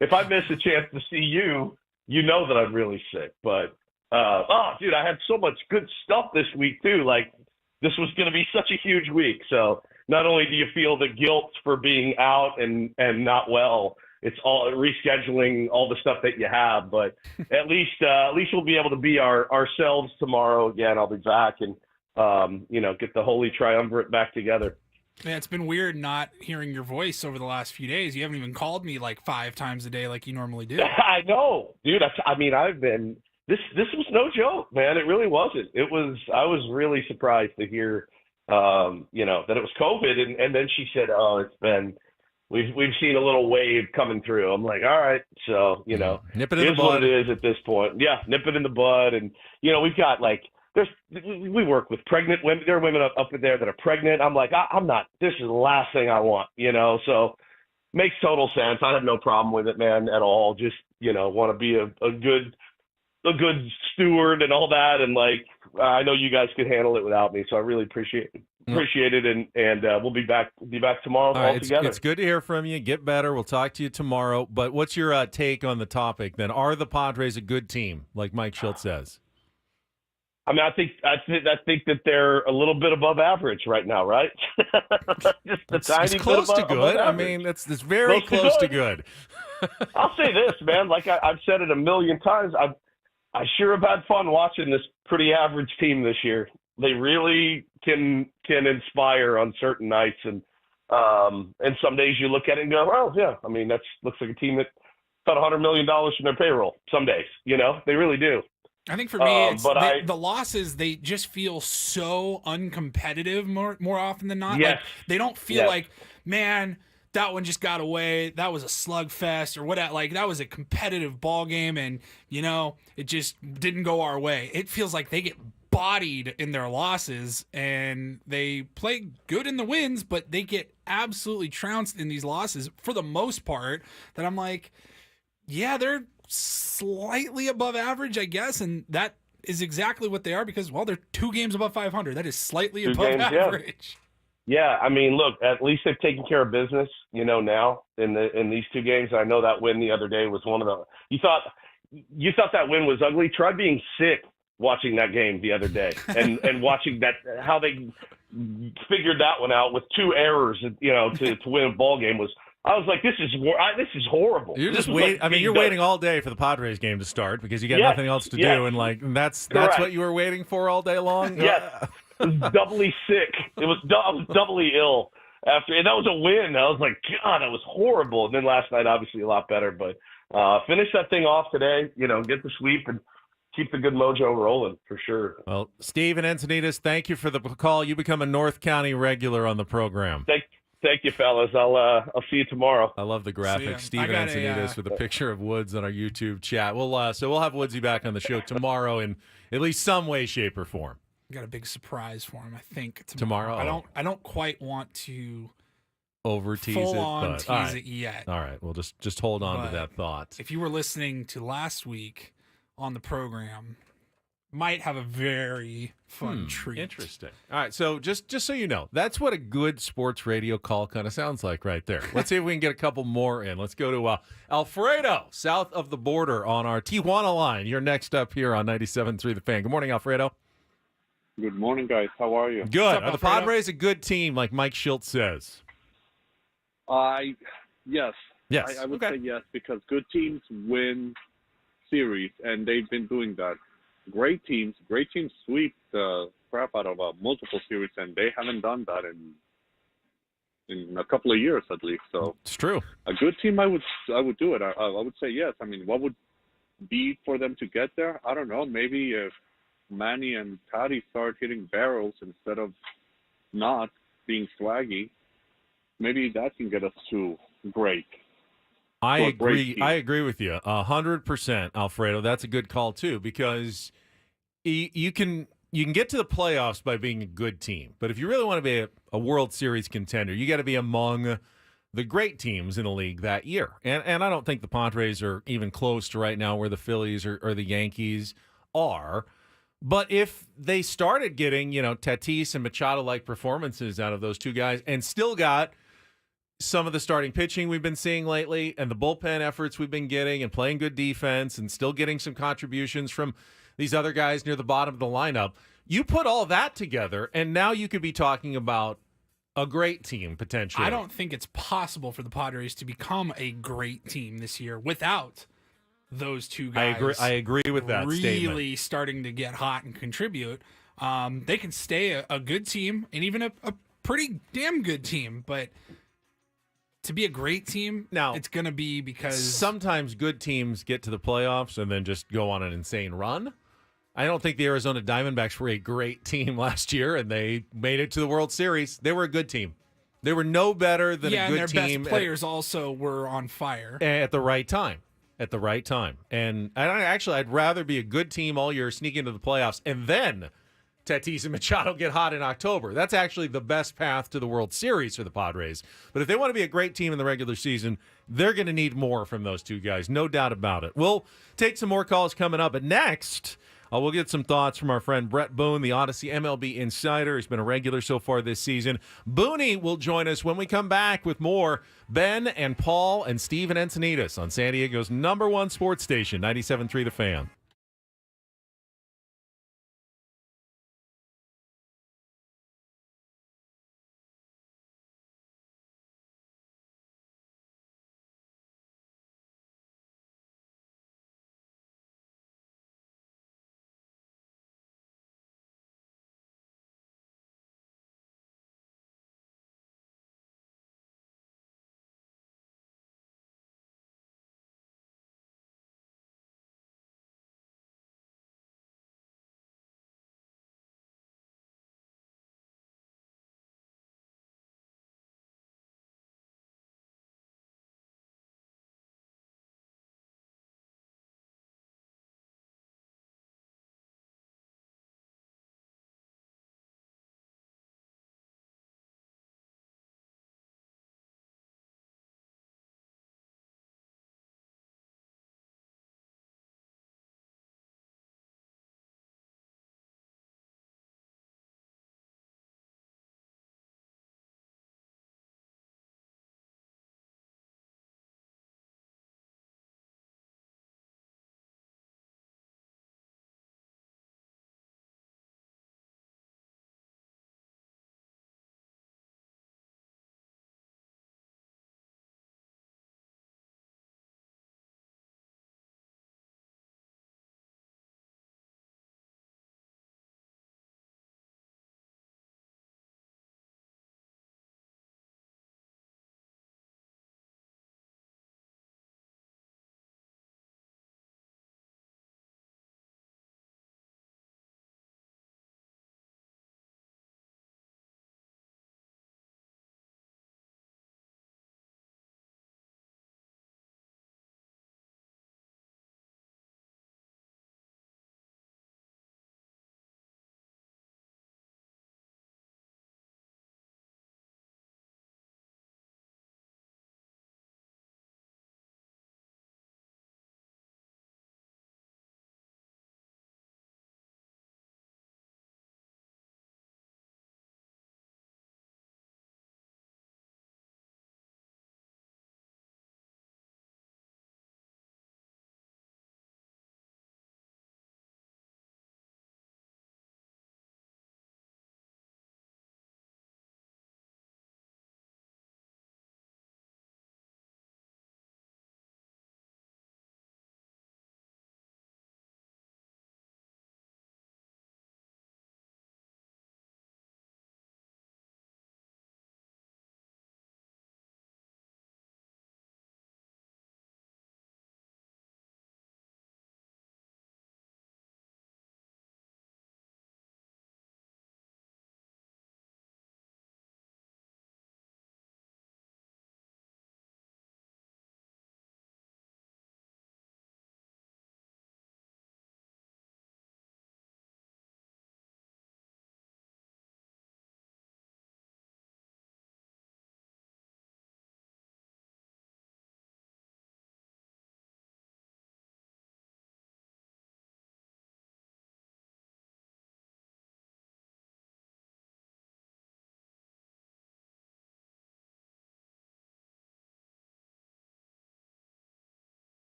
if I miss a chance to see you, you know that I'm really sick. But dude, I had so much good stuff this week too. Like this was going to be such a huge week, so. Not only do you feel the guilt for being out and not well, it's all rescheduling all the stuff that you have, but at least we'll be able to be ourselves tomorrow again. I'll be back and get the Holy Triumvirate back together. Yeah, it's been weird not hearing your voice over the last few days. You haven't even called me 5 times a day like you normally do. I know, dude. I've been this was no joke, man. It really wasn't. I was really surprised to hear that it was COVID. And then she said, we've seen a little wave coming through. I'm like, all right. So, nip it in the bud. What it is at this point. Yeah. Nip it in the bud. And, we've got we work with pregnant women. There are women up there that are pregnant. I'm like, I'm not, this is the last thing I want, so makes total sense. I have no problem with it, man, at all. Just, want to be a good steward and all that. And I know you guys could handle it without me, so I really appreciate it. And we'll be back tomorrow all together. It's good to hear from you. Get better. We'll talk to you tomorrow. But what's your take on the topic then? Are the Padres a good team, like Mike Schilt says? I mean, I think that they're a little bit above average right now, right? Just a tiny it's close bit to good. I mean, it's very close to good. I'll say this, man. Like I've said it a million times. I sure have had fun watching this pretty average team this year. They really can inspire on certain nights, and some days you look at it and go, oh yeah, I mean looks like a team that got $100 million from their payroll. Some days, they really do. I think for me, it's the losses. They just feel so uncompetitive more often than not. Yes. They don't feel like, man, that one just got away. That was a slugfest or whatever. That was a competitive ball game, and it just didn't go our way. It feels like they get bodied in their losses, and they play good in the wins, but they get absolutely trounced in these losses for the most part. That I'm like, yeah, they're slightly above average, I guess, and that is exactly what they are because, well, they're 2 games above 500. That is slightly above average. Yeah, I mean, look, at least they've taken care of business, now in these 2 games. I know that win the other day was one of the. You thought that win was ugly. Try being sick watching that game the other day and watching that how they figured that one out with 2 errors, to win a ball game was. I was like, this is horrible. You're just waiting. I mean, you're waiting all day for the Padres game to start because you got nothing else to do, and that's what you were waiting for all day long. Yes. I was doubly sick. I was doubly ill after, and that was a win. I was like, God, that was horrible. And then last night, obviously, a lot better. But finish that thing off today. Get the sweep and keep the good mojo rolling for sure. Well, Steve and Encinitas, thank you for the call. You become a North County regular on the program. Thank you, fellas. I'll see you tomorrow. I love the graphic. Steve Encinitas with a picture of Woods on our YouTube chat. We'll have Woodsy back on the show tomorrow in at least some way, shape, or form. Got a big surprise for him, I think. Tomorrow. I don't quite want to over tease it yet. All right. Well, just hold on to that thought. If you were listening to last week on the program, might have a very fun treat. Interesting. All right. So just so you know, that's what a good sports radio call kind of sounds like right there. Let's see if we can get a couple more in. Let's go to Alfredo, south of the border on our Tijuana line. You're next up here on 97.3 The Fan. Good morning, Alfredo. Good morning, guys. How are you? Good. Are the Padres a good team, like Mike Schultz says? Yes. Yes. I would say yes, because good teams win series, and they've been doing that. Great teams sweep the crap out of multiple series, and they haven't done that in a couple of years at least. So it's true. A good team, I would do it. I would say yes. I mean, what would be for them to get there? I don't know. Maybe if Manny and Patty start hitting barrels instead of not being swaggy, maybe that can get us to great. I agree with you 100%, Alfredo. That's a good call too, because you can get to the playoffs by being a good team, but if you really want to be a World Series contender, you got to be among the great teams in the league that year. And I don't think the Padres are even close to right now where the Phillies or the Yankees are. But if they started getting, Tatis and Machado-like performances out of those 2 guys and still got some of the starting pitching we've been seeing lately and the bullpen efforts we've been getting and playing good defense and still getting some contributions from these other guys near the bottom of the lineup, you put all that together, and now you could be talking about a great team potentially. I don't think it's possible for the Padres to become a great team this year without those 2 guys. I agree with that statement. Really starting to get hot and contribute. They can stay a good team and even a pretty damn good team, but to be a great team, now it's going to be because sometimes good teams get to the playoffs and then just go on an insane run. I don't think the Arizona Diamondbacks were a great team last year, and they made it to the World Series. They were a good team. They were no better than a good team. Yeah, and their best players also were on fire. At the right time. And I'd rather be a good team all year, sneak into the playoffs, and then Tatis and Machado get hot in October. That's actually the best path to the World Series for the Padres. But if they want to be a great team in the regular season, they're going to need more from those 2 guys, no doubt about it. We'll take some more calls coming up, but next we'll get some thoughts from our friend Bret Boone, the Odyssey MLB insider. He's been a regular so far this season. Booney will join us when we come back with more Ben and Paul and Steve and Encinitas on San Diego's #1 sports station, 97.3 The Fan.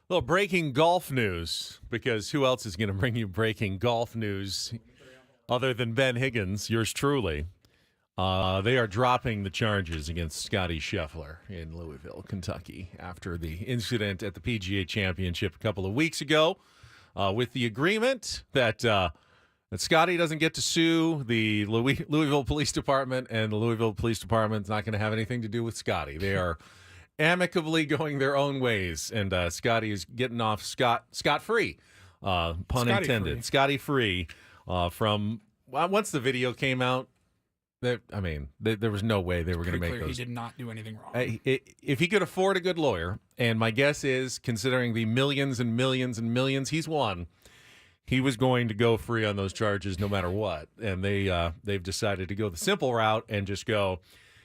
little breaking golf news, because who else is going to bring you breaking golf news other than Ben Higgins, yours truly? They are dropping the charges against Scotty Scheffler in Louisville, Kentucky, after the incident at the PGA Championship a couple of weeks ago, with the agreement that Scotty doesn't get to sue the Louisville Police Department, and the Louisville Police Department's not going to have anything to do with Scotty. They are amicably going their own ways, and Scotty is getting off scot-free, pun intended, Scotty-free, from once the video came out. There was no way they were going to make those. He did not do anything wrong. If he could afford a good lawyer, and my guess is, considering the millions and millions and millions he's won, he was going to go free on those charges no matter what. And they've decided to go the simple route and just go,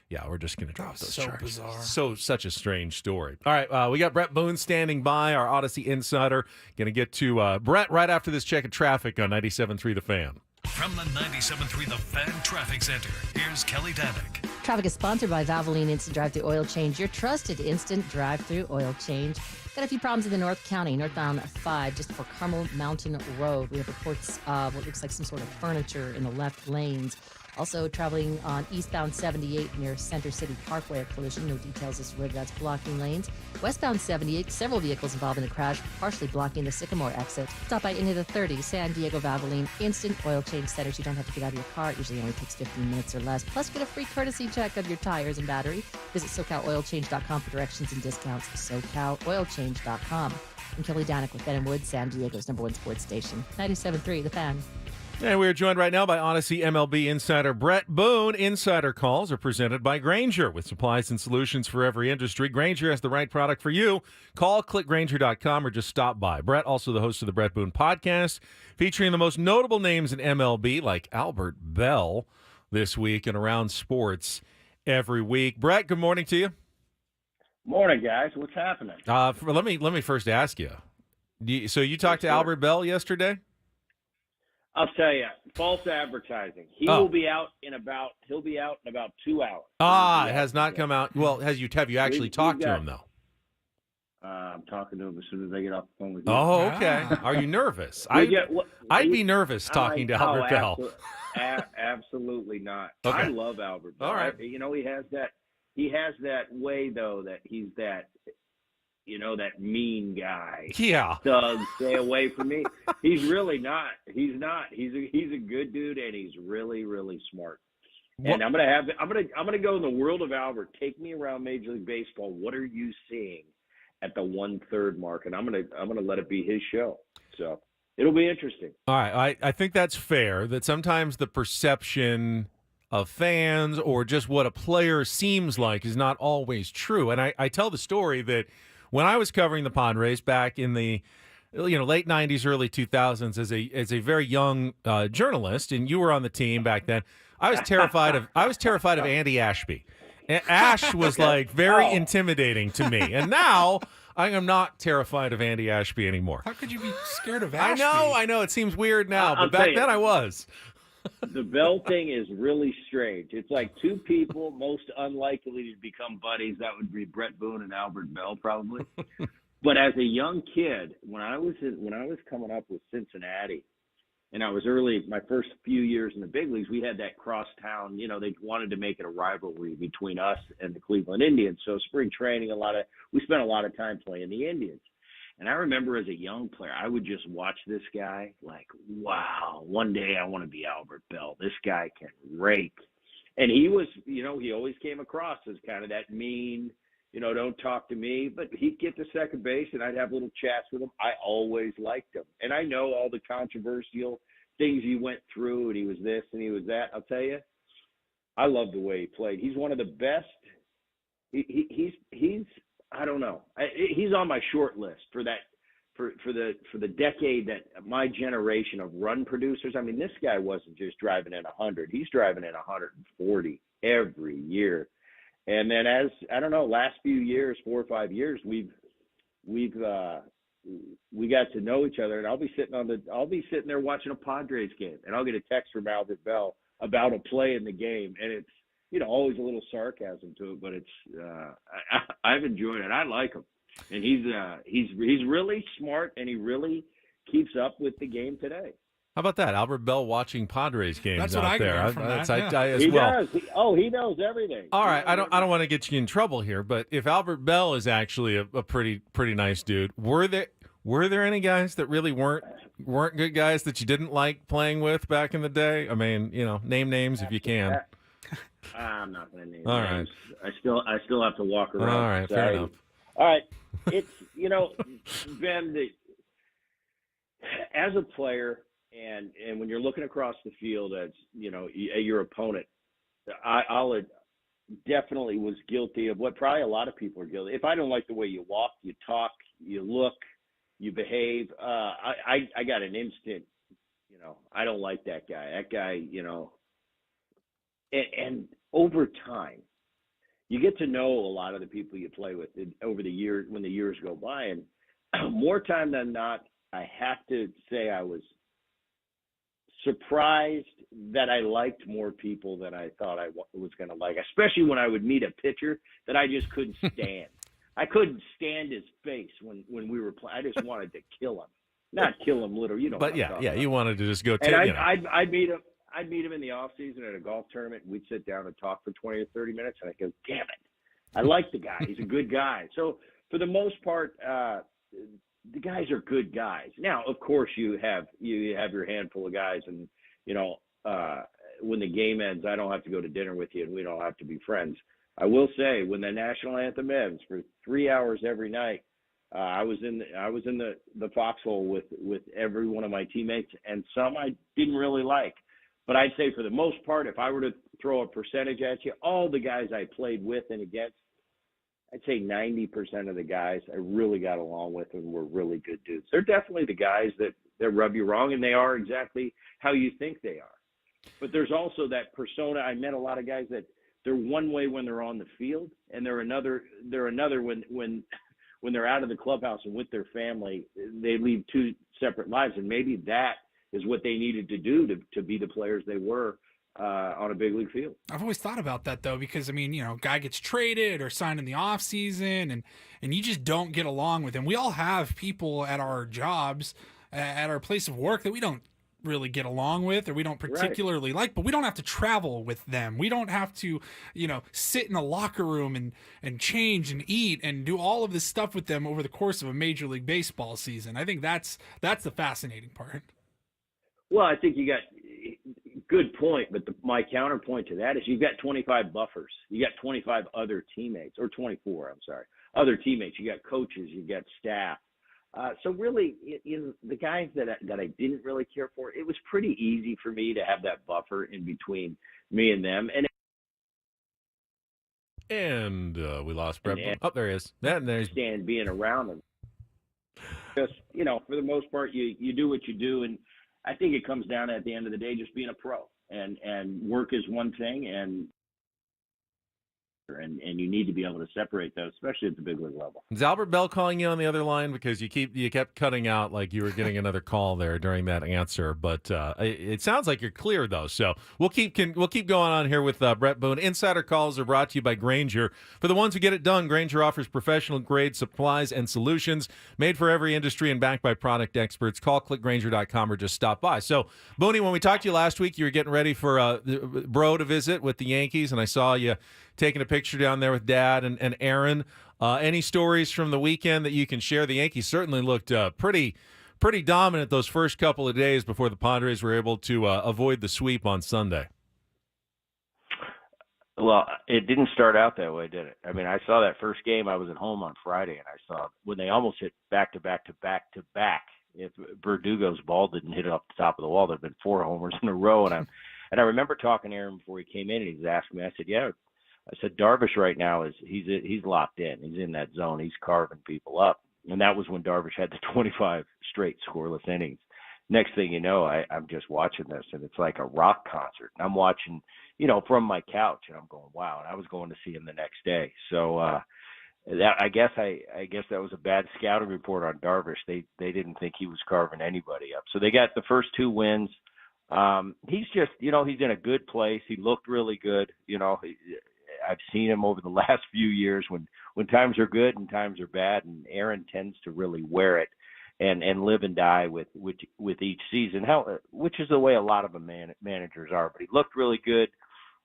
yeah, we're just going to drop those charges. Bizarre. Such a strange story. All right, we got Bret Boone standing by, our Odyssey insider. Going to get to Bret right after this check of traffic on 97.3 The Fan. From the 97.3 The Fan Traffic Center, here's Kelly Danick. Traffic is sponsored by Valvoline Instant Drive-Thru Oil Change, your trusted instant drive-thru oil change. Got a few problems in the North County, northbound 5, just before Carmel Mountain Road. We have reports of what looks like some sort of furniture in the left lanes. Also traveling on eastbound 78 near Center City Parkway, a collision. No details as to whether that's blocking lanes. Westbound 78, several vehicles involved in the crash, partially blocking the Sycamore exit. Stop by any of the 30 San Diego Valvoline Instant Oil Change Centers. You don't have to get out of your car. It usually only takes 15 minutes or less. Plus, get a free courtesy check of your tires and battery. Visit SoCalOilChange.com for directions and discounts. SoCalOilChange.com. I'm Kelly Danick with Ben and Wood, San Diego's #1 sports station. 97.3 The Fan. And we are joined right now by Odyssey MLB insider Bret Boone. Insider calls are presented by Grainger, with supplies and solutions for every industry. Grainger has the right product for you. Call, click Grainger.com, or just stop by. Bret, also the host of the Bret Boone podcast, featuring the most notable names in MLB, like Albert Bell, this week, and around sports every week. Bret, good morning to you. Morning, guys. What's happening? Let me first ask you. So you talked to Albert Bell yesterday? I'll tell you, false advertising. He'll be out in about 2 hours. It has not come out. Well, have you actually talked to him though? I'm talking to him as soon as I get off the phone with you. Oh, okay. Are you nervous? I'd be nervous talking to Albert Bell. Absolutely not. Okay. I love Albert Bell. All right. You know, he has that way though, that he's that, that mean guy. Yeah. Doug, stay away from me. He's really not. He's not. He's a good dude, and he's really, really smart. And I'm gonna go in the world of Albert. Take me around Major League Baseball. What are you seeing at the 1/3 mark? And I'm gonna let it be his show. So it'll be interesting. All right. I think that's fair. That sometimes the perception of fans or just what a player seems like is not always true. And I tell the story that when I was covering the Padres back in the late 90s, early 2000s as a very young journalist, and you were on the team back then, I was terrified of Andy Ashby. Ash was like very intimidating to me. And now I am not terrified of Andy Ashby anymore. How could you be scared of Ashby? I know. It seems weird now, but back then I was. The Bell thing is really strange. It's like two people most unlikely to become buddies. That would be Bret Boone and Albert Bell, probably. But as a young kid, when I was coming up with Cincinnati, and I was my first few years in the big leagues, we had that crosstown. They wanted to make it a rivalry between us and the Cleveland Indians. So spring training, we spent a lot of time playing the Indians. And I remember as a young player, I would just watch this guy like, wow, one day I want to be Albert Bell. This guy can rake. And he was, he always came across as kind of that mean, don't talk to me. But he'd get to second base and I'd have little chats with him. I always liked him. And I know all the controversial things he went through, and he was this and he was that. I'll tell you, I love the way he played. He's one of the best. He's I don't know. He's on my short list for the decade that my generation of run producers. I mean, this guy wasn't just driving in 100. He's driving in 140 every year. And then last few years, 4 or 5 years, we got to know each other. And I'll be sitting there watching a Padres game, and I'll get a text from Albert Bell about a play in the game, and it's always a little sarcasm to it, but it's I've enjoyed it. I like him. And he's really smart, and he really keeps up with the game today. How about that? Albert Bell watching Padres games That's what out I there. got from that, yeah. I as He well. does. He knows everything. All He right, knows I don't want to get you in trouble here, but if Albert Bell is actually a pretty nice dude, were there any guys that really weren't good guys that you didn't like playing with back in the day? I mean, name names if you can. I'm not going to name All names. I still have to walk around. All right, fair enough. All right, it's Ben, as a player, and when you're looking across the field at your opponent, I'll definitely was guilty of what probably a lot of people are guilty. If I don't like the way you walk, you talk, you look, you behave, I got an instant, I don't like that guy. That guy, and over time, you get to know a lot of the people you play with over the years when the years go by, and more time than not, I have to say I was surprised that I liked more people than I thought I was going to like, especially when I would meet a pitcher that I just couldn't stand. I couldn't stand his face when we were playing. I just wanted to kill him. Not kill him literally, But you wanted to just go. And I'd meet him. I'd meet him in the off season at a golf tournament. We'd sit down and talk for 20 or 30 minutes, and I go, "Damn it, I like the guy. He's a good guy." So for the most part, the guys are good guys. Now, of course, you have your handful of guys, and when the game ends, I don't have to go to dinner with you, and we don't have to be friends. I will say, when the national anthem ends for 3 hours every night, I was in the foxhole with every one of my teammates, and some I didn't really like. But I'd say for the most part, if I were to throw a percentage at you, all the guys I played with and against, I'd say 90% of the guys I really got along with and were really good dudes. They're definitely the guys that rub you wrong, and they are exactly how you think they are. But there's also that persona. I met a lot of guys that they're one way when they're on the field, and they're another when they're out of the clubhouse and with their family. They lead two separate lives, and maybe that is what they needed to do to be the players they were on a big league field. I've always thought about that, though, because, guy gets traded or signed in the off season, and you just don't get along with him. We all have people at our jobs, at our place of work, that we don't really get along with, or we don't particularly like, but we don't have to travel with them. We don't have to, sit in a locker room and change and eat and do all of this stuff with them over the course of a Major League Baseball season. I think that's the fascinating part. Well, I think you got good point, but my counterpoint to that is you've got 25 buffers. You got 25 other teammates, or 24, I'm sorry, other teammates. You got coaches, you got staff. So really, the guys that I didn't really care for, it was pretty easy for me to have that buffer in between me and them. And we lost Bret Boone. Oh, there he is. And there's stand being around them. Just, for the most part, you do what you do, and I think it comes down at the end of the day just being a pro, and work is one thing, and you need to be able to separate those, especially at the big league level. Is Albert Bell calling you on the other line? Because you kept cutting out like you were getting another call there during that answer. But it sounds like you're clear though. So we'll keep going on here with Bret Boone. Insider calls are brought to you by Grainger. For the ones who get it done, Grainger offers professional grade supplies and solutions made for every industry and backed by product experts. Call clickgrainger.com or just stop by. So Booney, when we talked to you last week, you were getting ready for Bro to visit with the Yankees, and I saw you taking a picture down there with Dad and Aaron. Any stories from the weekend that you can share? The Yankees certainly looked pretty dominant those first couple of days before the Padres were able to avoid the sweep on Sunday. Well, it didn't start out that way, did it? I mean, I saw that first game. I was at home on Friday, and I saw when they almost hit back-to-back. If Verdugo's ball didn't hit it off the top of the wall, there'd been 4 homers in a row. And I remember talking to Aaron before he came in, and he was asking me. I said, "Yeah." I said, Darvish right now he's locked in. He's in that zone. He's carving people up. And that was when Darvish had the 25 straight scoreless innings. Next thing you know, I'm just watching this, and it's like a rock concert. And I'm watching, from my couch, and I'm going, wow. And I was going to see him the next day. So I guess that was a bad scouting report on Darvish. They didn't think he was carving anybody up. So they got the first 2 wins. He's just, he's in a good place. He looked really good. I've seen him over the last few years when times are good and times are bad, and Aaron tends to really wear it and live and die with each season. Which is the way a lot of managers are. But he looked really good.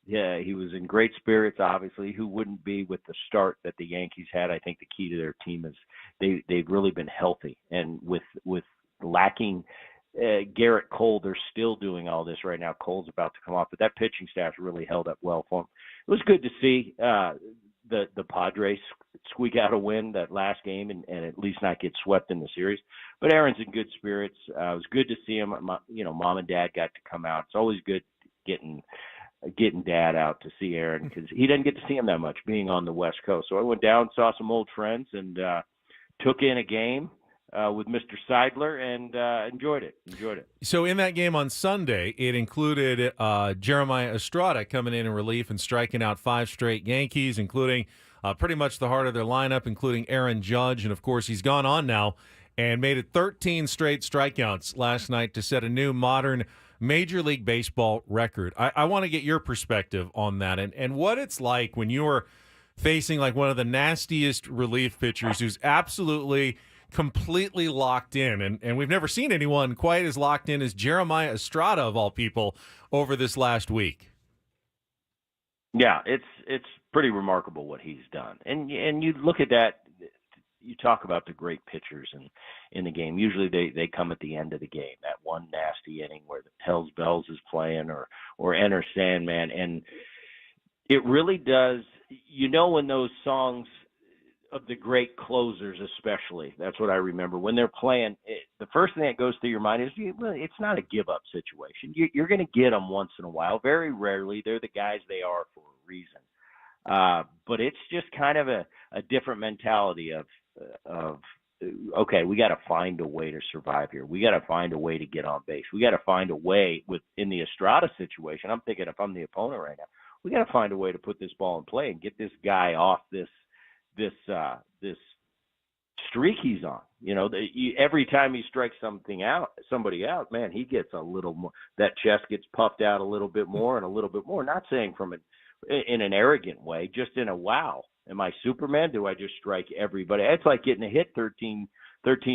Yeah, he was in great spirits. Obviously, who wouldn't be with the start that the Yankees had? I think the key to their team is they've really been healthy, and with lacking Garrett Cole, they're still doing all this right now. Cole's about to come off, but that pitching staff really held up well for him. It was good to see the Padres squeak out a win that last game and at least not get swept in the series. But Aaron's in good spirits. It was good to see him. Mom and Dad got to come out. It's always good getting Dad out to see Aaron because he didn't get to see him that much being on the West Coast. So I went down, saw some old friends, and took in a game with Mr. Seidler and enjoyed it. So in that game on Sunday, it included Jeremiah Estrada coming in relief and striking out 5 straight Yankees, including pretty much the heart of their lineup, including Aaron Judge. And, of course, he's gone on now and made it 13 straight strikeouts last night to set a new modern Major League Baseball record. I want to get your perspective on that and what it's like when you are facing like one of the nastiest relief pitchers who's absolutely completely locked in. And we've never seen anyone quite as locked in as Jeremiah Estrada, of all people, over this last week. Yeah, it's pretty remarkable what he's done. And you look at that, you talk about the great pitchers in the game. Usually they come at the end of the game, that one nasty inning where the Hells Bells is playing or Enter Sandman. And it really does, when those songs of the great closers especially, that's what I remember. When they're playing, the first thing that goes through your mind is, it's not a give-up situation. You're going to get them once in a while. Very rarely. They're the guys they are for a reason. But it's just kind of a different mentality of okay, we got to find a way to survive here. We got to find a way to get on base. We got to find a way in the Estrada situation. I'm thinking if I'm the opponent right now, we got to find a way to put this ball in play and get this guy off this streak he's on. Every time he strikes somebody out, man, he gets a little more. That chest gets puffed out a little bit more and a little bit more. Not saying in an arrogant way, just in a wow. Am I Superman? Do I just strike everybody? It's like getting a hit 13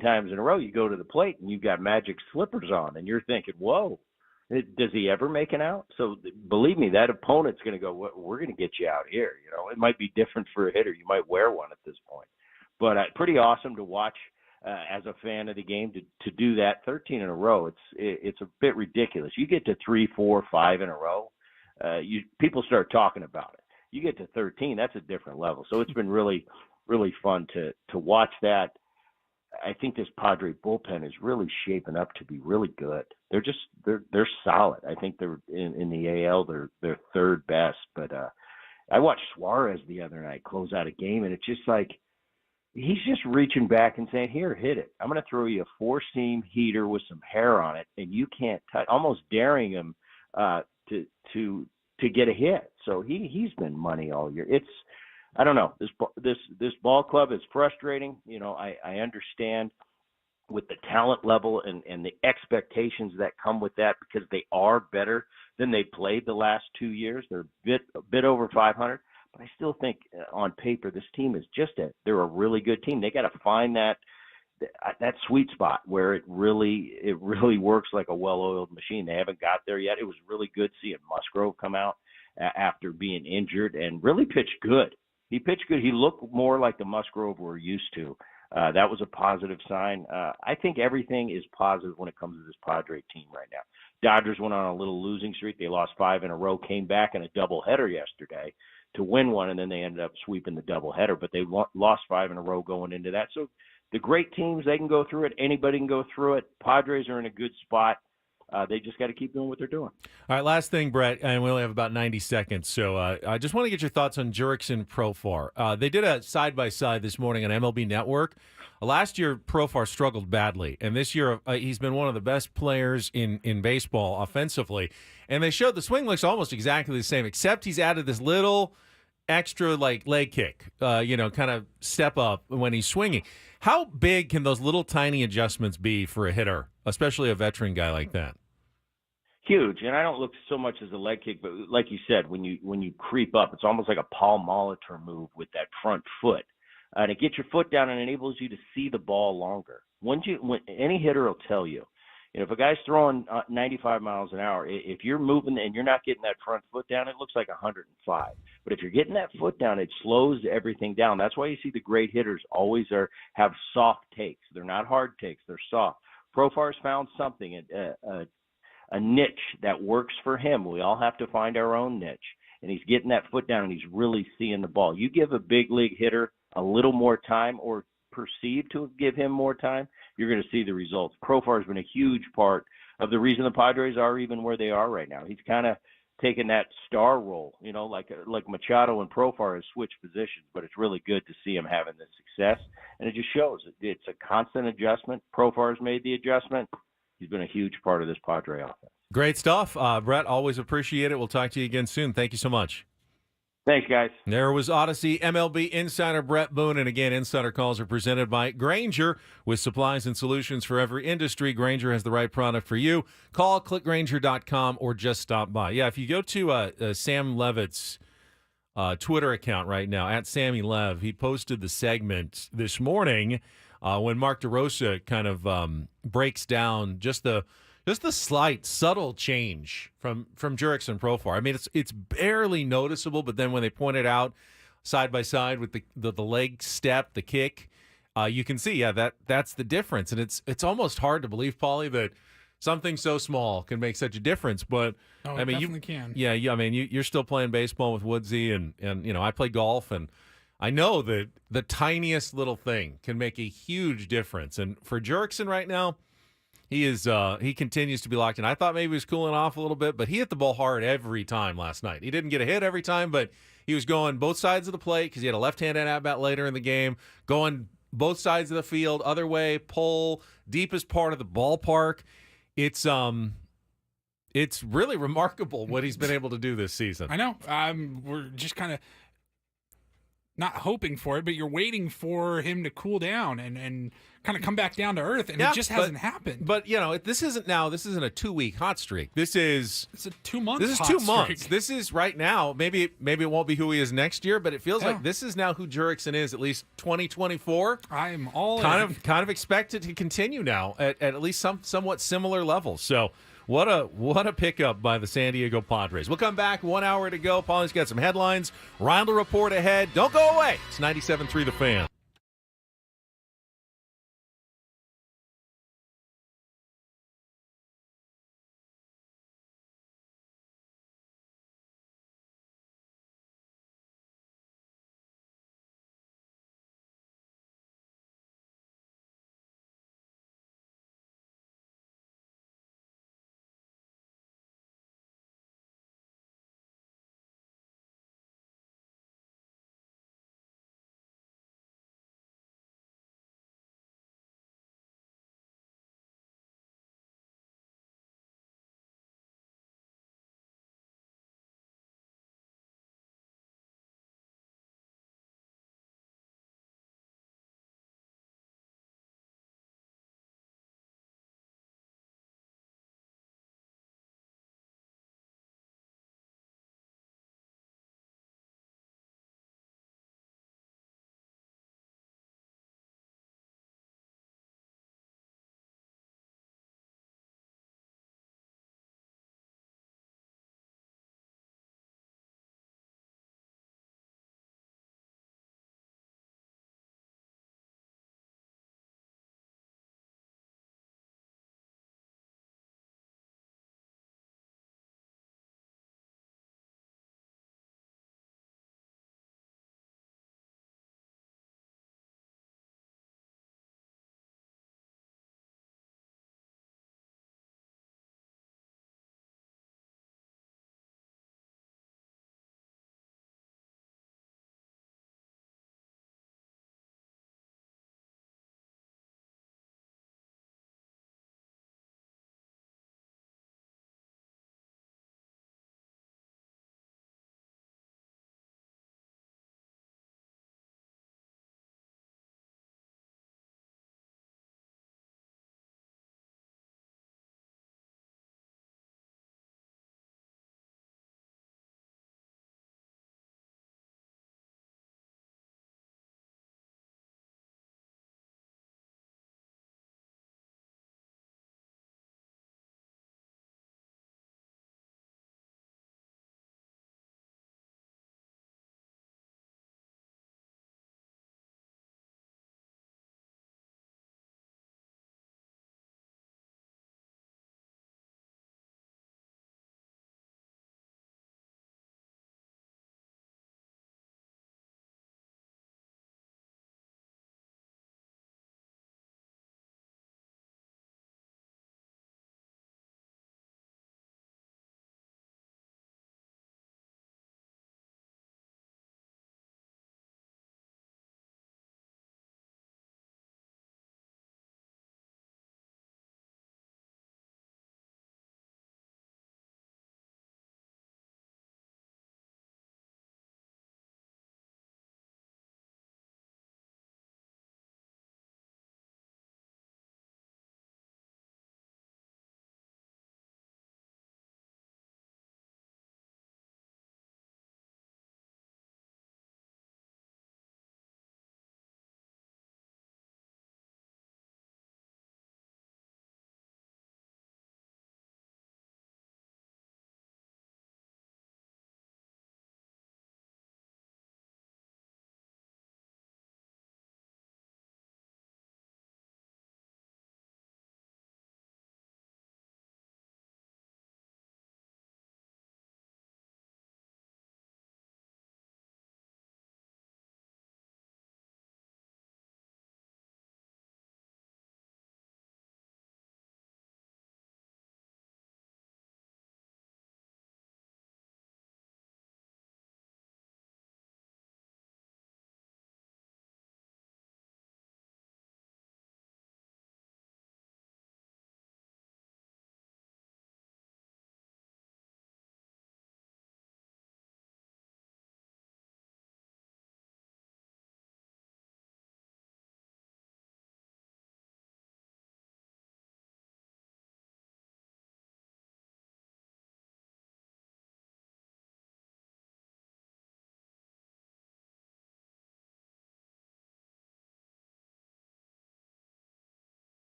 times in a row. You go to the plate and you've got magic slippers on, and you're thinking, whoa, does he ever make an out? So believe me, that opponent's going to go, we're going to get you out here. It might be different for a hitter. You might wear one at this point. But pretty awesome to watch as a fan of the game to do that 13 in a row. It's a bit ridiculous. You get to 3, 4, 5 in a row, people start talking about it. You get to 13, that's a different level. So it's been really, really fun to watch that. I think this Padre bullpen is really shaping up to be really good. They're solid. I think they're in the AL, they're third best. But I watched Suarez the other night close out a game, and it's just like he's just reaching back and saying, "Here, hit it. I'm going to throw you a 4-seam heater with some hair on it, and you can't touch." Almost daring him to get a hit. So he's been money all year. I don't know. This ball club is frustrating. I understand with the talent level and the expectations that come with that because they are better than they played the last 2 years. They're a bit over 500, but I still think on paper this team is they're a really good team. They got to find that sweet spot where it really works like a well-oiled machine. They haven't got there yet. It was really good seeing Musgrove come out after being injured and really pitch good. He pitched good. He looked more like the Musgrove we're used to. That was a positive sign. I think everything is positive when it comes to this Padre team right now. Dodgers went on a little losing streak. They lost 5 in a row, came back in a doubleheader yesterday to win one, and then they ended up sweeping the doubleheader. But they lost 5 in a row going into that. So the great teams, they can go through it. Anybody can go through it. Padres are in a good spot. They just got to keep doing what they're doing. All right, last thing, Brett, and we only have about 90 seconds, so I just want to get your thoughts on Jurickson Profar. They did a side-by-side this morning on MLB Network. Last year, Profar struggled badly, and this year he's been one of the best players in baseball offensively. And they showed the swing looks almost exactly the same, except he's added this little extra leg kick, kind of step up when he's swinging. How big can those little tiny adjustments be for a hitter, especially a veteran guy like that? huge. And I don't look so much as a leg kick, but like you said, when you creep up, it's almost like a Paul Molitor move with that front foot. And it gets your foot down and enables you to see the ball longer. When any hitter will tell you, if a guy's throwing 95 miles an hour, if you're moving and you're not getting that front foot down, it looks like 105. But if you're getting that foot down, it slows everything down. That's why you see the great hitters always have soft takes. They're not hard takes. They're soft. Profar's found something, a niche that works for him. We all have to find our own niche. And he's getting that foot down, and he's really seeing the ball. You give a big league hitter a little more time, or perceived to give him more time, you're going to see the results. Profar has been a huge part of the reason the Padres are even where they are right now. He's kind of taken that star role, like Machado and Profar has switched positions, but it's really good to see him having this success. And it just shows it's a constant adjustment. Profar's made the adjustment. He's been a huge part of this Padre offense. Great stuff. Bret, always appreciate it. We'll talk to you again soon. Thank you so much. Thanks, guys. There was Odyssey MLB insider Bret Boone. And again, Insider Calls are presented by Grainger. With supplies and solutions for every industry, Grainger has the right product for you. Call, clickgrainger.com, or just stop by. Yeah, if you go to Sam Levitt's Twitter account right now, at Sammy Lev, he posted the segment this morning when Mark DeRosa kind of breaks down just the slight, subtle change from Jurickson and Profar. I mean, it's barely noticeable, but then when they point it out side by side with the leg step, the kick, you can see, that's the difference. And it's almost hard to believe, Paulie, that something so small can make such a difference. But I mean, definitely can. Yeah, I mean, you're still playing baseball with Woodsy, and I play golf, and I know that the tiniest little thing can make a huge difference. And for Jurickson right now, he continues to be locked in. I thought maybe he was cooling off a little bit, but he hit the ball hard every time last night. He didn't get a hit every time, but he was going both sides of the plate because he had a left-handed at-bat later in the game, going both sides of the field, other way, pull, deepest part of the ballpark. It's really remarkable what he's been able to do this season. I know. We're just kind of not hoping for it, but you're waiting for him to cool down and kind of come back down to earth, and it just hasn't happened. But this isn't a 2-week hot streak. It's a 2 month. This is 2 months. This is right now. Maybe it won't be who he is next year, but it feels like this is now who Jurickson is, at least 2024. I'm all kind of expect it to continue now at least somewhat similar levels. So what a pickup by the San Diego Padres. We'll come back, 1 hour to go. Paulie's got some headlines. Reindl Report ahead. Don't go away. It's 97.3 The Fan.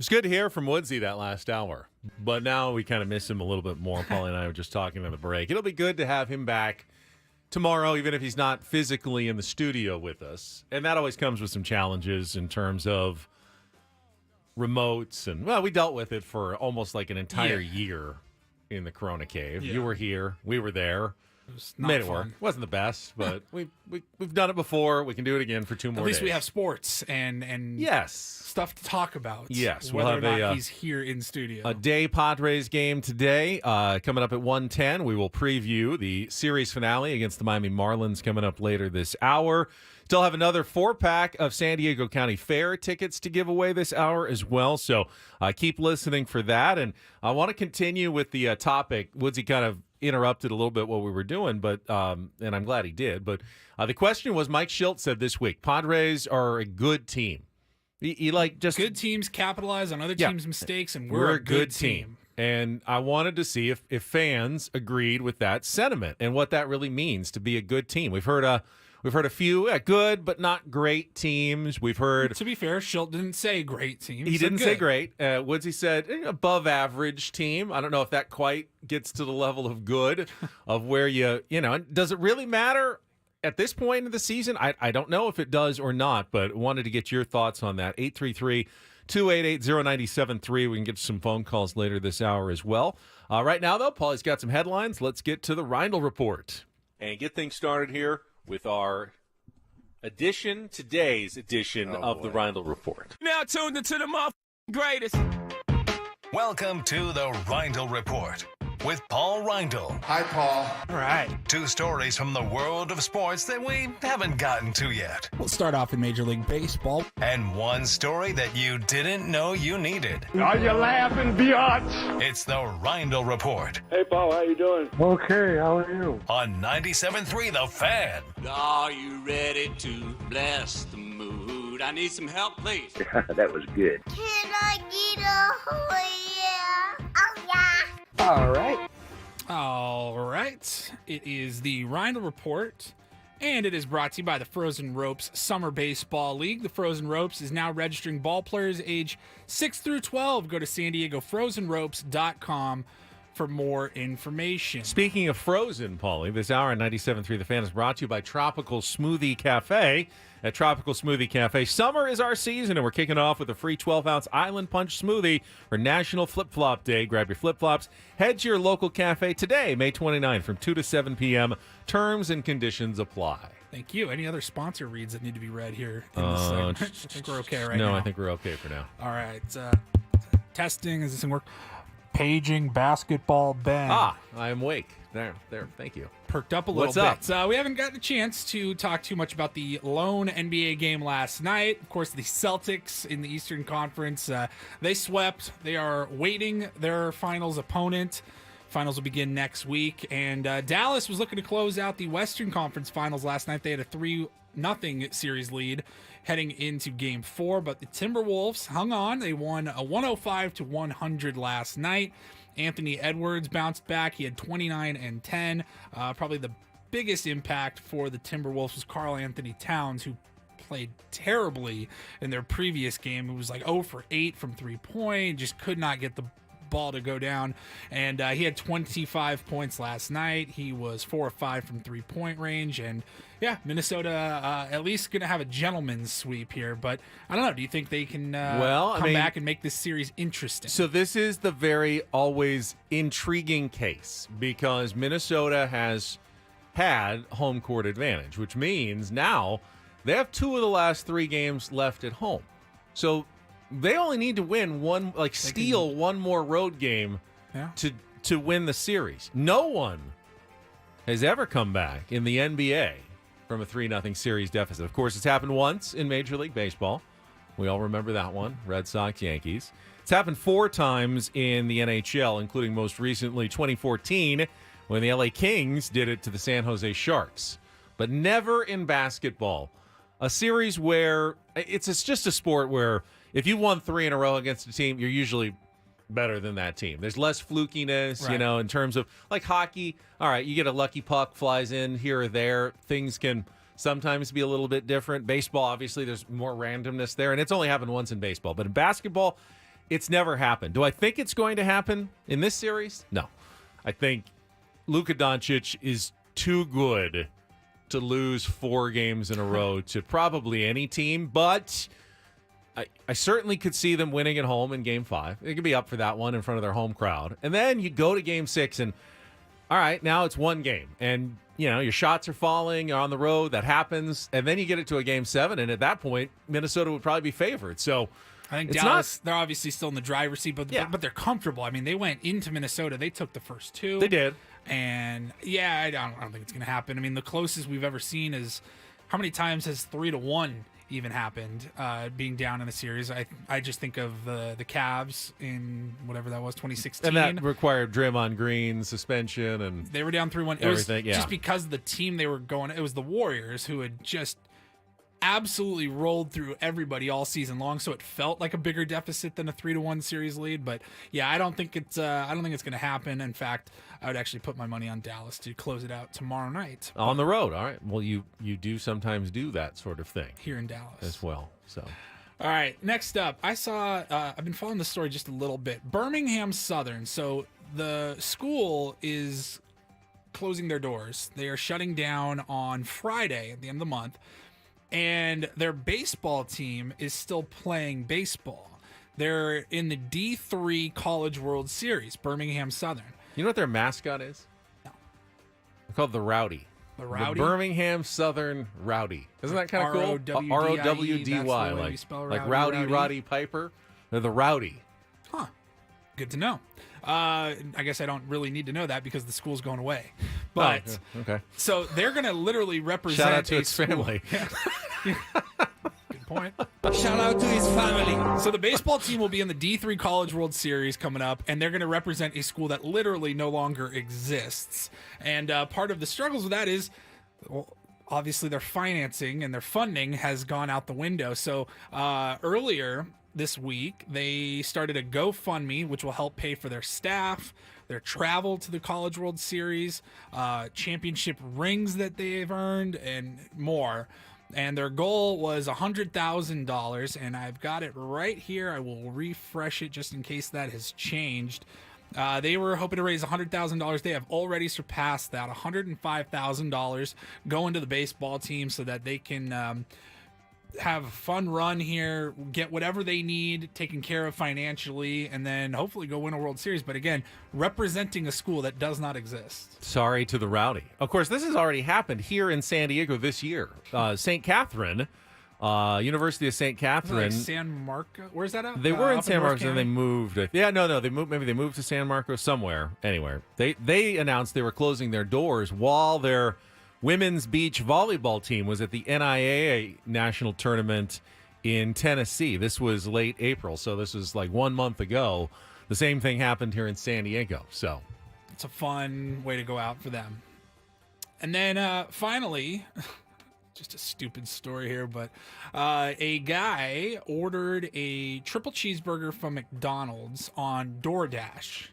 It's good to hear from Woodsy that last hour, but now we kind of miss him a little bit more. Paulie and I were just talking on the break. It'll be good to have him back tomorrow, even if he's not physically in the studio with us. And that always comes with some challenges in terms of remotes. And, well, we dealt with it for almost like an entire year in the Corona Cave. Yeah. You were here. We were there. It was not Made it fun. work. Wasn't the best, but we've done it before. We can do it again for 2 more At least days. we have sports and yes, stuff to talk about. Yes, we'll whether have or not a, he's here in studio. A day Padres game today. Coming up at 1:10, we will preview the series finale against the Miami Marlins coming up later this hour. Still have another 4-pack of San Diego County Fair tickets to give away this hour as well. So keep listening for that. And I want to continue with the topic. Woodsy kind of interrupted a little bit what we were doing, but and I'm glad he did. But the question was, Mike Schilt said this week, Padres are a good team. He like just good teams capitalize on other teams' mistakes, and we're a good team. And I wanted to see if fans agreed with that sentiment and what that really means to be a good team. We've heard a few good but not great teams. We've heard. To be fair, Schilt didn't say great team. He didn't say great. Woodsy said above average team. I don't know if that quite gets to the level of good, of where you know. Does it really matter at this point in the season? I don't know if it does or not, but wanted to get your thoughts on that. 833-288-0973. We can get some phone calls later this hour as well. Right now, though, Paulie's got some headlines. Let's get to the Reindl Report and get things started here with our today's edition of the Reindl Report. Now tuned into the greatest. Welcome to the Reindl Report with Paul Reindl. Hi, Paul. All right. 2 stories from the world of sports that we haven't gotten to yet. We'll start off in Major League Baseball. And 1 story that you didn't know you needed. Are you laughing, biatch? It's the Reindl Report Hey, Paul, how you doing? Okay, how are you? on 97.3 The Fan. Are you ready to bless the mood? I need some help, please. That was good. Can I get a yeah? Oh, yeah. All right. All right. It is the Reindl Report, and it is brought to you by the Frozen Ropes Summer Baseball League. The Frozen Ropes is now registering ball players age 6 through 12. Go to SanDiegoFrozenRopes.com for more information. Speaking of frozen, Paulie, this hour on 97.3 The Fan is brought to you by Tropical Smoothie Cafe. At Tropical Smoothie Cafe, summer is our season, and we're kicking off with a free 12-ounce Island Punch smoothie for National Flip-Flop Day. Grab your flip-flops. Head to your local cafe today, May 29th, from 2 to 7 p.m. Terms and conditions apply. Thank you. Any other sponsor reads that need to be read here in this segment? I think we're okay right now. No, I think we're okay for now. All right. Testing. Does this thing work? Paging basketball Ben. I am awake. There. Thank you. Perked up a little What's bit. up? So we haven't gotten a chance to talk too much about the lone NBA game last night. Of course, the Celtics in the Eastern Conference, they swept. They are waiting their finals opponent. Finals will begin next week. And Dallas was looking to close out the Western Conference Finals last night. They had a 3-0 series lead heading into Game 4. But the Timberwolves hung on. They won a 105-100 last night. Anthony Edwards bounced back. He had 29 and 10. Probably the biggest impact for the Timberwolves was Karl Anthony Towns, who played terribly in their previous game. It was like 0 for 8 from three-point. Just could not get the ball to go down. And he had 25 points last night. He was 4 of 5 from three-point range. And yeah, Minnesota at least going to have a gentleman's sweep here. But I don't know. Do you think they can come back and make this series interesting? So this is the very always intriguing case because Minnesota has had home court advantage, which means now they have 2 of the last 3 games left at home. So they only need to win one, steal one more road game to win the series. No one has ever come back in the NBA from a 3-0 series deficit. Of course, it's happened once in Major League Baseball. We all remember that one, Red Sox, Yankees. It's happened 4 times in the NHL, including most recently 2014 when the LA Kings did it to the San Jose Sharks. But never in basketball. A series where it's just a sport where if you won 3 in a row against a team, you're usually better than that team. There's less flukiness, right, in terms of like hockey. All right, you get a lucky puck flies in here or there. Things can sometimes be a little bit different. Baseball, obviously, there's more randomness there, and it's only happened once in baseball. But in basketball, it's never happened. Do I think it's going to happen in this series? No. I think Luka Doncic is too good to lose 4 games in a row to probably any team, but I certainly could see them winning at home in Game 5. They could be up for that one in front of their home crowd. And then you go to Game 6 and, all right, now it's one game. And, your shots are falling, you're on the road, that happens. And then you get it to a Game 7, and at that point, Minnesota would probably be favored. So I think Dallas, they're obviously still in the driver's seat, but they're comfortable. I mean, they went into Minnesota. They took the first 2. They did. And, I don't think it's going to happen. I mean, the closest we've ever seen is how many times has 3-1 even happened, being down in the series? I just think of the Cavs in whatever that was, 2016. And that required Draymond Green suspension, and they were down 3-1. Everything, just because the team they were going, it was the Warriors who had just absolutely rolled through everybody all season long, so it felt like a bigger deficit than a 3-1 series lead. But I don't think it's going to happen. In fact, I would actually put my money on Dallas to close it out tomorrow night on the road. All right. Well, you do sometimes do that sort of thing here in Dallas as well. So, all right. Next up, I saw. I've been following the story just a little bit. Birmingham Southern. So the school is closing their doors. They are shutting down on Friday at the end of the month. And their baseball team is still playing baseball. They're in the D3 College World Series, Birmingham Southern. You know what their mascot is? No. They're called the Rowdy. The Rowdy? The Birmingham Southern Rowdy. Isn't that kind of cool? R-O-W-D-I-E, R-O-W-D-Y. Like Rowdy Roddy Piper. They're the Rowdy. Huh. Good to know. I guess I don't really need to know that because the school's going away. But okay. So they're going to literally represent Shout out to its school. family. Good point. Shout out to his family. So the baseball team will be in the D3 College World Series coming up, and they're going to represent a school that literally no longer exists. And part of the struggles with that is, well, obviously their financing and their funding has gone out the window. So earlier this week, they started a GoFundMe, which will help pay for their staff, their travel to the College World Series, championship rings that they've earned, and more. And their goal was $100,000, and I've got it right here. I will refresh it just in case that has changed. They were hoping to raise $100,000. They have already surpassed that. $105,000 going to the baseball team so that they can have a fun run here, get whatever they need taken care of financially, and then hopefully go win a World Series. But again, representing a school that does not exist. Sorry to the Rowdy. Of course, this has already happened here in San Diego this year. St. Catherine, University of St. Catherine. Like San Marcos? Where's that at? They were in up San North Marcos, and they moved. No, they moved. Maybe they moved to San Marcos somewhere. Anywhere. They announced they were closing their doors while their women's beach volleyball team was at the NIAA national tournament in Tennessee. This was late April, so this was like 1 month ago. The same thing happened here in San Diego. So it's a fun way to go out for them. And then finally, just a stupid story here, but a guy ordered a triple cheeseburger from McDonald's on DoorDash.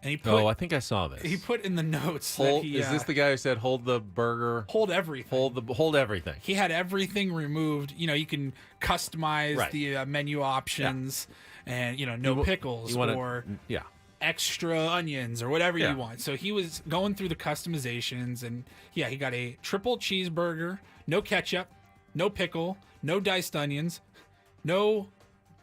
And he put, I think I saw this. He put in the notes hold, that he... is this the guy who said, hold the burger? Hold everything. Hold everything. He had everything removed. You can customize the menu options and, no pickles or extra onions or whatever you want. So he was going through the customizations, and, he got a triple cheeseburger, no ketchup, no pickle, no diced onions, no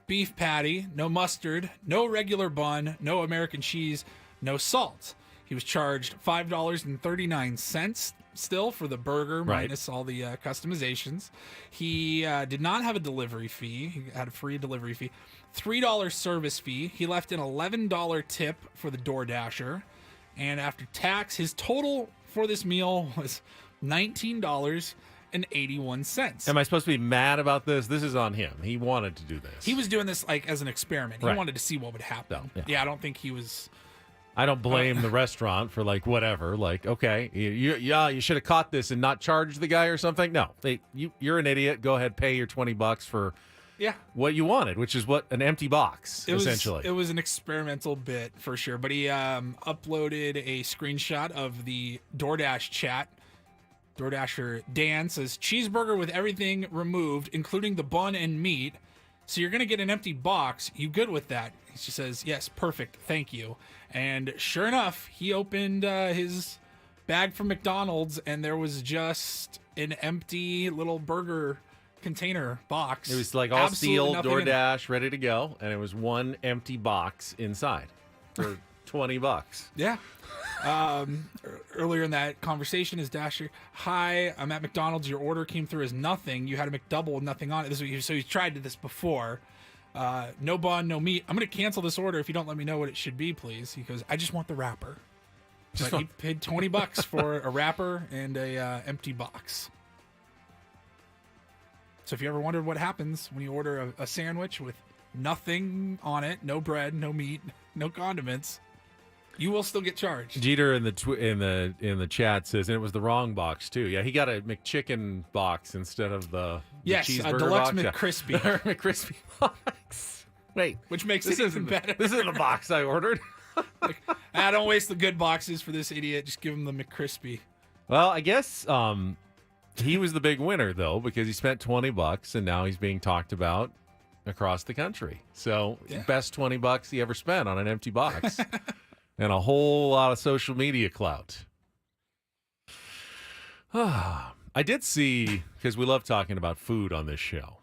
beef patty, no mustard, no regular bun, no American cheese, no salt. He was charged $5.39 still for the burger, minus all the customizations. He did not have a delivery fee. He had a free delivery fee. $3 service fee. He left an $11 tip for the DoorDasher. And after tax, his total for this meal was $19.81. Am I supposed to be mad about this? This is on him. He wanted to do this. He was doing this like as an experiment. He wanted to see what would happen. I don't think he was... I don't blame the restaurant for whatever. Okay, you should have caught this and not charged the guy or something. No, you're an idiot. Go ahead, pay your $20 for what you wanted, which is what an empty box essentially. It was an experimental bit for sure. But he uploaded a screenshot of the DoorDash chat. DoorDasher Dan says cheeseburger with everything removed, including the bun and meat. So you're going to get an empty box. You good with that? She says, yes, perfect. Thank you. And sure enough, he opened his bag from McDonald's, and there was just an empty little burger container box. It was like all sealed, DoorDash, ready to go, and it was one empty box inside for $20. Yeah. Earlier in that conversation, his Dasher, hi, I'm at McDonald's. Your order came through as nothing. You had a McDouble with nothing on it. So he's tried this before. No bun, no meat. I'm going to cancel this order if you don't let me know what it should be, please. He goes, I just want the wrapper. But he paid $20 for a wrapper and a empty box. So if you ever wondered what happens when you order a sandwich with nothing on it, no bread, no meat, no condiments, you will still get charged. Jeter in the chat says, and it was the wrong box too. Yeah, he got a McChicken box instead of the cheeseburger a deluxe box. McCrispy. McCrispy box. Wait, which makes it even better. This isn't the box I ordered. Don't waste the good boxes for this idiot. Just give him the McCrispy. Well, I guess he was the big winner though, because he spent $20 and now he's being talked about across the country. So best $20 he ever spent on an empty box. And a whole lot of social media clout. I did see, because we love talking about food on this show,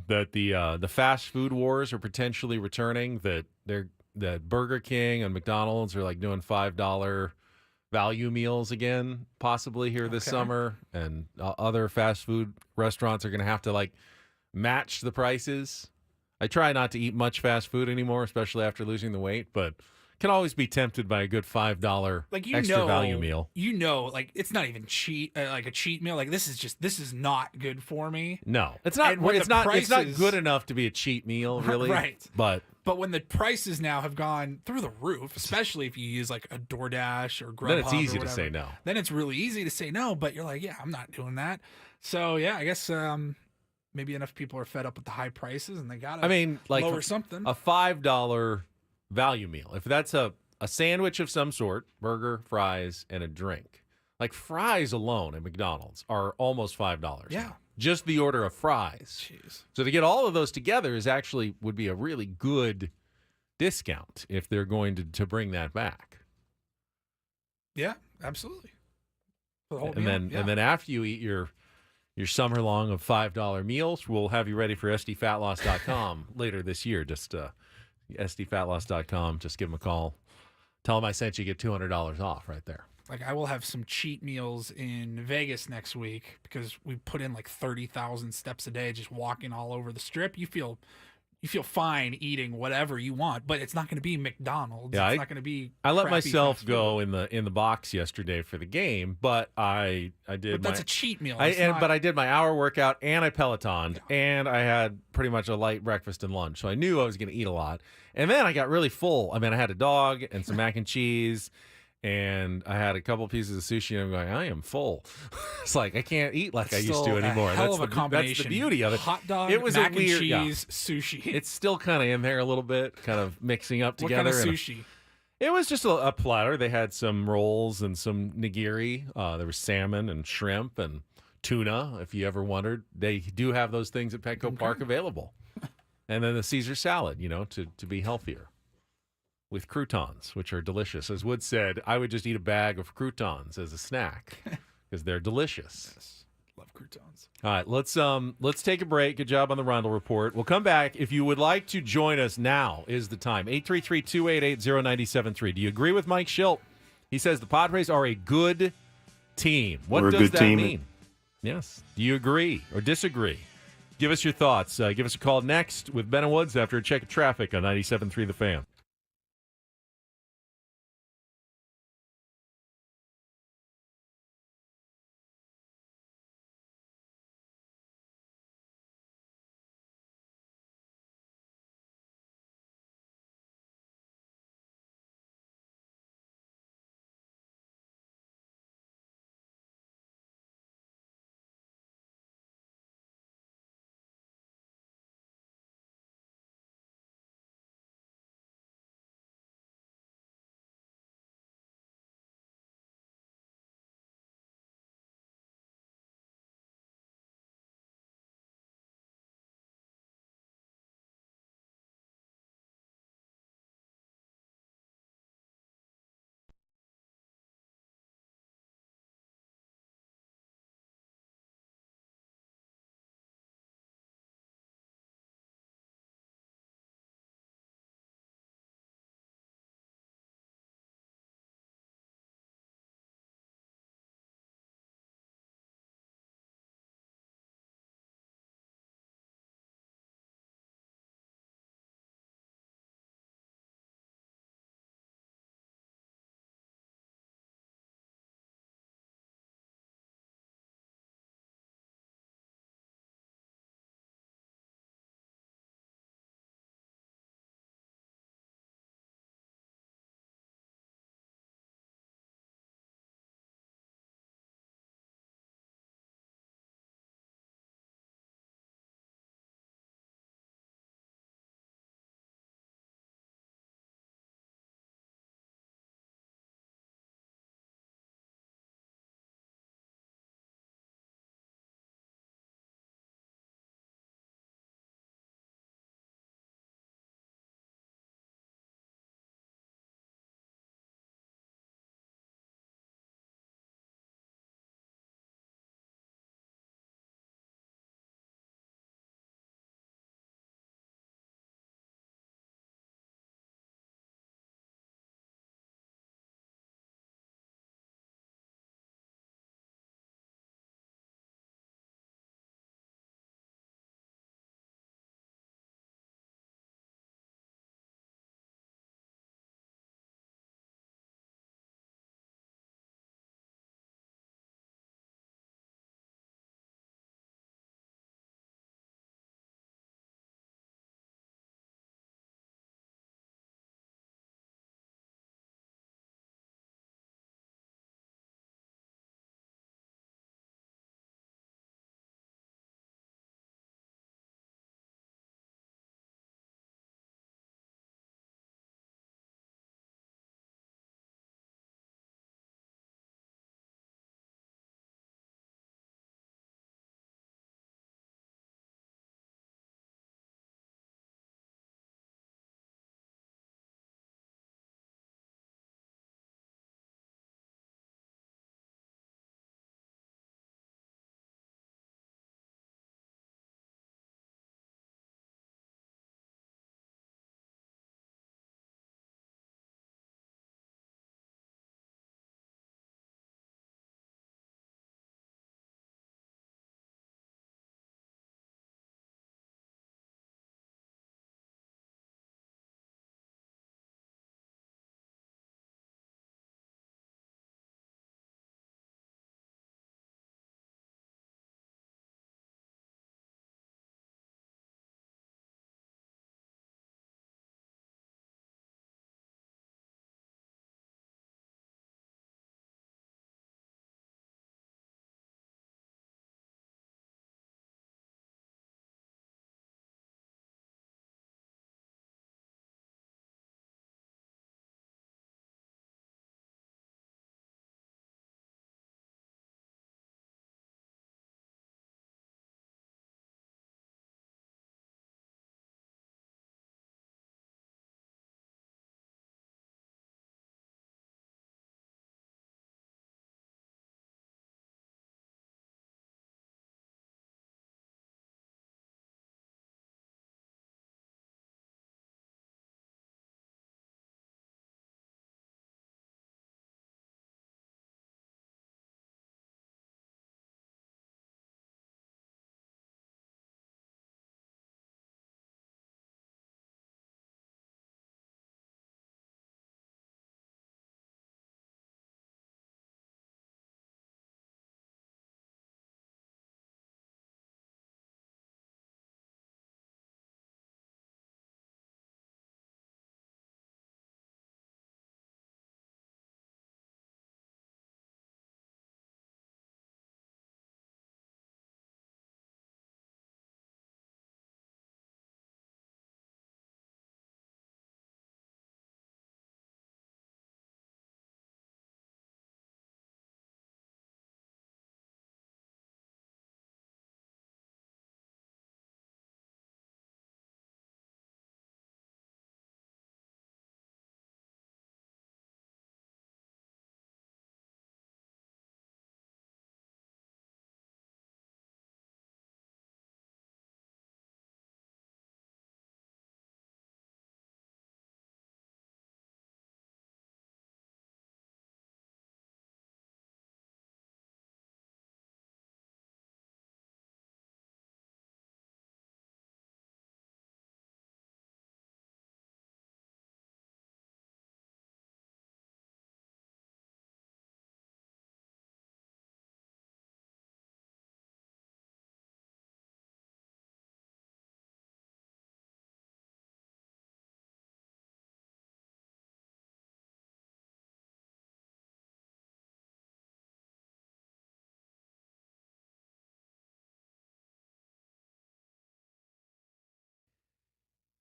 that the fast food wars are potentially returning. That Burger King and McDonald's are like doing $5 value meals again, possibly here this summer, and other fast food restaurants are going to have to like match the prices. I try not to eat much fast food anymore, especially after losing the weight, but can always be tempted by a good $5 extra value meal. Like it's not even like a cheat meal. Like this is not good for me. No, it's not. It's not good enough to be a cheat meal, really. Right. But when the prices now have gone through the roof, especially if you use like a DoorDash or Grubhub, then it's easy to say no. Then it's really easy to say no. But you're like, yeah, I'm not doing that. So yeah, I guess maybe enough people are fed up with the high prices and they gotta. Lower something. A $5 value meal. If that's a sandwich of some sort, burger, fries, and a drink. Like fries alone at McDonald's are almost $5. Yeah. Just the order of fries. Jeez. So to get all of those together would be a really good discount if they're going to bring that back. Yeah, absolutely. For the whole and meal, then after you eat your summer long of $5 meals, we'll have you ready for SDFatLoss.com later this year. Just SDFatLoss.com. Just give them a call. Tell them I sent you. Get $200 off right there. Like I will have some cheat meals in Vegas next week because we put in like 30,000 steps a day just walking all over the strip. You feel fine eating whatever you want, but it's not going to be McDonald's. Yeah, it's not going to be. I let crappy myself fast go food. in the box yesterday for the game, but I did. But that's a cheat meal. But I did my hour workout and I Pelotoned and I had pretty much a light breakfast and lunch, so I knew I was going to eat a lot. And then I got really full. I mean, I had a dog and some mac and cheese. And I had a couple pieces of sushi, and I'm going, I am full. It's like I can't eat like I used to anymore. That's That's the beauty of it. Hot dog, it was mac a weird, and cheese, sushi. It's still kind of in there a little bit, kind of mixing up What together. kind of sushi? It was just a platter. They had some rolls and some nigiri. There was salmon and shrimp and tuna, if you ever wondered. They do have those things at Petco Park available. And then the Caesar salad, to be healthier. With croutons, which are delicious. As Wood said, I would just eat a bag of croutons as a snack because they're delicious. Yes, love croutons. All right, let's take a break. Good job on the Reindl Report. We'll come back. If you would like to join us, now is the time. 833-288-0973. Do you agree with Mike Schilt? He says the Padres are a good team. What does that mean? Yes. Do you agree or disagree? Give us your thoughts. Give us a call next with Ben and Woods after a check of traffic on 97.3 The Fan.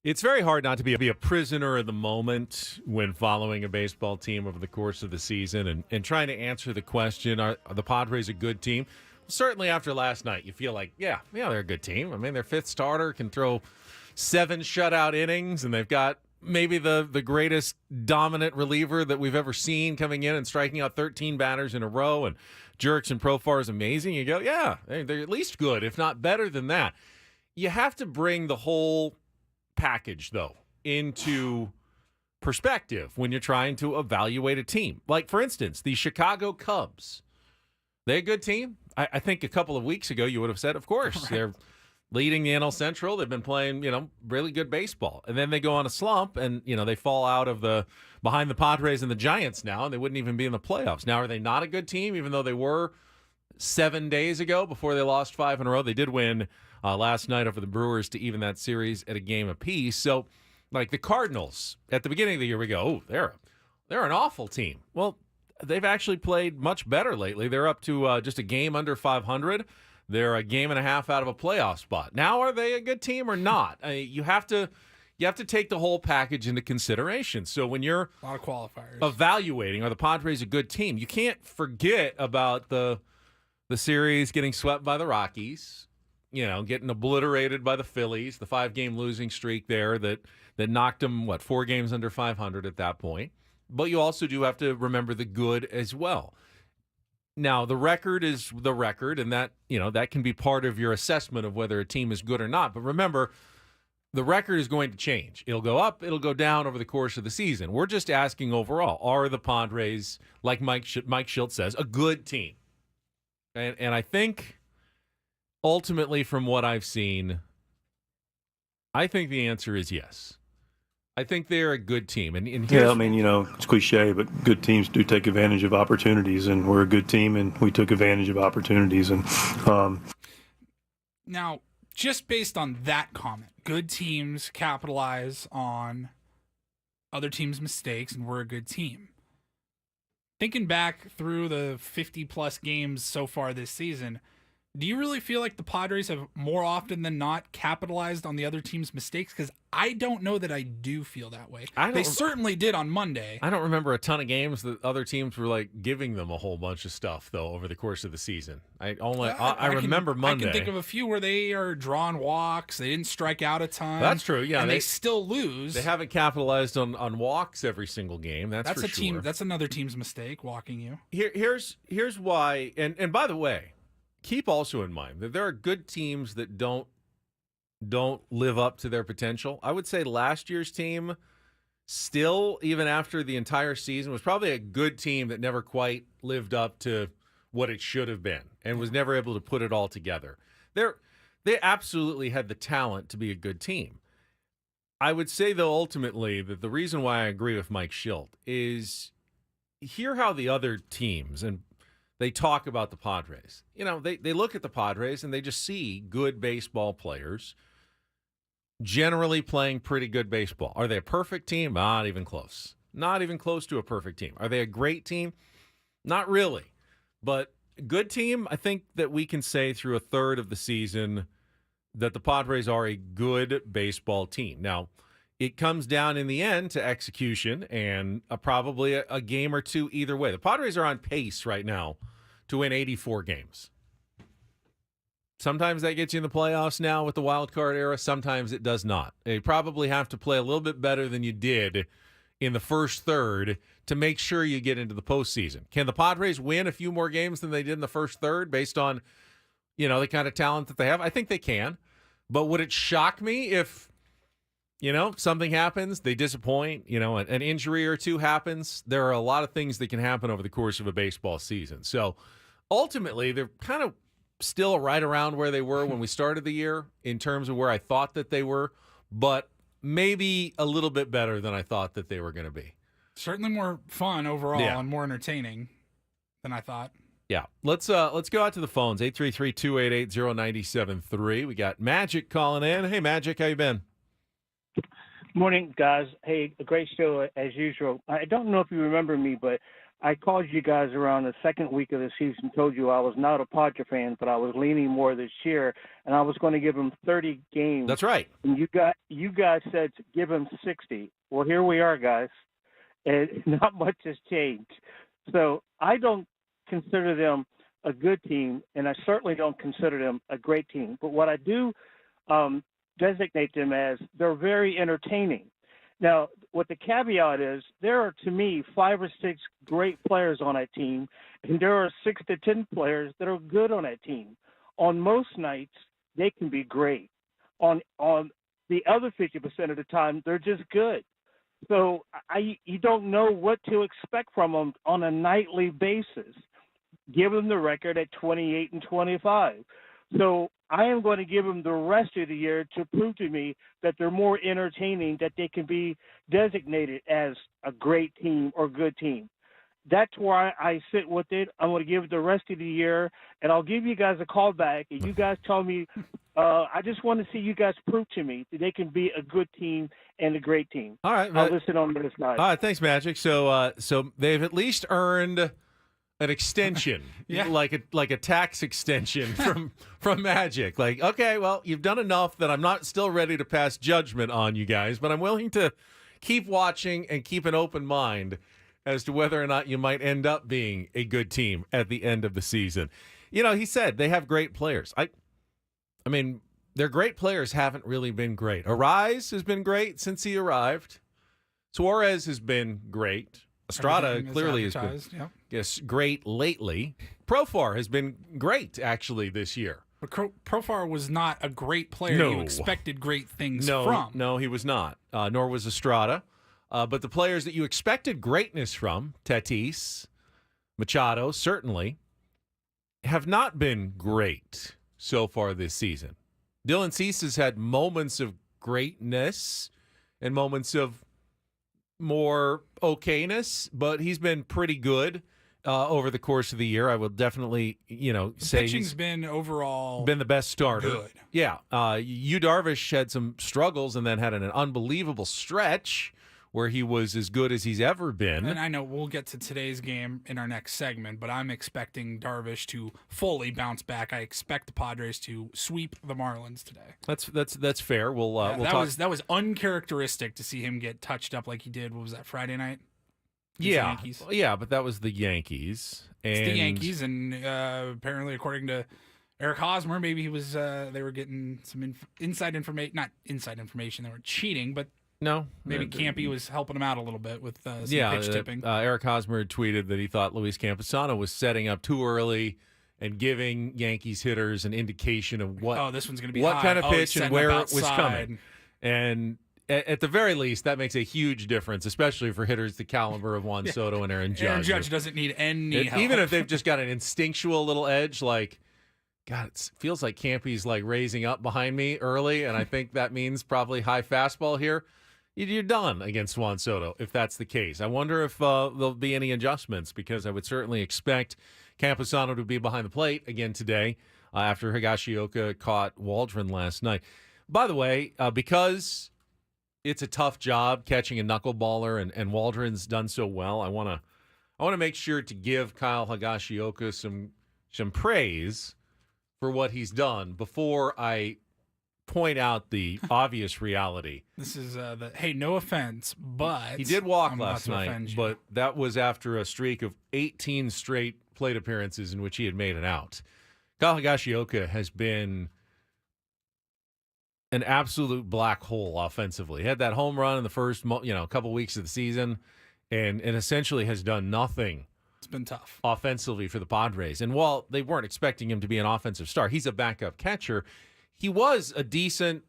It's very hard not to be a prisoner of the moment when following a baseball team over the course of the season and trying to answer the question, are the Padres a good team? Certainly after last night, you feel like, yeah, they're a good team. I mean, their fifth starter can throw 7 shutout innings, and they've got maybe the greatest dominant reliever that we've ever seen coming in and striking out 13 batters in a row, and Jurickson Profar is amazing. You go, yeah, they're at least good, if not better than that. You have to bring the whole package, though, into perspective when you're trying to evaluate a team. Like, for instance, the Chicago Cubs. They're a good team. I think a couple of weeks ago you would have said, of course, right. They're leading the NL Central. They've been playing, really good baseball. And then they go on a slump and, they fall out of behind the Padres and the Giants now, and they wouldn't even be in the playoffs. Now, are they not a good team, even though they were 7 days ago before they lost 5 in a row? They did win last night over the Brewers to even that series at a game apiece. So, like the Cardinals, at the beginning of the year, we go, oh, they're an awful team. Well, they've actually played much better lately. They're up to just a game under 500. They're a game and a half out of a playoff spot. Now, are they a good team or not? You have to take the whole package into consideration. So when you're a lot of qualifiers evaluating, are the Padres a good team? You can't forget about the series getting swept by the Rockies. Getting obliterated by the Phillies, the 5-game losing streak there that knocked them, 4 games under 500 at that point. But you also do have to remember the good as well. Now, the record is the record, and that, that can be part of your assessment of whether a team is good or not. But remember, the record is going to change. It'll go up, it'll go down over the course of the season. We're just asking overall, are the Padres, like Mike Schilt says, a good team? And I think ultimately, from what I've seen, I think the answer is yes. I think they're a good team. And yeah, I mean, it's cliche, but good teams do take advantage of opportunities, and we're a good team, and we took advantage of opportunities. And now, just based on that comment, good teams capitalize on other teams' mistakes, and we're a good team. Thinking back through the 50-plus games so far this season, do you really feel like the Padres have more often than not capitalized on the other team's mistakes? Because I don't know that I do feel that way. They certainly did on Monday. I don't remember a ton of games that other teams were giving them a whole bunch of stuff though over the course of the season. I remember Monday. I can think of a few where they are drawing walks. They didn't strike out a ton. That's true. Yeah, and they still lose. They haven't capitalized on walks every single game. That's for sure. Team. That's another team's mistake, walking you. Here's why. And by the way, keep also in mind that there are good teams that don't live up to their potential. I would say last year's team still, even after the entire season, was probably a good team that never quite lived up to what it should have been and was never able to put it all together. They absolutely had the talent to be a good team. I would say, though, ultimately, that the reason why I agree with Mike Schilt is hear how the other teams and they talk about the Padres. They look at the Padres and they just see good baseball players generally playing pretty good baseball. Are they a perfect team? Not even close. Not even close to a perfect team. Are they a great team? Not really. But good team, I think that we can say through a third of the season that the Padres are a good baseball team. Now, it comes down in the end to execution and probably a game or two either way. The Padres are on pace right now to win 84 games. Sometimes that gets you in the playoffs now with the wild card era. Sometimes it does not. They probably have to play a little bit better than you did in the first third to make sure you get into the postseason. Can the Padres win a few more games than they did in the first third based on, the kind of talent that they have? I think they can. But would it shock me if, something happens, they disappoint, an injury or two happens? There are a lot of things that can happen over the course of a baseball season. So ultimately, they're kind of still right around where they were when we started the year in terms of where I thought that they were, but maybe a little bit better than I thought that they were going to be. Certainly more fun overall and more entertaining than I thought. Yeah. Let's go out to the phones. 833-288-0973. We got Magic calling in. Hey, Magic, how you been? Morning, guys. Hey, a great show as usual. I don't know if you remember me, but I called you guys around the second week of the season, told you I was not a Padre fan, but I was leaning more this year, and I was going to give him 30 games. That's right. And you guys said give him 60. Well, here we are, guys, and not much has changed. So I don't consider them a good team, and I certainly don't consider them a great team. But what I do designate them as, they're very entertaining. Now, what the caveat is, there are, to me, 5 or 6 great players on that team, and there are 6 to 10 players that are good on that team. On most nights, they can be great. On the other 50% of the time, they're just good. So you don't know what to expect from them on a nightly basis. Give them the record at 28 and 25. So I am going to give them the rest of the year to prove to me that they're more entertaining, that they can be designated as a great team or good team. That's where I sit with it. I'm going to give it the rest of the year, and I'll give you guys a call back, and you guys tell me, I just want to see you guys prove to me that they can be a good team and a great team. All right. I'll listen on this side. All right, thanks, Magic. So they've at least earned an extension, like a tax extension from Magic. Like, okay, well, you've done enough that I'm not still ready to pass judgment on you guys, but I'm willing to keep watching and keep an open mind as to whether or not you might end up being a good team at the end of the season. You know, he said they have great players. I mean, their great players haven't really been great. Arise has been great since he arrived. Suarez has been great. Estrada clearly has been great lately. Profar has been great, actually, this year. But Profar was not a great player you expected great things from. No, he was not. Nor was Estrada. But the players that you expected greatness from, Tatis, Machado, certainly, have not been great so far this season. Dylan Cease has had moments of greatness and moments of more okayness, but he's been pretty good over the course of the year. I will definitely, say pitching's been overall been the best starter. Good. Yeah. Yu Darvish had some struggles and then had an unbelievable stretch where he was as good as he's ever been. And I know we'll get to today's game in our next segment, but I'm expecting Darvish to fully bounce back. I expect the Padres to sweep the Marlins today. That's fair. We'll that was uncharacteristic to see him get touched up like he did. What was that, Friday night? Yeah, but that was the Yankees. It's the Yankees, and apparently, according to Eric Hosmer, maybe he was. They were getting some inside information. Not inside information. They were cheating, but. No. Maybe Campy was helping him out a little bit with some pitch tipping. Eric Hosmer had tweeted that he thought Luis Campusano was setting up too early and giving Yankees hitters an indication of this one's going to be what high. kind of pitch and where it was outside. coming. And at the very least, that makes a huge difference, especially for hitters the caliber of Juan Soto and Aaron Judge. Aaron Judge doesn't need any help. Even if they've just got an instinctual little edge, like, God, it feels like Campy's like raising up behind me early, and I think that means probably high fastball here. You're done against Juan Soto if that's the case. I wonder if there'll be any adjustments, because I would certainly expect Campusano to be behind the plate again today after Higashioka caught Waldron last night. By the way, because it's a tough job catching a knuckleballer and Waldron's done so well, I want to make sure to give Kyle Higashioka some praise for what he's done before I point out the obvious reality. This is hey, no offense, but he did walk last night, but that was after a streak of 18 straight plate appearances in which he had made it out. Kyle Higashioka has been an absolute black hole offensively. He had that home run in the first couple weeks of the season, and essentially has done nothing. It's been tough offensively for the Padres. And while they weren't expecting him to be an offensive star, he's a backup catcher. He was a decent,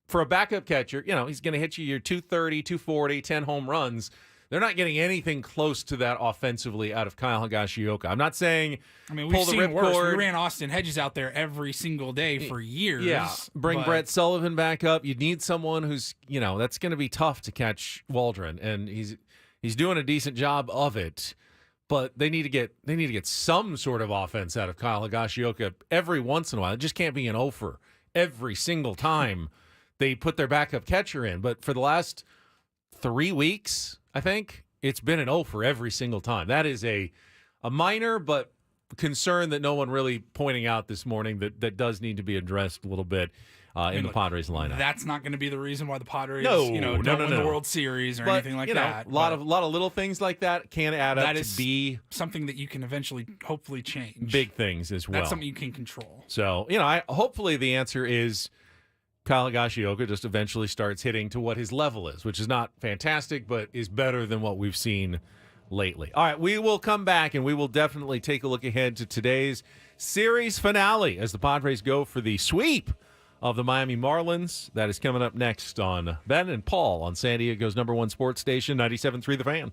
for a backup catcher, he's going to hit you your 230, 240, 10 home runs. They're not getting anything close to that offensively out of Kyle Higashioka. I'm not saying we've seen worse. We ran Austin Hedges out there every single day for years. Yeah, bring Brett Sullivan back up. You need someone who's, that's going to be tough to catch Waldron, and he's doing a decent job of it. But they need to get some sort of offense out of Kyle Higashioka every once in a while. It just can't be an offer every single time they put their backup catcher in. But for the last 3 weeks, I think, It's been an O for every single time. That is a minor but concern that no one really pointing out this morning that does need to be addressed a little bit in the Padres lineup. That's not going to be the reason why the Padres, No, don't win the World Series or anything like that. A lot of little things like that can add up to be something that you can eventually, hopefully, change. Big things as well. That's something you can control. So, hopefully the answer is Kyle Higashioka just eventually starts hitting to what his level is, which is not fantastic, but is better than what we've seen lately. All right, we will come back and we will definitely take a look ahead to today's series finale as the Padres go for the sweep of the Miami Marlins. That is coming up next on Ben and Paul on San Diego's #1 sports station, 97.3 The Fan.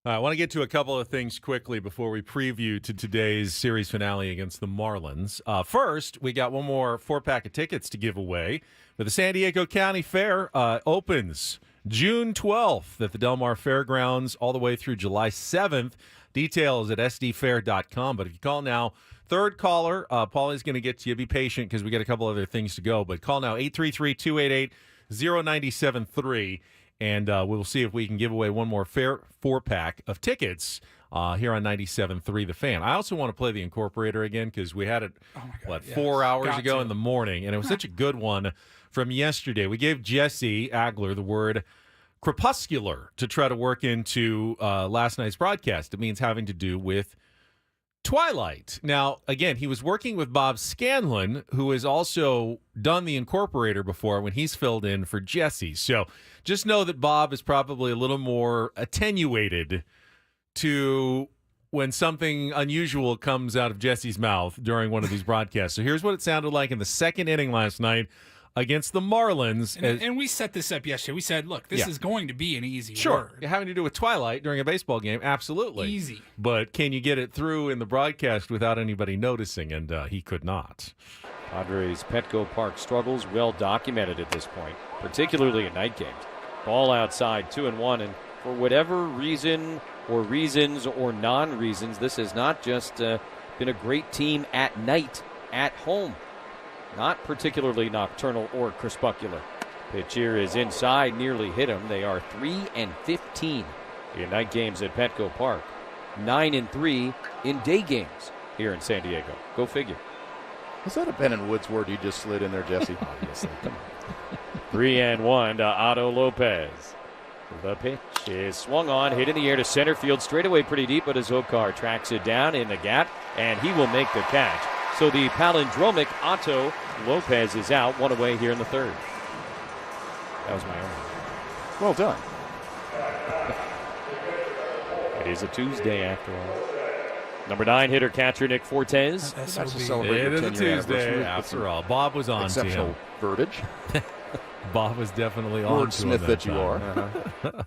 I want to get to a couple of things quickly before we preview to today's series finale against the Marlins. First, we got one more 4-pack of tickets to give away. But the San Diego County Fair opens June 12th at the Del Mar Fairgrounds all the way through July 7th. Details at sdfair.com. But if you call now, third caller, Paulie's going to get to you. Be patient because we got a couple other things to go. But call now, 833-288-0973. And we'll see if we can give away one more fair 4-pack of tickets here on 97.3 The Fan. I also want to play the Incorporator again because we had it, 4 hours ago in the morning, and it was such a good one from yesterday. We gave Jesse Agler the word crepuscular to try to work into last night's broadcast. It means having to do with twilight. Now, again, he was working with Bob Scanlon, who has also done the Incorporator before when he's filled in for Jesse. So just know that Bob is probably a little more attenuated to when something unusual comes out of Jesse's mouth during one of these broadcasts. So here's what it sounded like in the second inning last night against the Marlins. And we set this up yesterday. We said, look, this is going to be an easy Sure. word. Having to do with twilight during a baseball game, absolutely. Easy. But can you get it through in the broadcast without anybody noticing? And he could not. Padres Petco Park struggles well documented at this point, particularly in night games. Ball outside, 2-1, and for whatever reason or reasons or non-reasons, this has not just been a great team at night, at home. Not particularly nocturnal or crepuscular. Pitch here is inside, nearly hit him. They are 3-15 in night games at Petco Park. 9-3 in day games here in San Diego. Go figure. Was that a Ben and Woods word you just slid in there, Jesse? Obviously. Come on. 3-1 to Otto Lopez. The pitch is swung on, hit in the air to center field, straight away pretty deep, but Azócar tracks it down in the gap, and he will make the catch. So the palindromic Otto Lopez is out, one away here in the third. That was my own. Well done. It is a Tuesday after all. Number 9 hitter catcher Nick Fortes. Nice to celebrate It your is a 10-year Tuesday anniversary after with all. Bob was on to exceptional him. verbiage. Bob was definitely on to him Wordsmith that you time. are.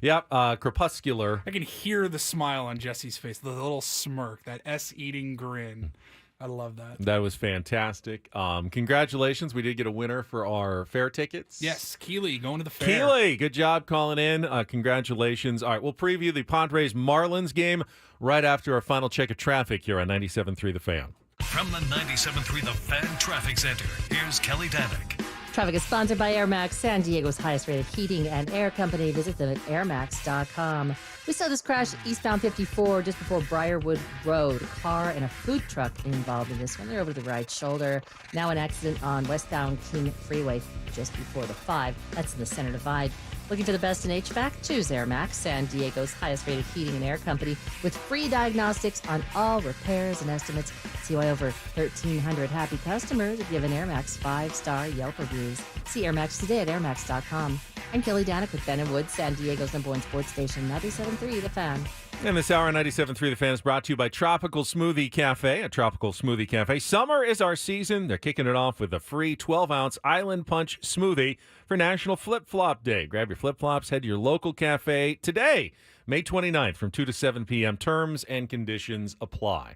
Yep, crepuscular. I can hear the smile on Jesse's face, the little smirk, that S-eating grin. I love that. That was fantastic. Congratulations. We did get a winner for our fair tickets. Yes, Keely going to the fair. Keely, good job calling in. Congratulations. All right, we'll preview the Padres Marlins game right after our final check of traffic here on 97.3 The Fan. From the 97.3 The Fan Traffic Center, here's Kelly Danick. Traffic is sponsored by Air Max, San Diego's highest-rated heating and air company. Visit them at airmax.com. We saw this crash eastbound 54 just before Briarwood Road. A car and a food truck involved in this one. They're over to the right shoulder. Now an accident on westbound King Freeway just before the 5. That's in the center divide. Looking for the best in HVAC? Choose Air Max, San Diego's highest-rated heating and air company, with free diagnostics on all repairs and estimates. See why over 1,300 happy customers have given Air Max 5-star Yelp reviews. See Air Max today at airmax.com. I'm Kelly Danick with Ben and Woods, San Diego's #1 sports station, 97.3 The Fan. And this hour, 97.3 The Fan is brought to you by Tropical Smoothie Cafe. At Tropical Smoothie Cafe, summer is our season. They're kicking it off with a free 12-ounce Island Punch smoothie for National Flip Flop Day. Grab your flip-flops, head to your local cafe today, May 29th from 2 to 7 p.m. Terms and conditions apply.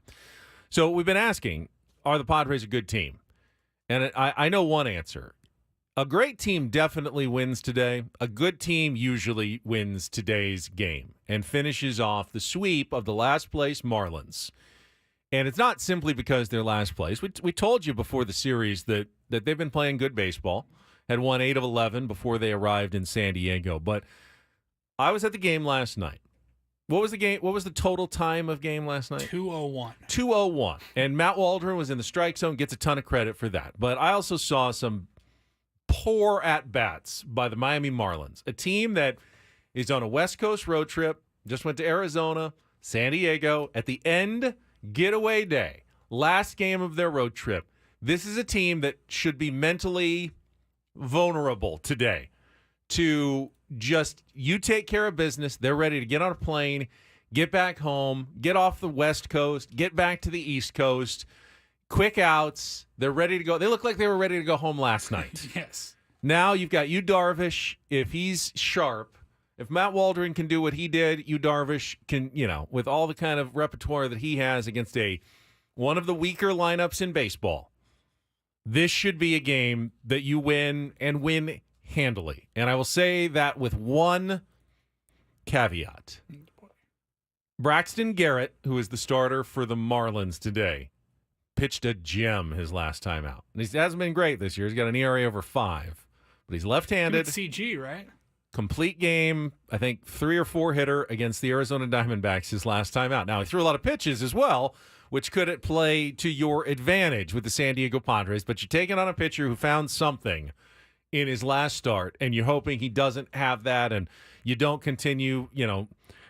So we've been asking, are the Padres a good team? And I know one answer. A great team definitely wins today. A good team usually wins today's game and finishes off the sweep of the last place Marlins. And it's not simply because they're last place. We told you before the series that they've been playing good baseball, had won 8 of 11 before they arrived in San Diego. But I was at the game last night. What was the game? What was the total time of game last night? 2:01. 2:01. And Matt Waldron was in the strike zone, gets a ton of credit for that. But I also saw some poor at-bats by the Miami Marlins, a team that is on a West Coast road trip, just went to Arizona, San Diego, at the end, getaway day, last game of their road trip. This is a team that should be mentally vulnerable today to just, you take care of business, they're ready to get on a plane, get back home, get off the West Coast, get back to the East Coast, quick outs. They're ready to go. They look like they were ready to go home last night. Yes. Now you've got Yu Darvish. If he's sharp, If Matt Waldron can do what he did, Yu Darvish can, with all the kind of repertoire that he has against one of the weaker lineups in baseball, this should be a game that you win and win handily. And I will say that with one caveat. Braxton Garrett, who is the starter for the Marlins today, pitched a gem his last time out. And he hasn't been great this year. He's got an ERA over 5. But he's left-handed. CG, right? Complete game, I think 3 or 4 hitter against the Arizona Diamondbacks his last time out. Now, he threw a lot of pitches as well, which could play to your advantage with the San Diego Padres, but you're taking on a pitcher who found something in his last start, and you're hoping he doesn't have that, and you don't continue,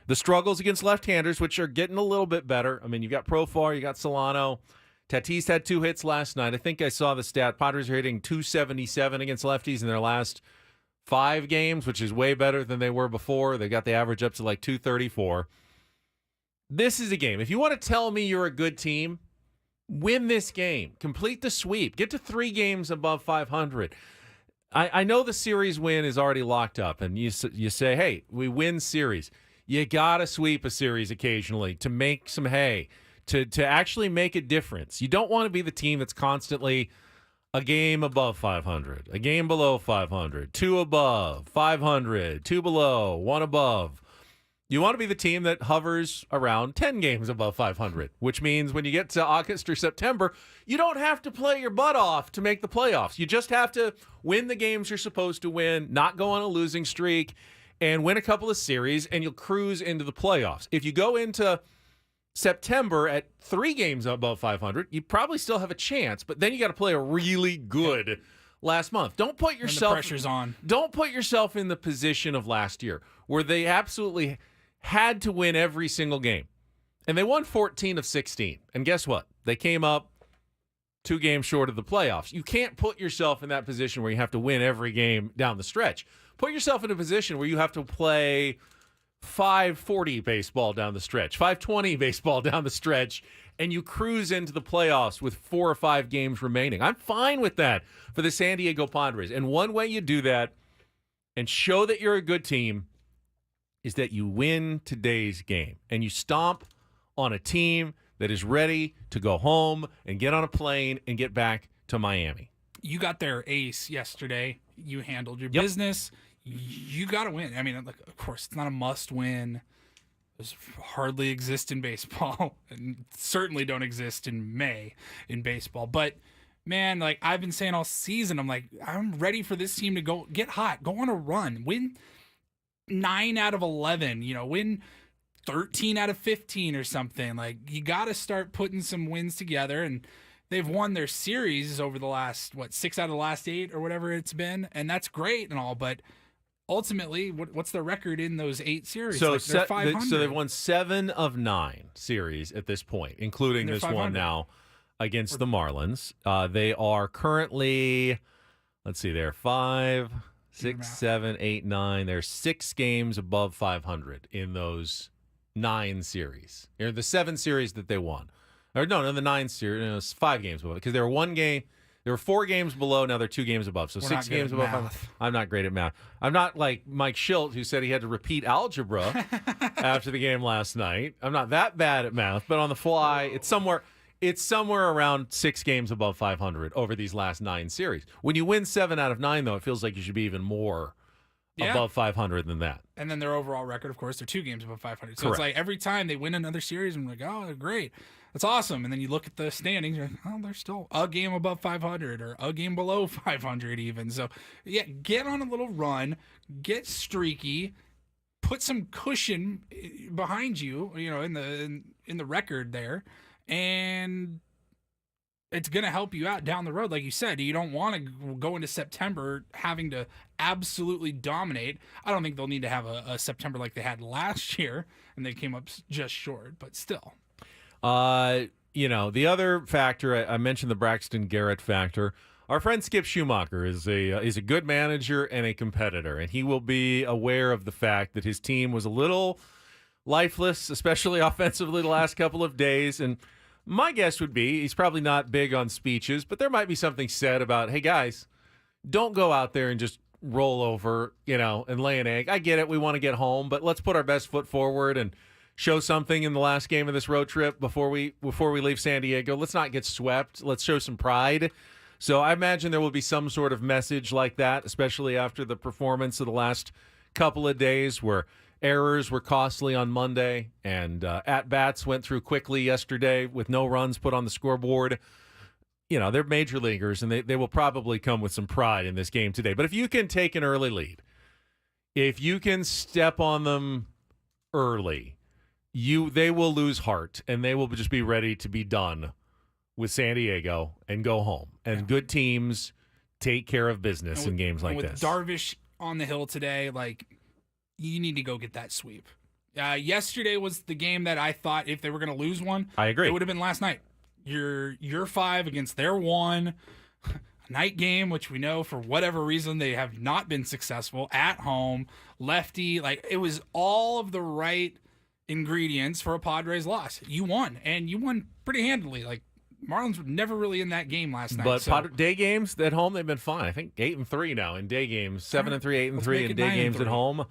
the struggles against left-handers, which are getting a little bit better. I mean, you've got Profar, you got Solano. Tatis had 2 hits last night. I think I saw the stat. Padres are hitting .277 against lefties in their last 5 games, which is way better than they were before. They got the average up to like .234. This is a game. If you want to tell me you're a good team, win this game. Complete the sweep. Get to 3 games above 500. I know the series win is already locked up, and you say, hey, we win series. You got to sweep a series occasionally to make some hay. To actually make a difference. You don't want to be the team that's constantly a game above 500, a game below 500, 2 above, 500, 2 below, 1 above. You want to be the team that hovers around 10 games above 500, which means when you get to August or September, you don't have to play your butt off to make the playoffs. You just have to win the games you're supposed to win, not go on a losing streak, and win a couple of series, and you'll cruise into the playoffs. If you go into September at 3 games above 500, you probably still have a chance, but then you got to play a really good last month. Don't put yourself the pressure's on. Don't put yourself in the position of last year where they absolutely had to win every single game. And they won 14 of 16. And guess what? They came up 2 games short of the playoffs. You can't put yourself in that position where you have to win every game down the stretch. Put yourself in a position where you have to play 540 baseball down the stretch, 520 baseball down the stretch, and you cruise into the playoffs with 4 or 5 games remaining. I'm fine with that for the San Diego Padres. And one way you do that and show that you're a good team is that you win today's game and you stomp on a team that is ready to go home and get on a plane and get back to Miami. You got their ace yesterday. You handled your business. You got to win. I mean, of course, it's not a must win. Those hardly exist in baseball and certainly don't exist in May in baseball. But, man, I've been saying all season, I'm ready for this team to go get hot, go on a run, win 9 out of 11, win 13 out of 15 or something. You got to start putting some wins together. And they've won their series over the last, 6 out of the last 8 or whatever it's been. And that's great and all, but ultimately, what's their record in those 8 series? So, they're 500. So they've won 7 of 9 series at this point, including this 500. one now against the Marlins. They are currently, let's see, they're 5, 6, 7, 8, 9. They're 6 games above 500 in those 9 series. Or the 7 series that they won. Or no, the 9 series, 5 games above, because they were 1 game. There were 4 games below. Now they're 2 games above. So We're 6 games above. I'm not great at math. I'm not like Mike Schilt, who said he had to repeat algebra after the game last night. I'm not that bad at math, but on the fly, it's somewhere around 6 games above 500 over these last 9 series. When you win 7 out of 9, though, it feels like you should be even more above 500 than that. And then their overall record, of course, they're 2 games above 500. So Correct. it's like every time they win another series, I'm like, oh, they're great. That's awesome. And then you look at the standings, you're like, oh, they're still a game above 500 or a game below 500 even. So, yeah, get on a little run, get streaky, put some cushion behind you, in the record there, and it's going to help you out down the road. Like you said, you don't want to go into September having to absolutely dominate. I don't think they'll need to have a September like they had last year, and they came up just short, but still. The other factor, I mentioned the Braxton Garrett factor. Our friend Skip Schumacher is a good manager and a competitor, and he will be aware of the fact that his team was a little lifeless, especially offensively the last couple of days. And my guess would be he's probably not big on speeches, but there might be something said about, hey, guys, don't go out there and just roll over, and lay an egg. I get it. We want to get home, but let's put our best foot forward and show something in the last game of this road trip before we leave San Diego. Let's not get swept. Let's show some pride. So I imagine there will be some sort of message like that, especially after the performance of the last couple of days where errors were costly on Monday and at-bats went through quickly yesterday with no runs put on the scoreboard. They're major leaguers, and they will probably come with some pride in this game today. But if you can take an early lead, if you can step on them early, they will lose heart, and they will just be ready to be done with San Diego and go home. And good teams take care of business in games like with this. Darvish on the hill today, you need to go get that sweep. Yesterday was the game that I thought if they were going to lose one, I agree. It would have been last night. Your 5 against their 1. A night game, which we know for whatever reason they have not been successful at home. Lefty, it was all of the right ingredients for a Padres loss. You won, and you won pretty handily. Marlins were never really in that game last night. But day games at hhome, they've been fine. I think 8-3 now in day games. 7-3, 8-3 in day games at home.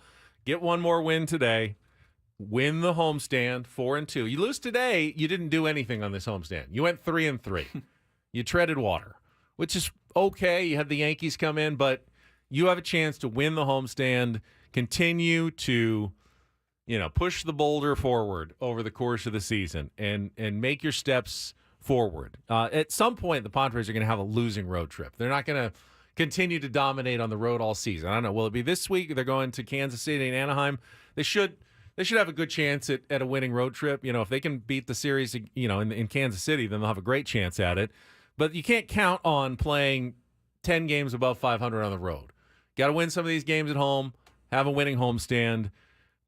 Get one more win today. Win the homestand, 4-2. You lose today, you didn't do anything on this homestand. You went 3-3. You treaded water, which is okay. You had the Yankees come in, but you have a chance to win the homestand, continue to push the boulder forward over the course of the season and make your steps forward. At some point, the Padres are going to have a losing road trip. They're not going to continue to dominate on the road all season. I don't know. Will it be this week? They're going to Kansas City and Anaheim. They should have a good chance at a winning road trip. If they can beat the series, in Kansas City, then they'll have a great chance at it. But you can't count on playing 10 games above 500 on the road. Got to win some of these games at home, have a winning homestand.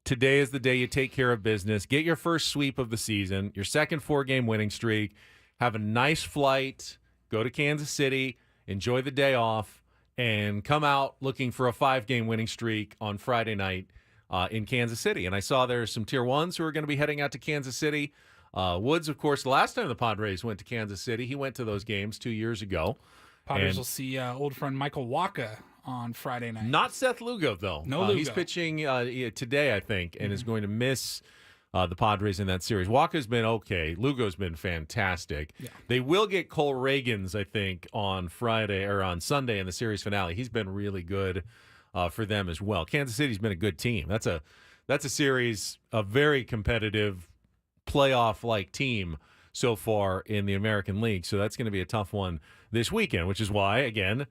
Today is the day you take care of business. Get your first sweep of the season, your second 4-game winning streak. Have a nice flight, go to Kansas City, enjoy the day off, and come out looking for a 5-game winning streak on Friday night in Kansas City. And I saw there's some Tier 1s who are going to be heading out to Kansas City. Woods, of course, the last time the Padres went to Kansas City, he went to those games 2 years ago. Padres will see old friend Michael Wacha on Friday night. Not Seth Lugo, though. No Lugo. He's pitching today, I think, and is going to miss the Padres in that series. Walker's been okay. Lugo's been fantastic. Yeah. They will get Cole Reagans, I think, on Friday or on Sunday in the series finale. He's been really good for them as well. Kansas City's been a good team. That's a series, a very competitive playoff-like team so far in the American League. So that's going to be a tough one this weekend, which is why, again,